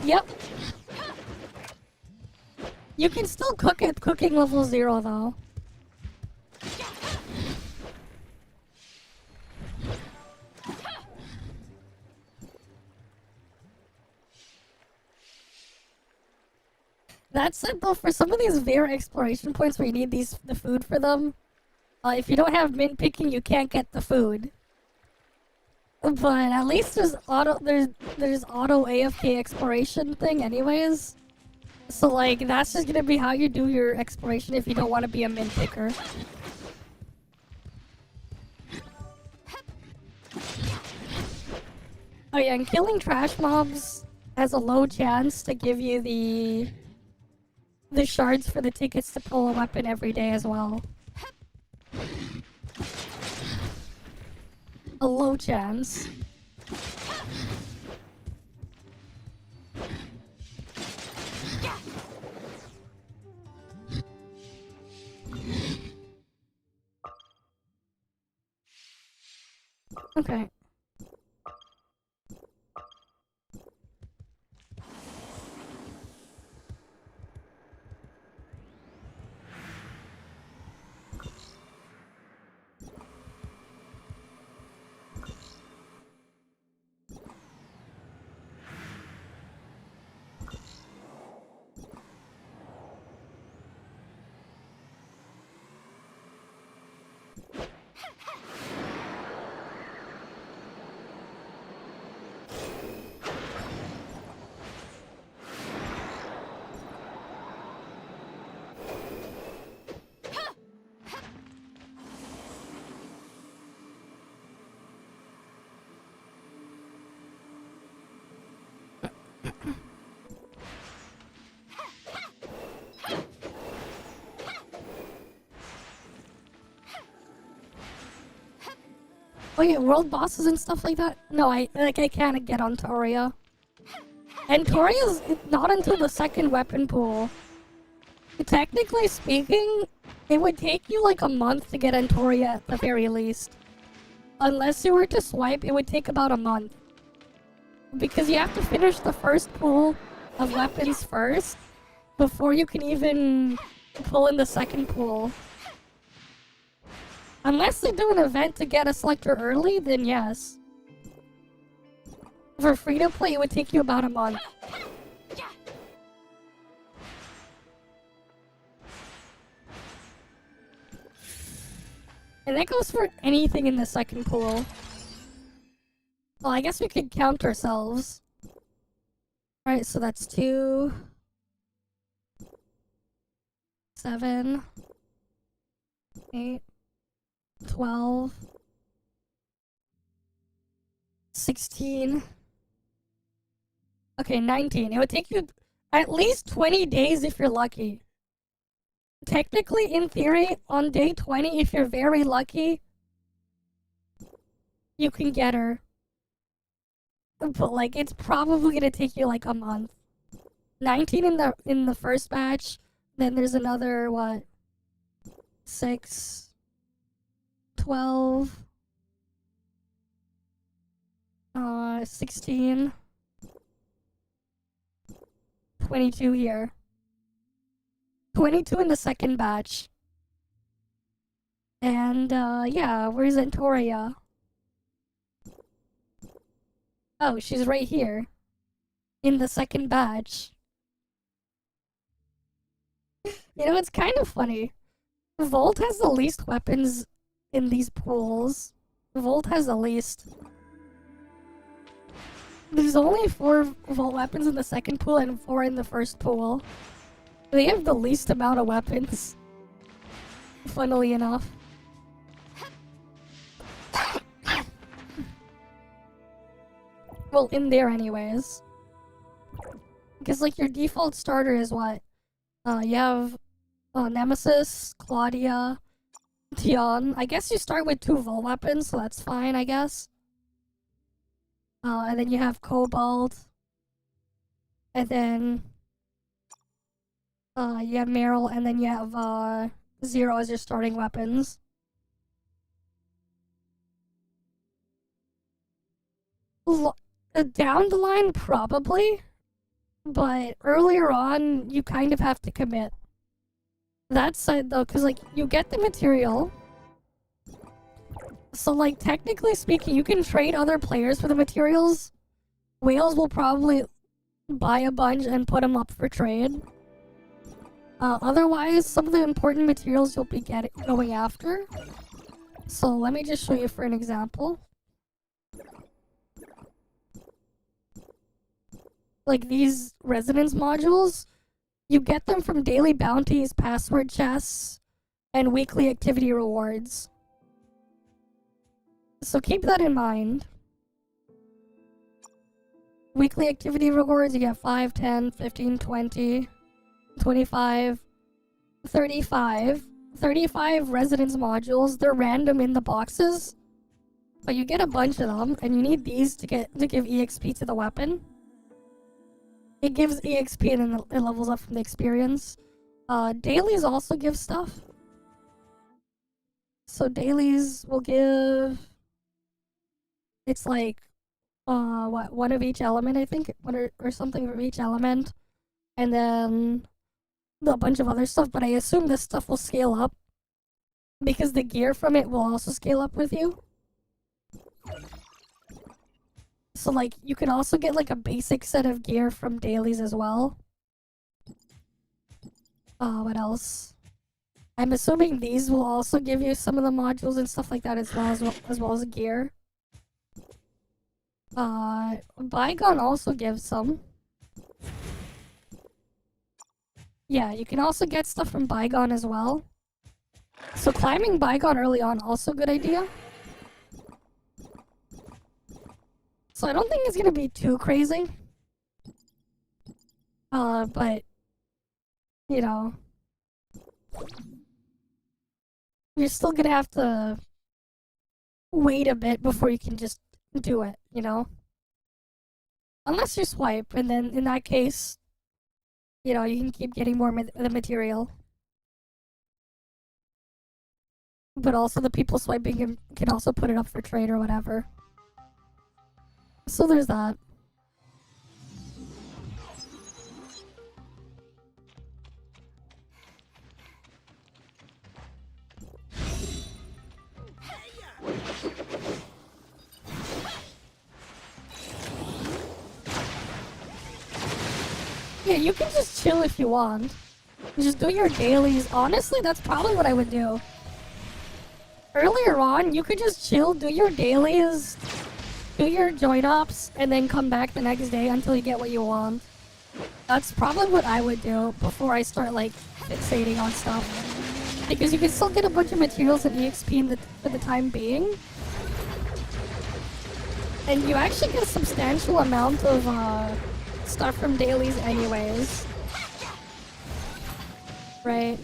Yep. You can still cook at cooking level 0 though. That said though, for some of these rare exploration points where you need the food for them, if you don't have mint picking, you can't get the food. But at least there's auto AFK exploration thing anyways. So like that's just gonna be how you do your exploration if you don't want to be a mint picker. Oh yeah, and killing trash mobs has a low chance to give you the shards for the tickets to pull a weapon every day as well. A low chance. Okay. Oh yeah, world bosses and stuff like that? No, I can't get on Toria. And Toria's not until the second weapon pool. Technically speaking, it would take you like a month to get Antoria at the very least. Unless you were to swipe, it would take about a month. Because you have to finish the first pool of weapons first, before you can even pull in the second pool. Unless they do an event to get a selector early, then yes. For free to play, it would take you about a month. And that goes for anything in the second pool. Well, I guess we could count ourselves. Alright, so that's 2... 7... 8... 12... 16... Okay, 19. It would take you at least 20 days if you're lucky. Technically, in theory, on day 20, if you're very lucky, you can get her. But like, it's probably gonna take you like a month. 19 in the first batch, then there's another, what? 6... 12... 16... 22 here. 22 in the second batch. And, yeah, where's Antoria? Oh, she's right here. In the second batch. You know, it's kind of funny. Volt has the least weapons in these pools. Volt has the least. There's only 4 Volt weapons in the second pool and 4 in the first pool. They have the least amount of weapons. Funnily enough. Well, in there anyways. Because, like, your default starter is what? You have Nemesis, Claudia, Tion. I guess you start with 2 Volt weapons, so that's fine, I guess. And then you have Cobalt. And then you have Meryl, and then you have Zero as your starting weapons. Down the line, probably. But earlier on, you kind of have to commit. That side, though, because, like, you get the material. So, like, technically speaking, you can trade other players for the materials. Whales will probably buy a bunch and put them up for trade. Otherwise, some of the important materials you'll be going after. So, let me just show you for an example. Like these residence modules, you get them from daily bounties, password chests, and weekly activity rewards. So keep that in mind. Weekly activity rewards, you get 5, 10, 15, 20, 25, 35. 35 residence modules. They're random in the boxes, but you get a bunch of them, and you need these to give EXP to the weapon. It gives EXP and then it levels up from the experience. Dailies also give stuff. So dailies will give... It's like, what, 1 of each element, I think? 1 or something of each element. And then a bunch of other stuff, but I assume this stuff will scale up. Because the gear from it will also scale up with you. So, like, you can also get, like, a basic set of gear from dailies as well. What else? I'm assuming these will also give you some of the modules and stuff like that as well as gear. Bygone also gives some. Yeah, you can also get stuff from Bygone as well. So climbing Bygone early on, also a good idea. So I don't think it's gonna be too crazy. But, you know, you're still gonna have to wait a bit before you can just do it, you know? Unless you swipe, and then in that case, you know, you can keep getting more of the material. But also the people swiping can also put it up for trade or whatever. So there's that. Yeah, you can just chill if you want. Just do your dailies. Honestly, that's probably what I would do. Earlier on, you could just chill, do your dailies, do your join ops, and then come back the next day until you get what you want. That's probably what I would do before I start, like, fixating on stuff. Because you can still get a bunch of materials and EXP for the time being. And you actually get a substantial amount of, stuff from dailies anyways. Right?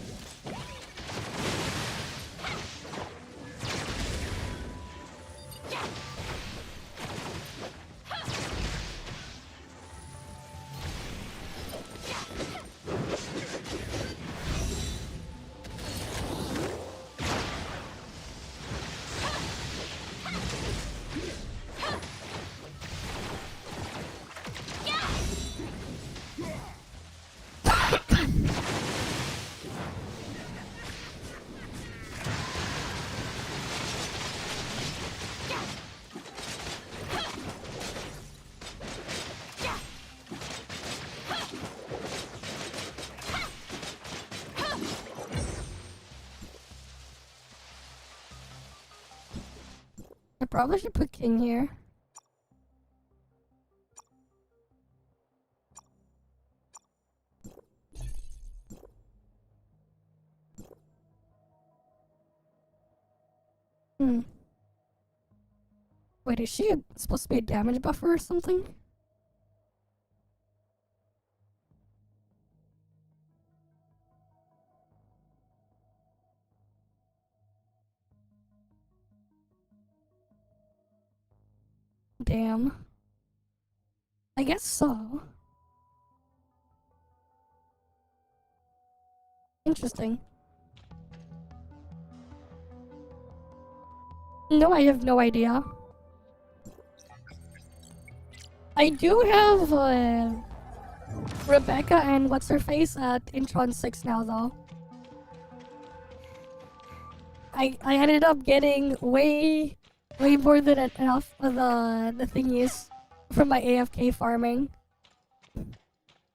probably should put King here. Hmm. Wait, is she supposed to be a damage buffer or something? Damn. I guess so. Interesting. No, I have no idea. I do have Rebecca and what's her face at Intron 6 now though. I ended up getting way more than enough of the thingies from my AFK farming.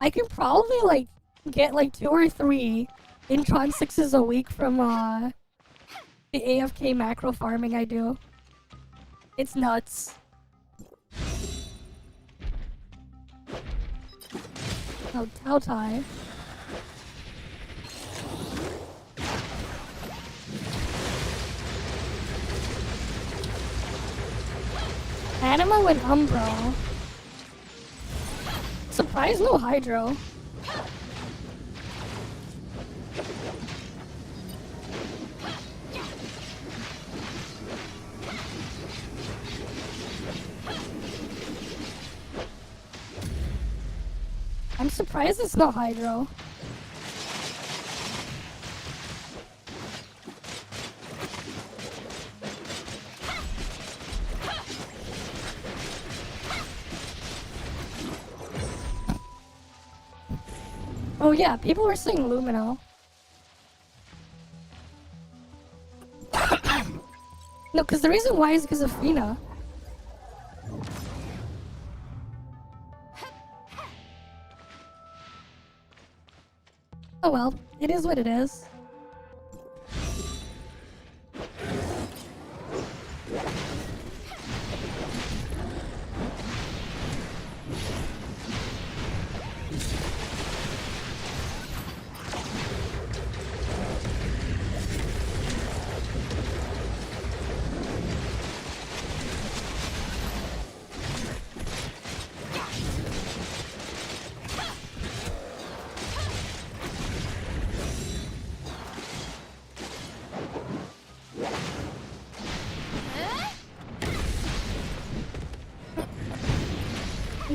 I can probably like get like 2 or 3 Intron 6s a week from the AFK macro farming I do. It's nuts. Oh, Tao Tai. Anima and Umbro. Surprised no Hydro. I'm surprised it's not Hydro. Oh yeah, people were saying Lumino. No, because the reason why is because of Fina. Oh well, it is what it is.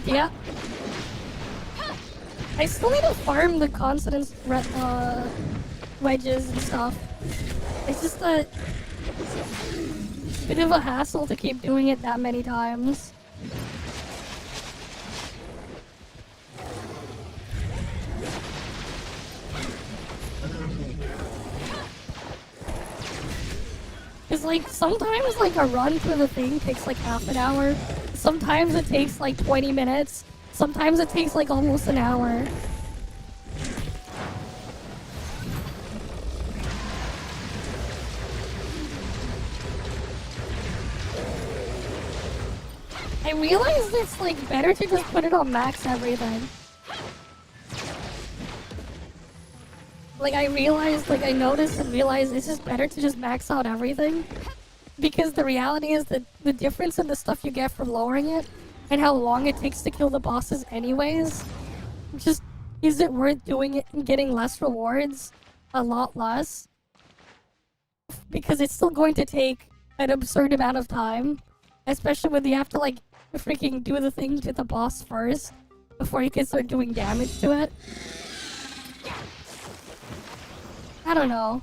Yeah. I still need to farm the consonants, wedges and stuff. It's just a bit of a hassle to keep doing it that many times. Cause like sometimes like a run through the thing takes like half an hour. Sometimes it takes like 20 minutes. Sometimes it takes like almost an hour. I realized it's like better to just put it on max everything. Like I noticed and realized it's just better to just max out everything. Because the reality is that the difference in the stuff you get from lowering it and how long it takes to kill the bosses anyways, just is it worth doing it and getting less rewards? A lot less. Because it's still going to take an absurd amount of time. Especially when you have to like freaking do the thing to the boss first before you can start doing damage to it. I don't know.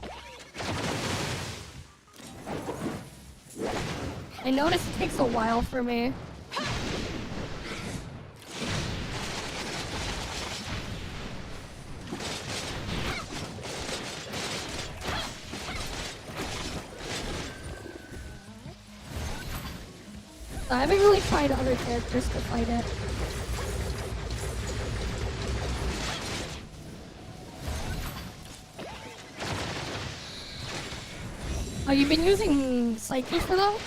I noticed it takes a while for me. I haven't really tried other characters to fight it. Oh, you've been using Psyche for that?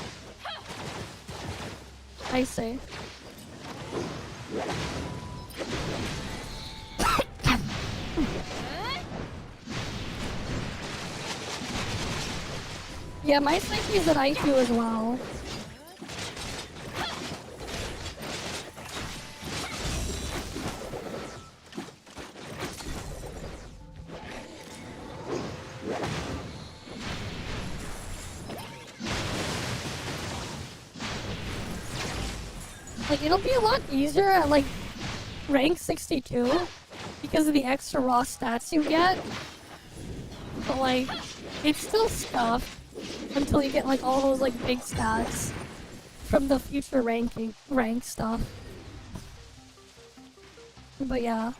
I see. Yeah, my psyche's at IQ as well. Like, it'll be a lot easier at, like, rank 62 because of the extra raw stats you get. But, like, it's still scuffed until you get, like, all those, like, big stats from the future rank stuff. But, yeah.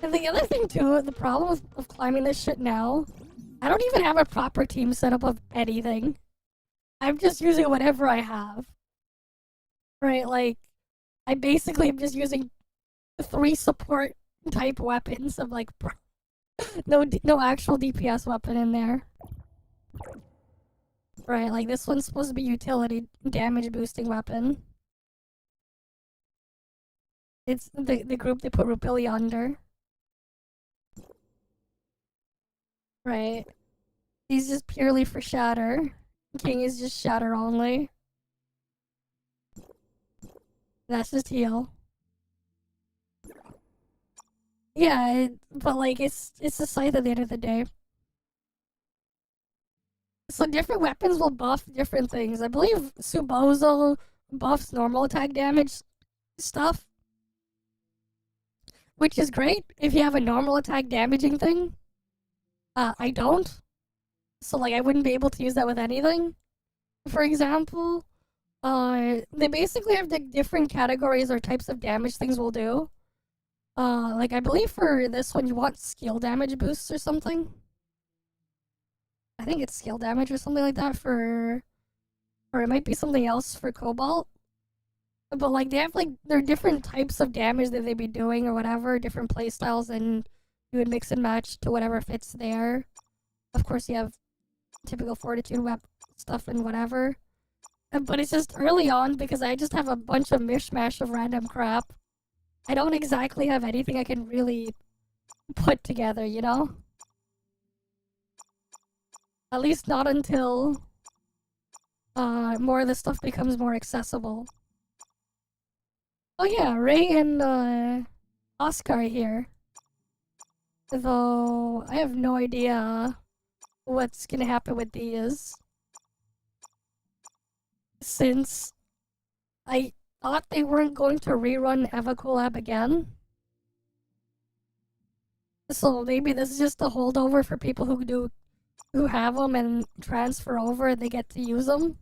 And the other thing too, the problem of climbing this shit now, I don't even have a proper team setup of anything. I'm just using whatever I have. Right, like, I basically am just using 3 support type weapons of like, no actual DPS weapon in there. Right, like this one's supposed to be utility damage boosting weapon. It's the group they put Rupili under. Right. He's just purely for shatter. King is just shatter only. That's just heal. Yeah, but like it's a scythe at the end of the day. So different weapons will buff different things. I believe Subozo buffs normal attack damage stuff. Which is great if you have a normal attack damaging thing. I don't. So like I wouldn't be able to use that with anything. For example, they basically have the different categories or types of damage things will do. Like I believe for this one you want skill damage boosts or something. I think it's skill damage or something like that or it might be something else for Cobalt. But like they have like there are different types of damage that they'd be doing or whatever, different playstyles, and you would mix and match to whatever fits there. Of course you have typical fortitude stuff and whatever. But it's just early on because I just have a bunch of mishmash of random crap. I don't exactly have anything I can really put together, you know? At least not until more of this stuff becomes more accessible. Oh yeah, Ray and Oscar here. Though I have no idea what's gonna happen with these. Since I thought they weren't going to rerun EvaCollab again. So maybe this is just a holdover for people who have them and transfer over, they get to use them.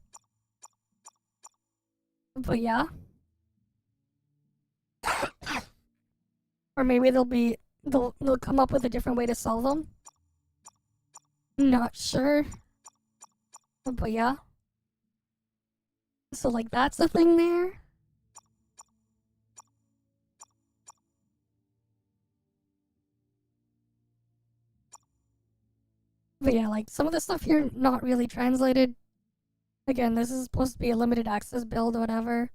But yeah. Or maybe they'll come up with a different way to sell them. Not sure. But yeah. So like that's the thing there. But yeah, like some of the stuff here not really translated. Again, this is supposed to be a limited access build or whatever.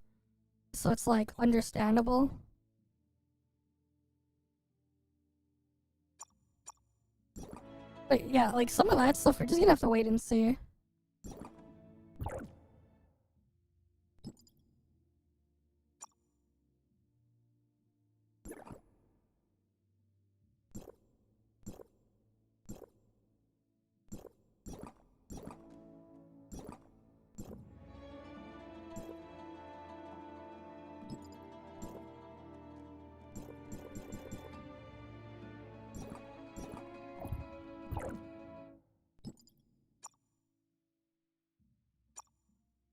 So it's like understandable. But yeah, like some of that stuff we're just gonna have to wait and see.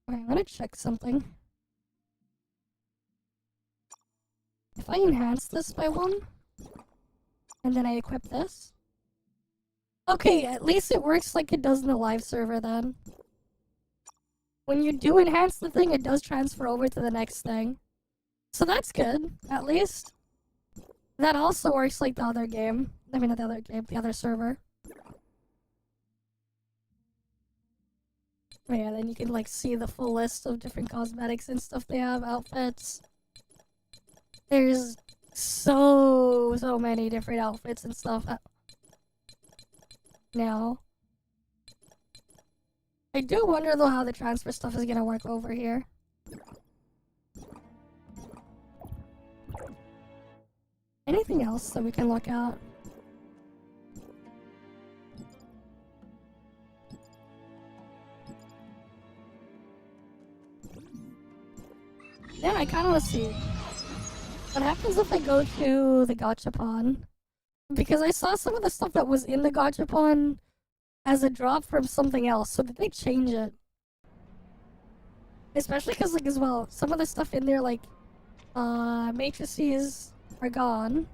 Alright, I'm gonna check something. If I enhance this by 1, and then I equip this. Okay, at least it works like it does in the live server then. When you do enhance the thing, it does transfer over to the next thing. So that's good, at least. That also works like the other game. I mean, not the other game, the other server. Yeah, then you can like see the full list of different cosmetics and stuff they have, outfits. There's so many different outfits and stuff now. I do wonder though how the transfer stuff is gonna work over here. Anything else that we can look at? Yeah, I kinda wanna see what happens if I go to the gachapon. Because I saw some of the stuff that was in the gachapon as a drop from something else, so did they change it? Especially because, like, as well, some of the stuff in there, like, matrices are gone.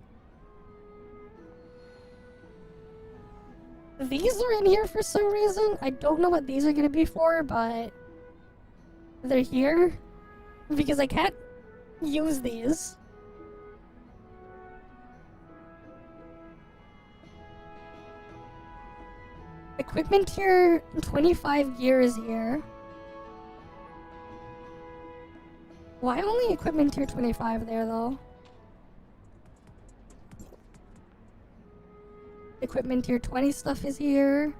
These are in here for some reason. I don't know what these are gonna be for, but they're here because I can't use these. Equipment tier 25 gear is here. Why only equipment tier 25 there though? Equipment tier 20 stuff is here.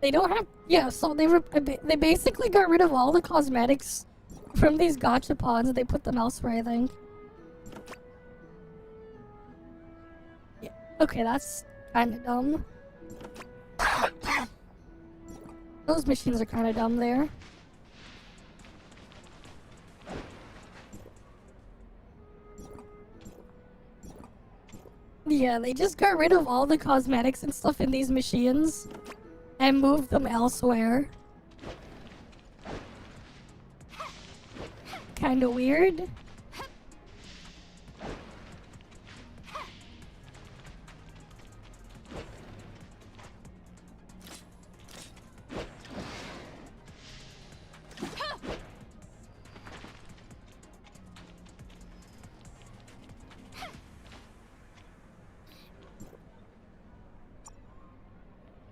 They don't have, yeah, so they basically got rid of all the cosmetics from these gachapons and they put them elsewhere, I think. Yeah, okay, that's kinda dumb. Those machines are kinda dumb there. Yeah, they just got rid of all the cosmetics and stuff in these machines and moved them elsewhere. Kinda weird.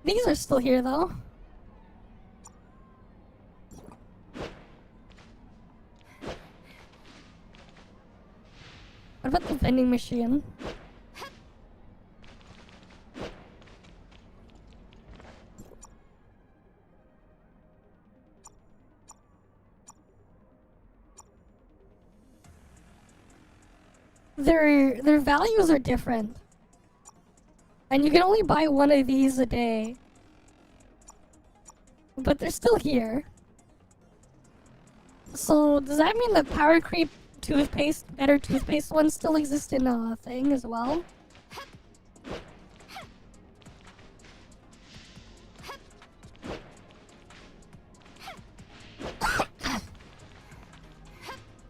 These are still here though. What about the vending machine? Their values are different. And you can only buy one of these a day. But they're still here. So does that mean the power creep toothpaste, better toothpaste ones still exist in a thing as well?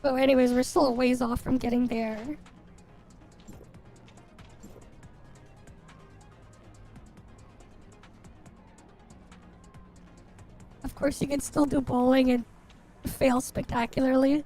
But anyways, we're still a ways off from getting there. Of course, you can still do bowling and fail spectacularly.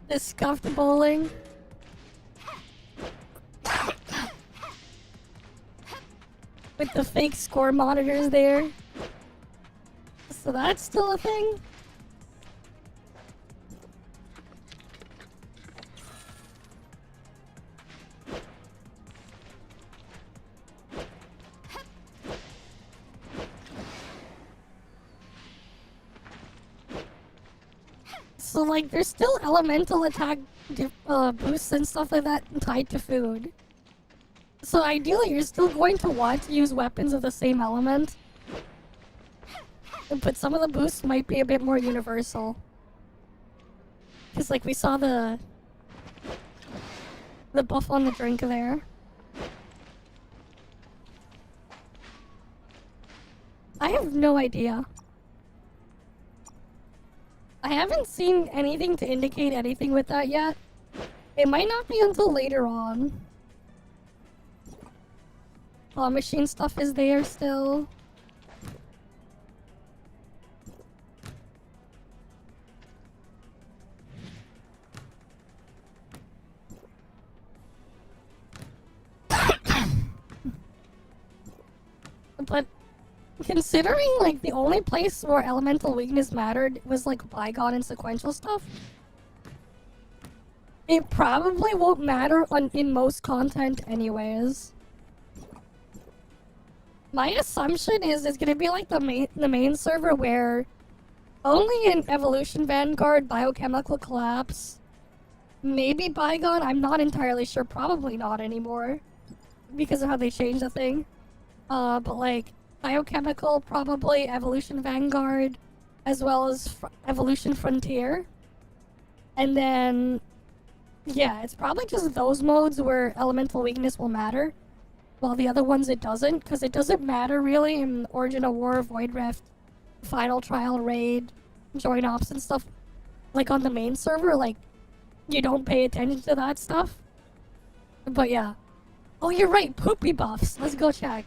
The scuffed bowling. With the fake score monitors there. So that's still a thing? So like, there's still elemental attack boosts and stuff like that tied to food. So ideally, you're still going to want to use weapons of the same element. But some of the boosts might be a bit more universal. Because like, we saw the buff on the drink there. I have no idea. I haven't seen anything to indicate anything with that yet. It might not be until later on. Claw machine stuff is there still. But considering like the only place where elemental weakness mattered was like bygone and sequential stuff, it probably won't matter in most content anyways. My assumption is it's gonna be like the main server where only in Evolution Vanguard, Biochemical Collapse, maybe Bygone, I'm not entirely sure, probably not anymore because of how they changed the thing. But like Biochemical, probably Evolution Vanguard, as well as Evolution Frontier. And then, yeah, it's probably just those modes where elemental weakness will matter. While the other ones it doesn't, because it doesn't matter really in Origin of War, Void Rift, Final Trial, Raid, Join Ops and stuff. Like on the main server, like, you don't pay attention to that stuff. But yeah. Oh, you're right, poopy buffs. Let's go check.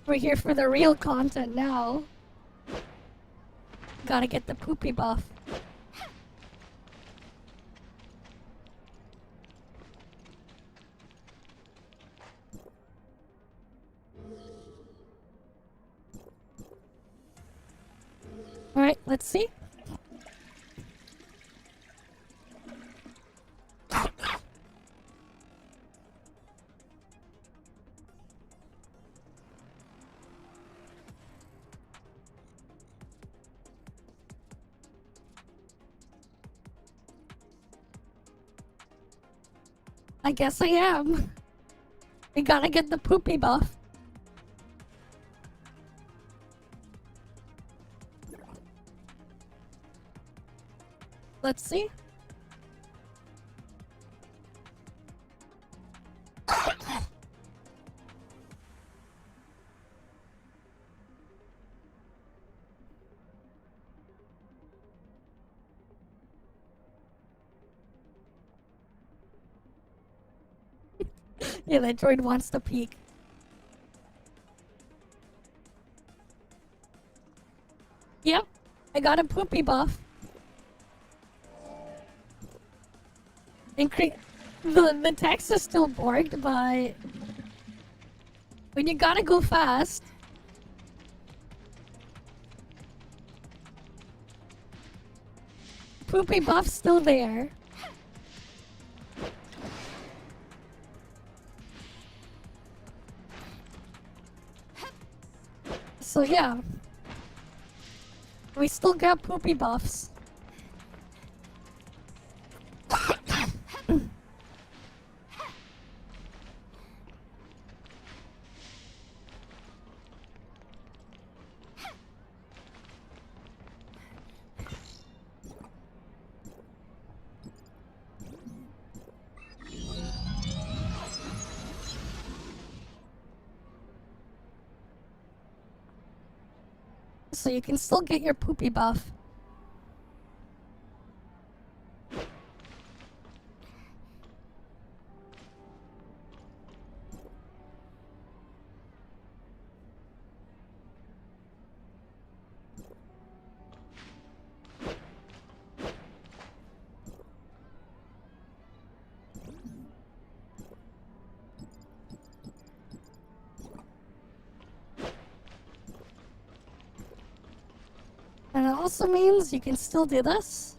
We're here for the real content now. Gotta get the poopy buff. Alright, let's see. I guess I am. We gotta get the poopy buff. Let's see. Yeah, that droid wants to peek. Yep, I got a poopy buff. The text is still borked, but when you gotta go fast, poopy buff's still there. So yeah, we still got poopy buffs. So you can still get your poopy buff. And it also means you can still do this.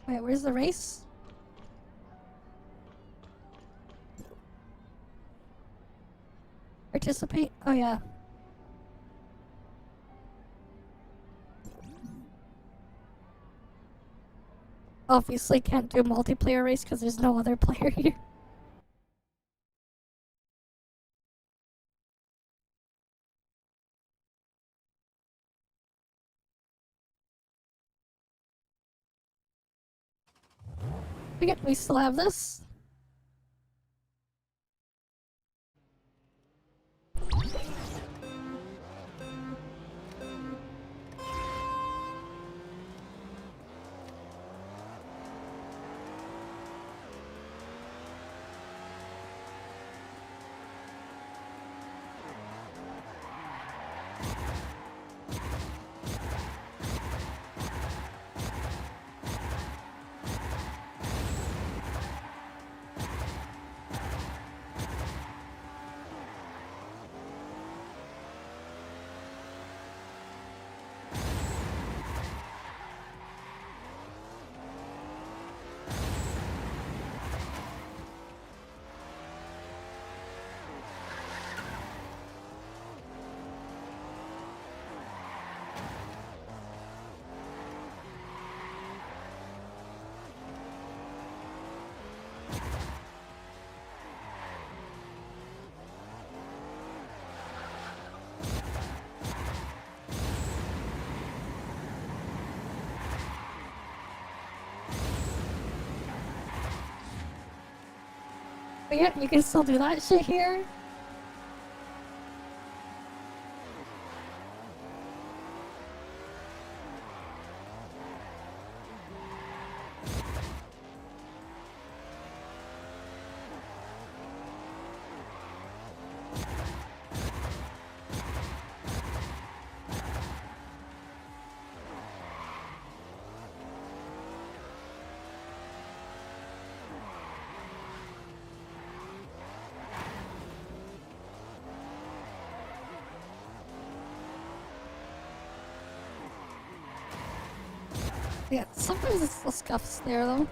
Wait, where's the race? participate? Oh yeah. Obviously can't do multiplayer race because there's no other player here. We still have this. But yeah, you can still do that shit here. Yeah, sometimes it's the scuffs there though.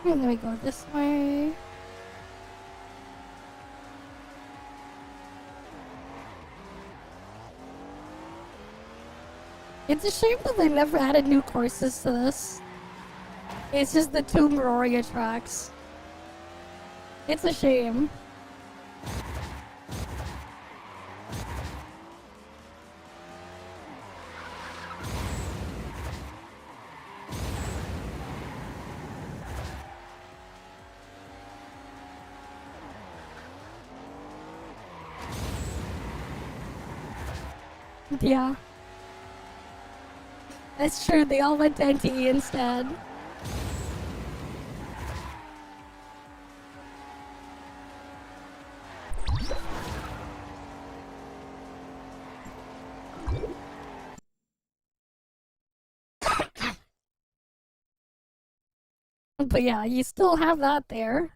And then we go this way. It's a shame that they never added new courses to this. It's just the two Meroria tracks. It's a shame. Yeah. That's true, they all went to NTE instead. But yeah, you still have that there.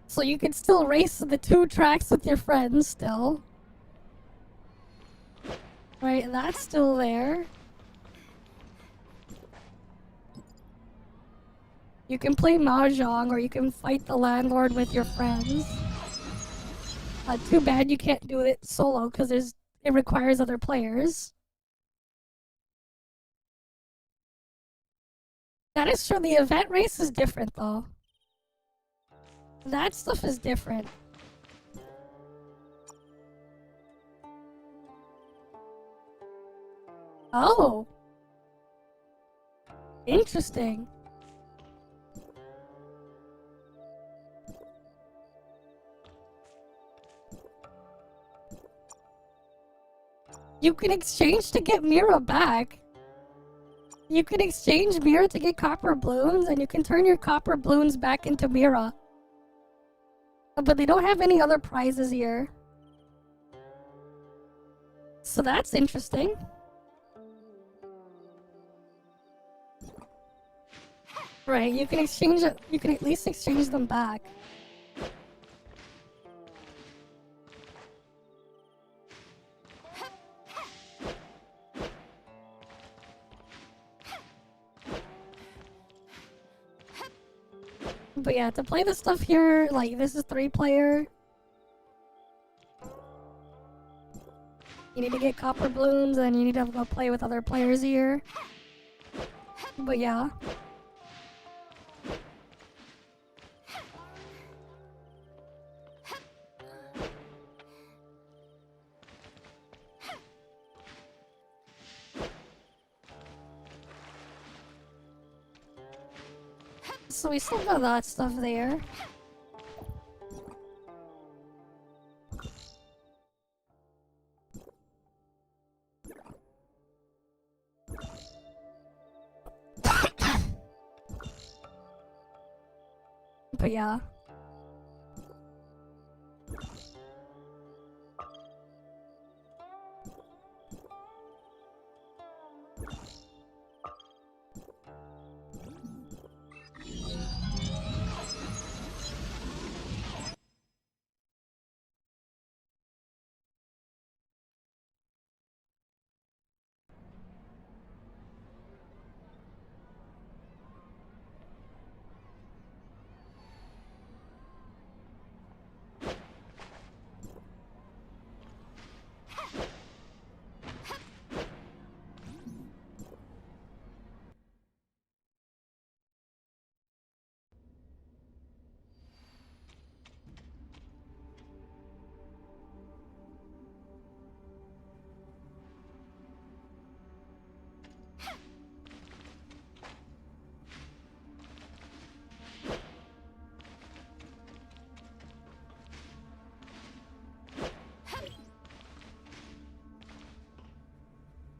So you can still race the two tracks with your friends still. Right, that's still there. You can play Mahjong or you can fight the landlord with your friends. Too bad you can't do it solo because it requires other players. That is true, the event race is different though. That stuff is different. Oh. Interesting. You can exchange to get Mira back. You can exchange Mira to get copper balloons, and you can turn your copper balloons back into Mira. But they don't have any other prizes here. So that's interesting. Right, you can exchange it. You can at least exchange them back. But yeah, to play this stuff here, like, this is 3-player. You need to get copper balloons, and you need to go play with other players here. But yeah. So we still got that stuff there. But yeah.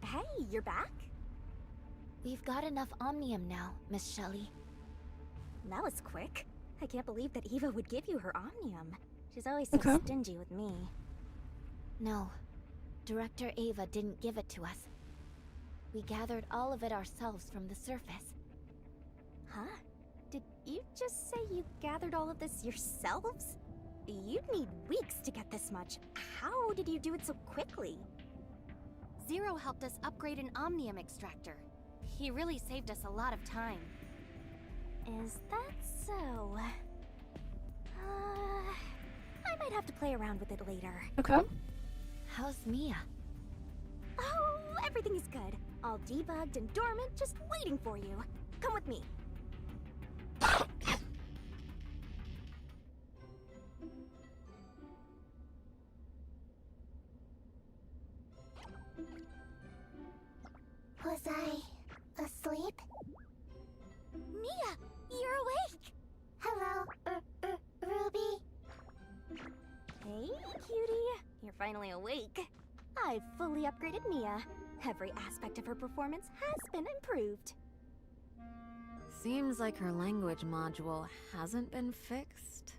Hey, you're back? We've got enough Omnium now, Miss Shelley. That was quick. I can't believe that Eva would give you her Omnium. She's always so stingy with me. No. Director Ava didn't give it to us. We gathered all of it ourselves from the surface. Huh? Did you just say you gathered all of this yourselves? You'd need weeks to get this much. How did you do it so quickly? Zero helped us upgrade an Omnium extractor. He really saved us a lot of time. Is that so? I might have to play around with it later. Okay. How's Mia? Oh, everything is good. All debugged and dormant, just waiting for you. Come with me. Was I asleep? Mia, you're awake! Hello, Ruby. Hey, cutie. You're finally awake. I've fully upgraded Mia. Every aspect of her performance has been improved. Seems like her language module hasn't been fixed.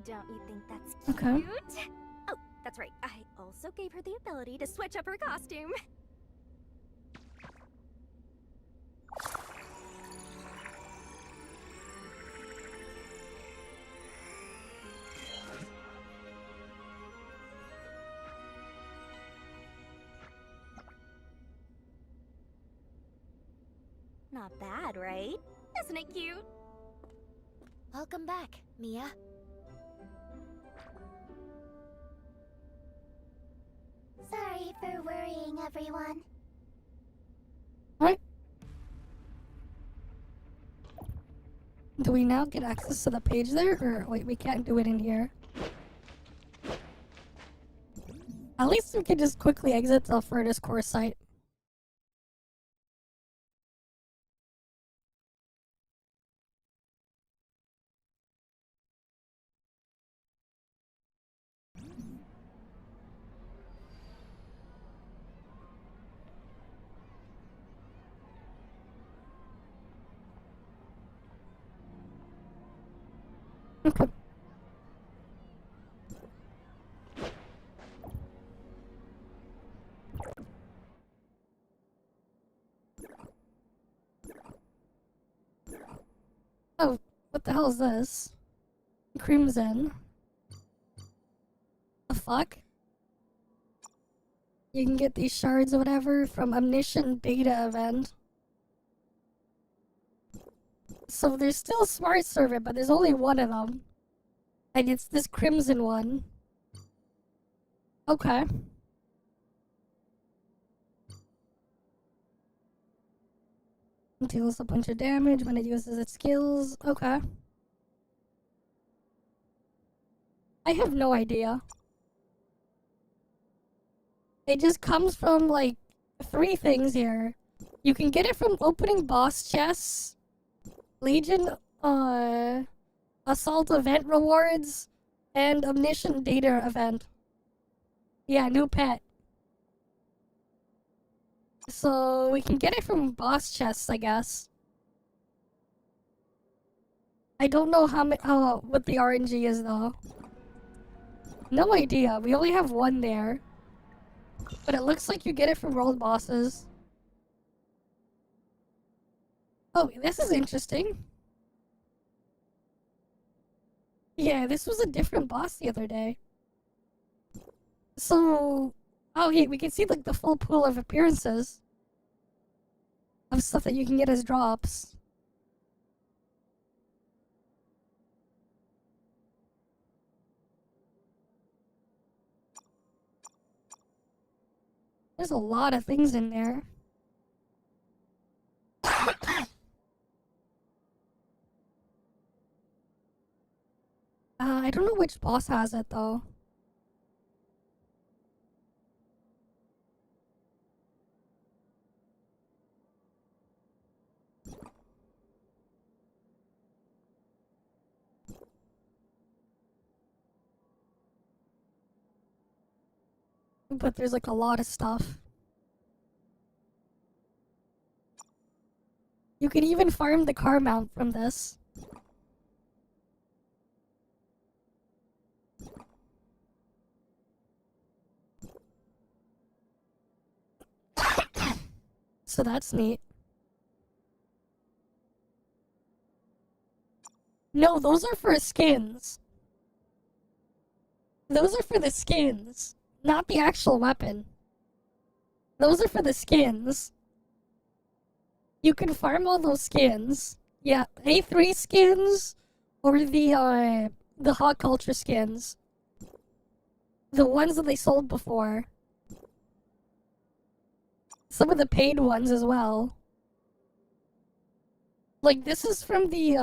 Don't you think that's cute? Oh, that's right. I also gave her the ability to switch up her costume. Not bad, right? Isn't it cute? Welcome back, Mia. Sorry for worrying everyone. What? Do we now get access to the page there? Or wait, we can't do it in here. At least we could just quickly exit the furthest core site. Okay. Oh, what the hell is this? Crimson. The fuck? You can get these shards or whatever from Omniscient Data event. So there's still a smart server, but there's only one of them. And it's this crimson one. Okay. It deals a bunch of damage when it uses its skills. Okay. I have no idea. It just comes from, like, 3 things here. You can get it from opening boss chests, Legion, Assault event rewards, and Omniscient Data event. Yeah, new pet. So we can get it from boss chests, I guess. I don't know what the RNG is though. No idea. We only have one there. But it looks like you get it from world bosses. Oh, this is interesting. Yeah, this was a different boss the other day. So, oh yeah, we can see like the full pool of appearances of stuff that you can get as drops. There's a lot of things in there. I don't know which boss has it though. But there's like a lot of stuff. You can even farm the car mount from this. So that's neat. No, those are for skins. Those are for the skins, not the actual weapon. Those are for the skins. You can farm all those skins. Yeah, A3 skins or the hot culture skins. The ones that they sold before. Some of the paid ones as well. Like this is from the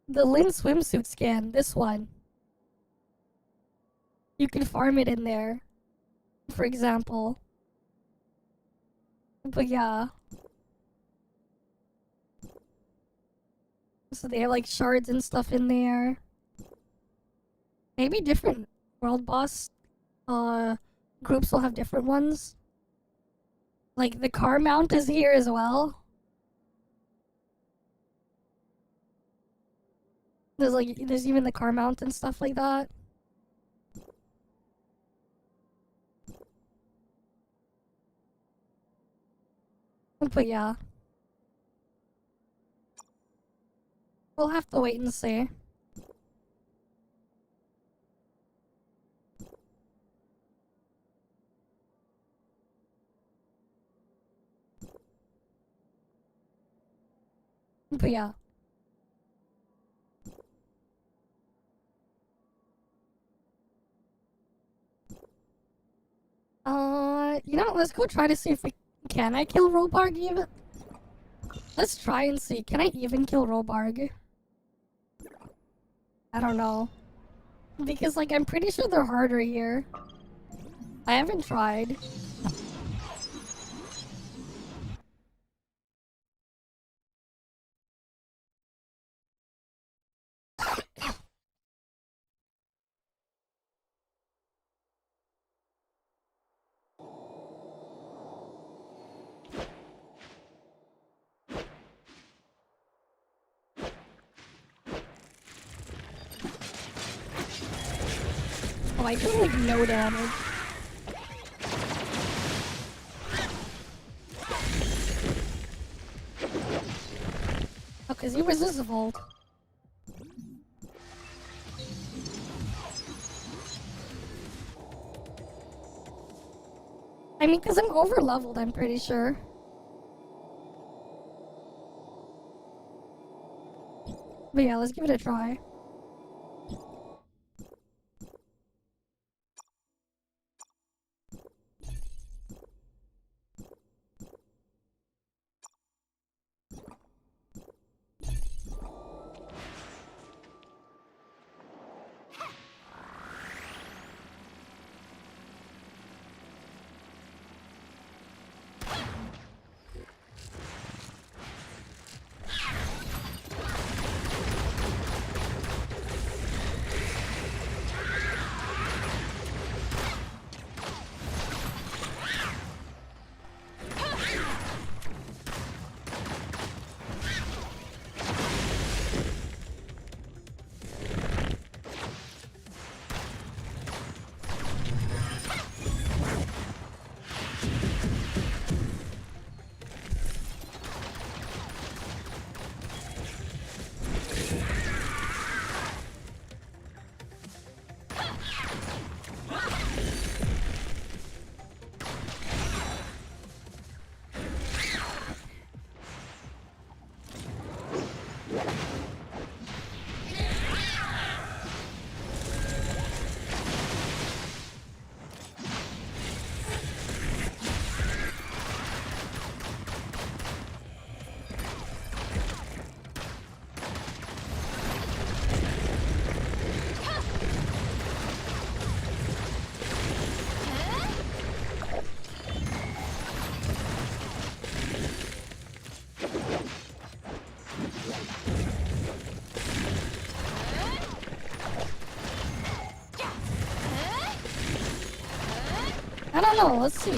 Lin swimsuit skin, this one. You can farm it in there, for example. But yeah. So they have like shards and stuff in there. Maybe different world boss groups will have different ones. Like the car mount is here as well. There's even the car mount and stuff like that. But yeah. We'll have to wait and see. But yeah. You know what, let's go try to see if we can I kill Robarg even? Let's try and see. Can I even kill Robarg? I don't know. Because like I'm pretty sure they're harder here. I haven't tried. Oh, I do like no damage. Oh, cause he resists the volt. I mean, cause I'm over leveled, I'm pretty sure. But yeah, let's give it a try. I don't know, let's see.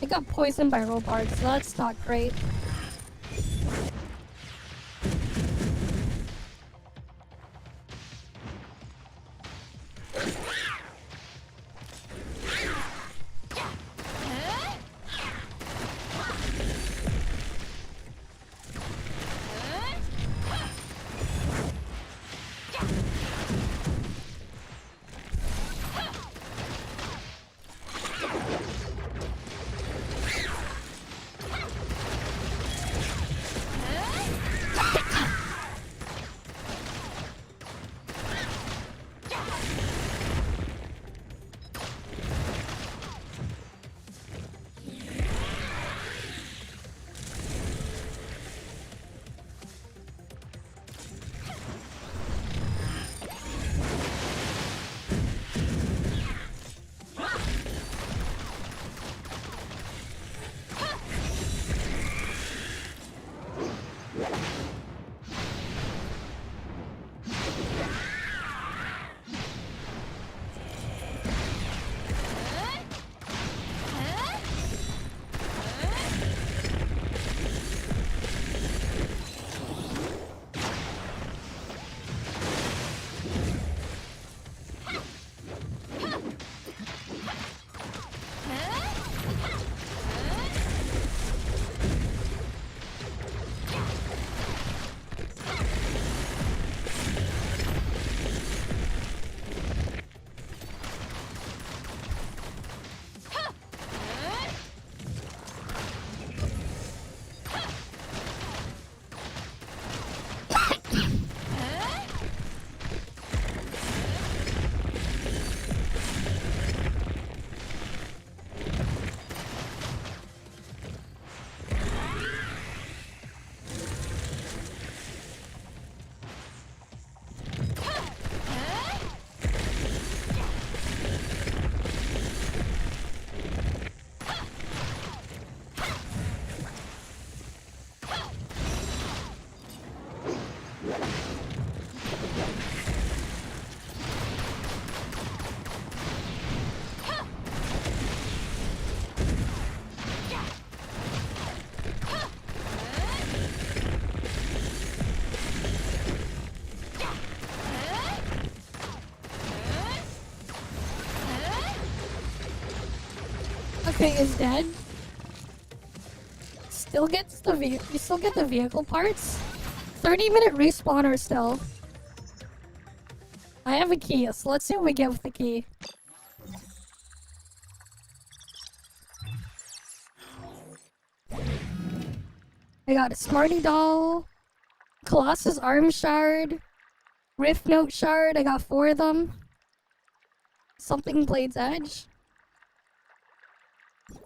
I got poisoned by robards, so that's not great. Okay, is dead. Still gets the you still get the vehicle parts. 30-minute respawner still. I have a key, so let's see what we get with the key. I got a Smarty Doll, Colossus Arm Shard, Rift Note Shard, I got 4 of them. Something Blade's Edge.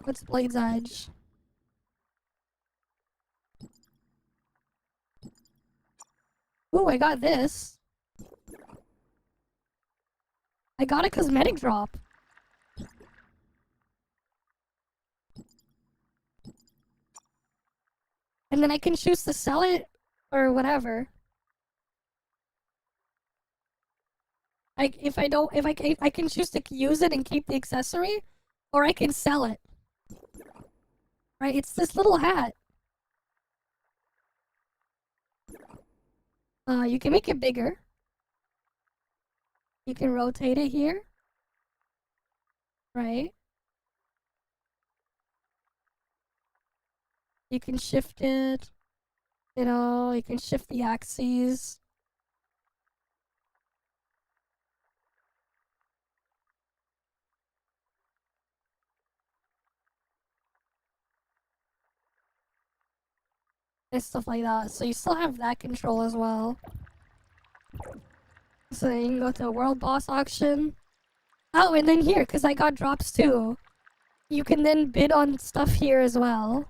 What's Blade's Edge? Ooh, I got this. I got a cosmetic drop. And then I can choose to sell it or whatever. If I can choose to use it and keep the accessory, or I can sell it. Right, it's this little hat. You can make it bigger. You can rotate it here. Right. You can shift it. You know, you can shift the axes. And stuff like that. So you still have that control as well. So then you can go to a world boss auction. Oh, and then here, because I got drops too. You can then bid on stuff here as well.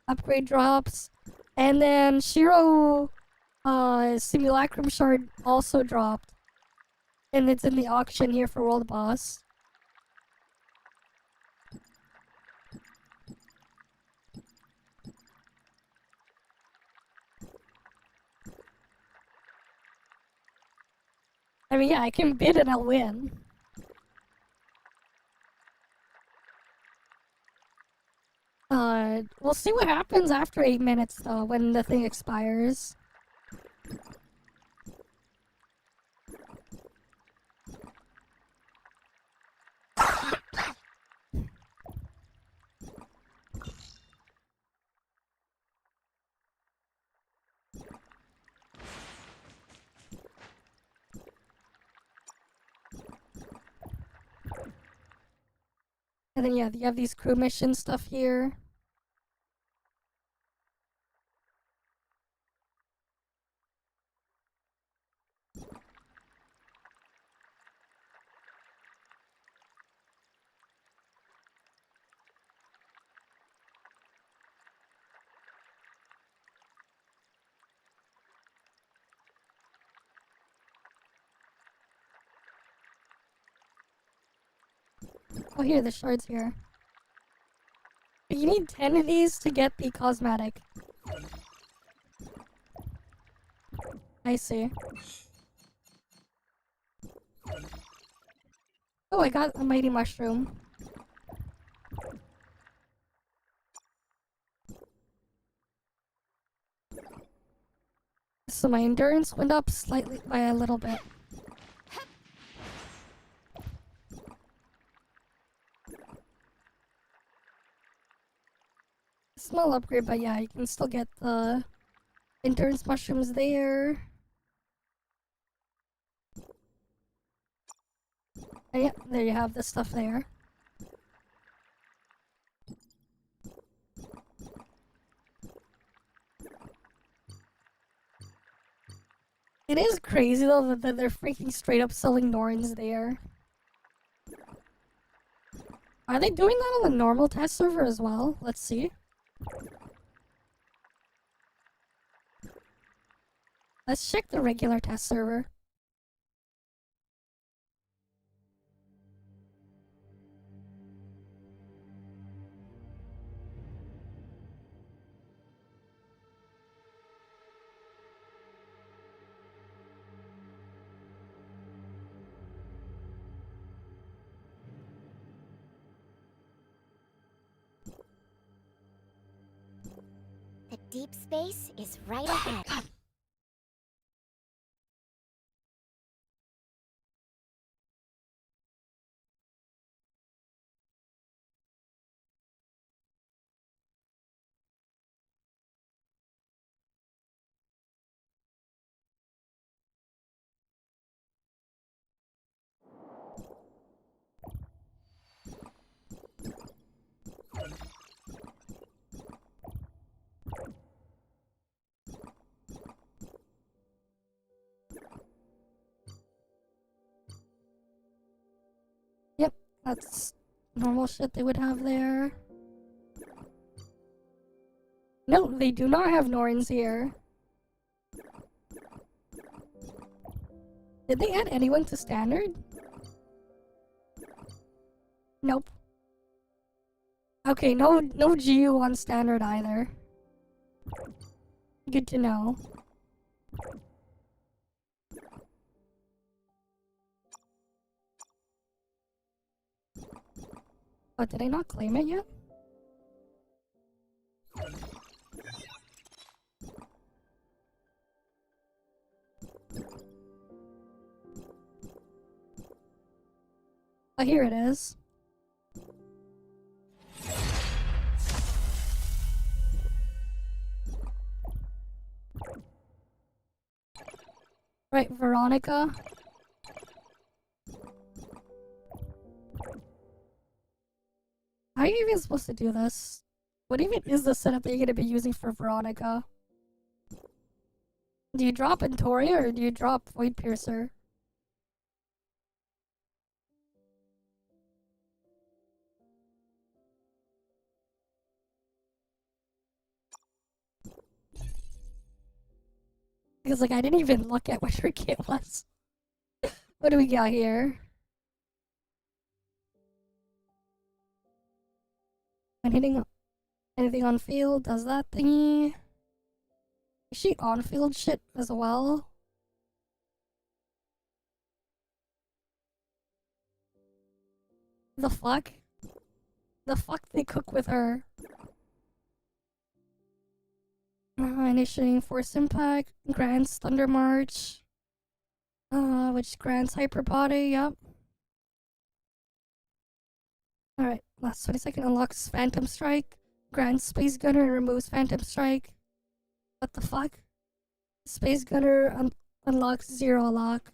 Upgrade drops. And then Shiro Simulacrum Shard also dropped. And it's in the auction here for World Boss. I mean, yeah, I can bid and I'll win. We'll see what happens after 8 minutes though, when the thing expires. And then yeah, you have these crew mission stuff here. Oh, here, the shard's here. But you need 10 of these to get the cosmetic. I see. Oh, I got a mighty mushroom. So my endurance went up slightly by a little bit. Small upgrade, but yeah, you can still get the endurance mushrooms there. And yeah, there you have the stuff there. It is crazy though that they're freaking straight up selling Norns there. Are they doing that on the normal test server as well? Let's see. Let's check the regular test server. The deep space is right ahead. That's normal shit they would have there. No, they do not have Norns here. Did they add anyone to standard? Nope. Okay, no GU on standard either. Good to know. Oh, did I not claim it yet? Oh, here it is. Right, Veronica. How are you even supposed to do this? What even is the setup that you're gonna be using for Veronica? Do you drop Entoria or do you drop Void Piercer? Because, like, I didn't even look at what her kit was. What do we got here? And hitting anything on field does that thingy. Is she on field shit as well? The fuck? The fuck they cook with her? Initiating Force Impact, grants Thunder March, which grants Hyper Body, yep. Alright, last 20-second unlocks Phantom Strike, grants Space Gunner and removes Phantom Strike. What the fuck? Space Gunner unlocks Zero Lock.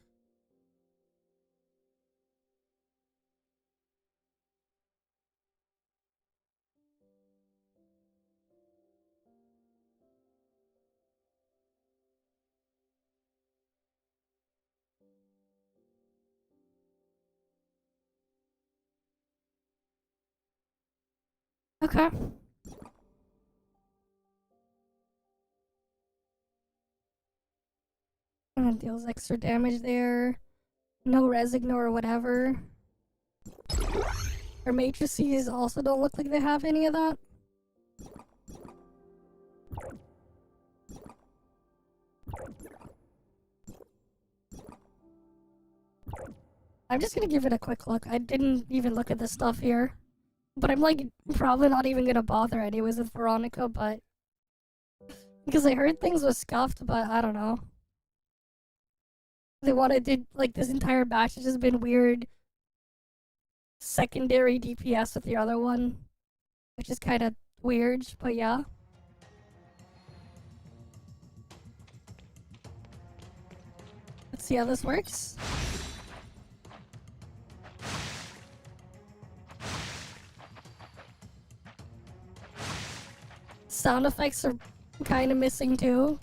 Okay. And it deals extra damage there. No Resigno or whatever. Her matrices also don't look like they have any of that. I'm just gonna give it a quick look. I didn't even look at the stuff here. But I'm like, probably not even gonna bother anyways with Veronica, but... Because I heard things was scuffed, but I don't know. They wanted to, like, this entire batch has just been weird secondary DPS with the other one. Which is kind of weird, but yeah. Let's see how this works. Sound effects are kind of missing too.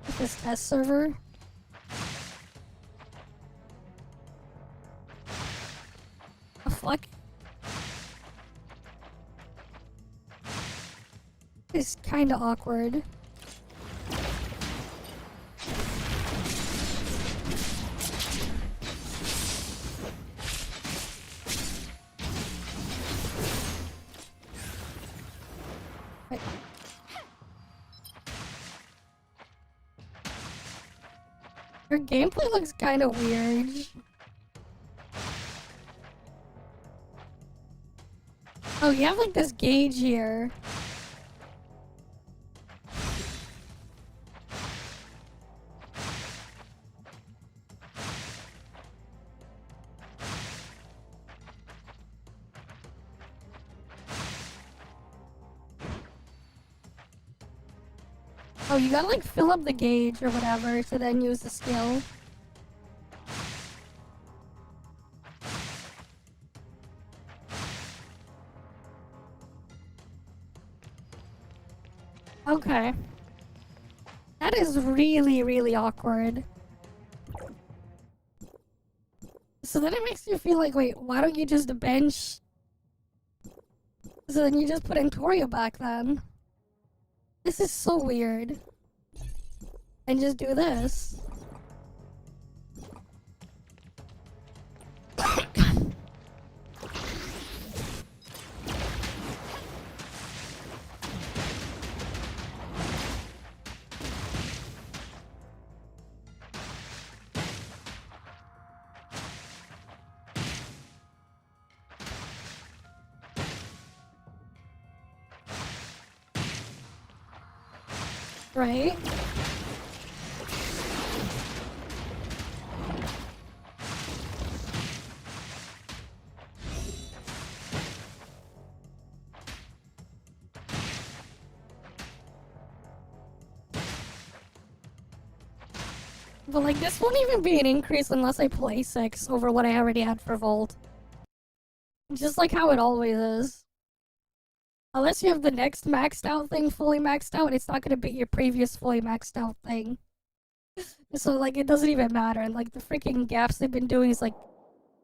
With this test server. The fuck? It's kind of awkward. Her gameplay looks kind of weird. Oh, you have like this gauge here. Oh, you gotta like fill up the gauge or whatever to then use the skill. Okay. That is really, really awkward. So then it makes you feel like, wait, why don't you just bench? So then you just put Entoria back then. This is so weird. And just do this. Right? But like, this won't even be an increase unless I play 6 over what I already had for Volt. Just like how it always is. Unless you have the next maxed out thing fully maxed out, it's not gonna beat your previous fully maxed out thing. So like, it doesn't even matter. And like, the freaking gaps they've been doing is like,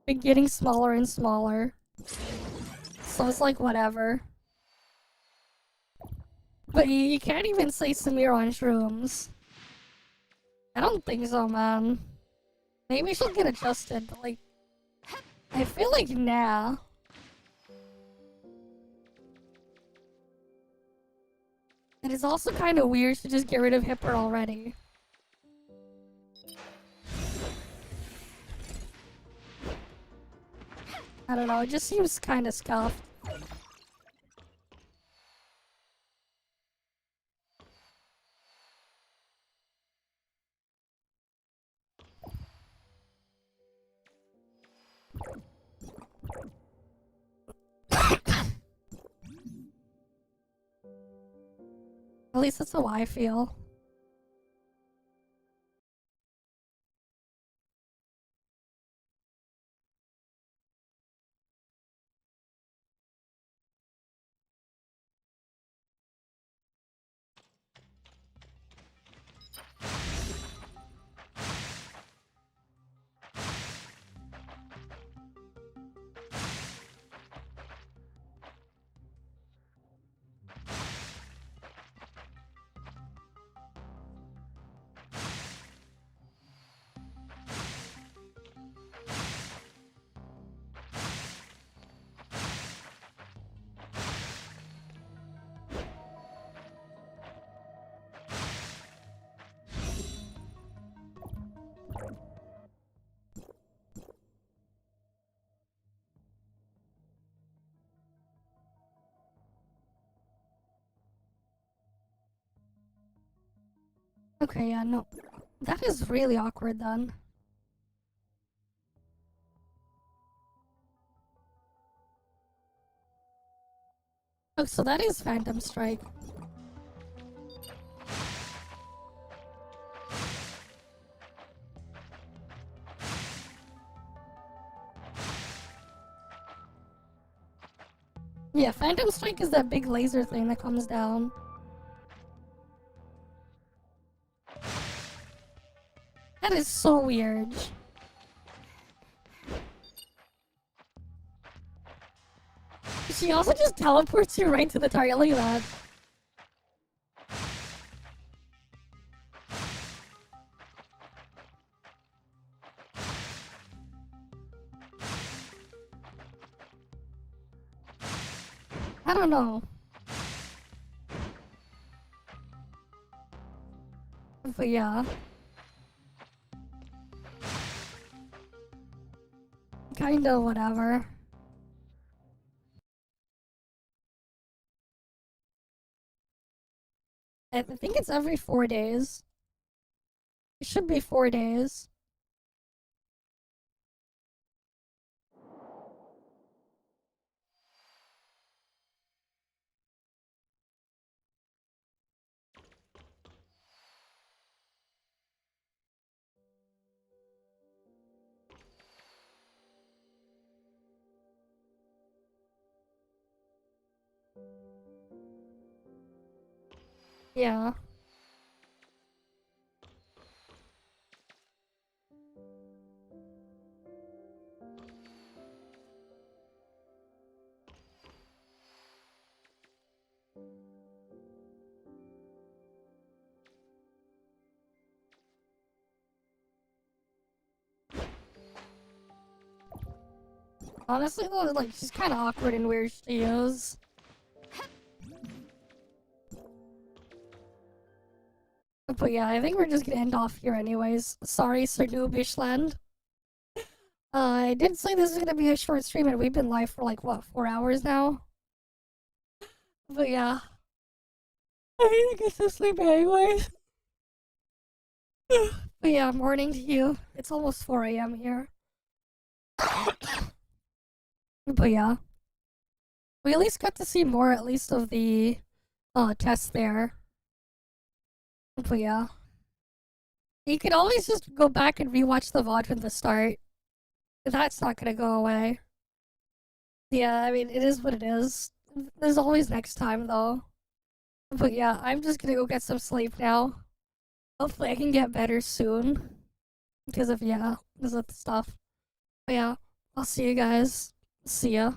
been getting smaller and smaller. So it's like, whatever. But you can't even say Samir on shrooms. I don't think so, man. Maybe she'll get adjusted, but like, I feel like nah. It is also kind of weird to just get rid of Hipper already. I don't know, it just seems kind of scuffed. At least that's how I feel. Okay, yeah, no. That is really awkward then. Oh, so that is Phantom Strike. Yeah, Phantom Strike is that big laser thing that comes down. That is so weird. She also just teleports you right to the target. Look at that. I don't know. But yeah. Kinda whatever. I think it's every 4 days. It should be 4 days. Yeah. Honestly though, like, she's kinda awkward and weird she is. But yeah, I think we're just gonna end off here anyways. Sorry, Sir Noobishland. I did say this is gonna be a short stream and we've been live for like, what, 4 hours now? But yeah. I need to get to sleep anyways. But yeah, morning to you. It's almost 4 AM here. But yeah. We at least got to see more at least of the test there. But yeah. You can always just go back and rewatch the VOD from the start. That's not gonna go away. Yeah, I mean, it is what it is. There's always next time though. But yeah, I'm just gonna go get some sleep now. Hopefully I can get better soon. Because of, yeah, because of the stuff. But yeah, I'll see you guys. See ya.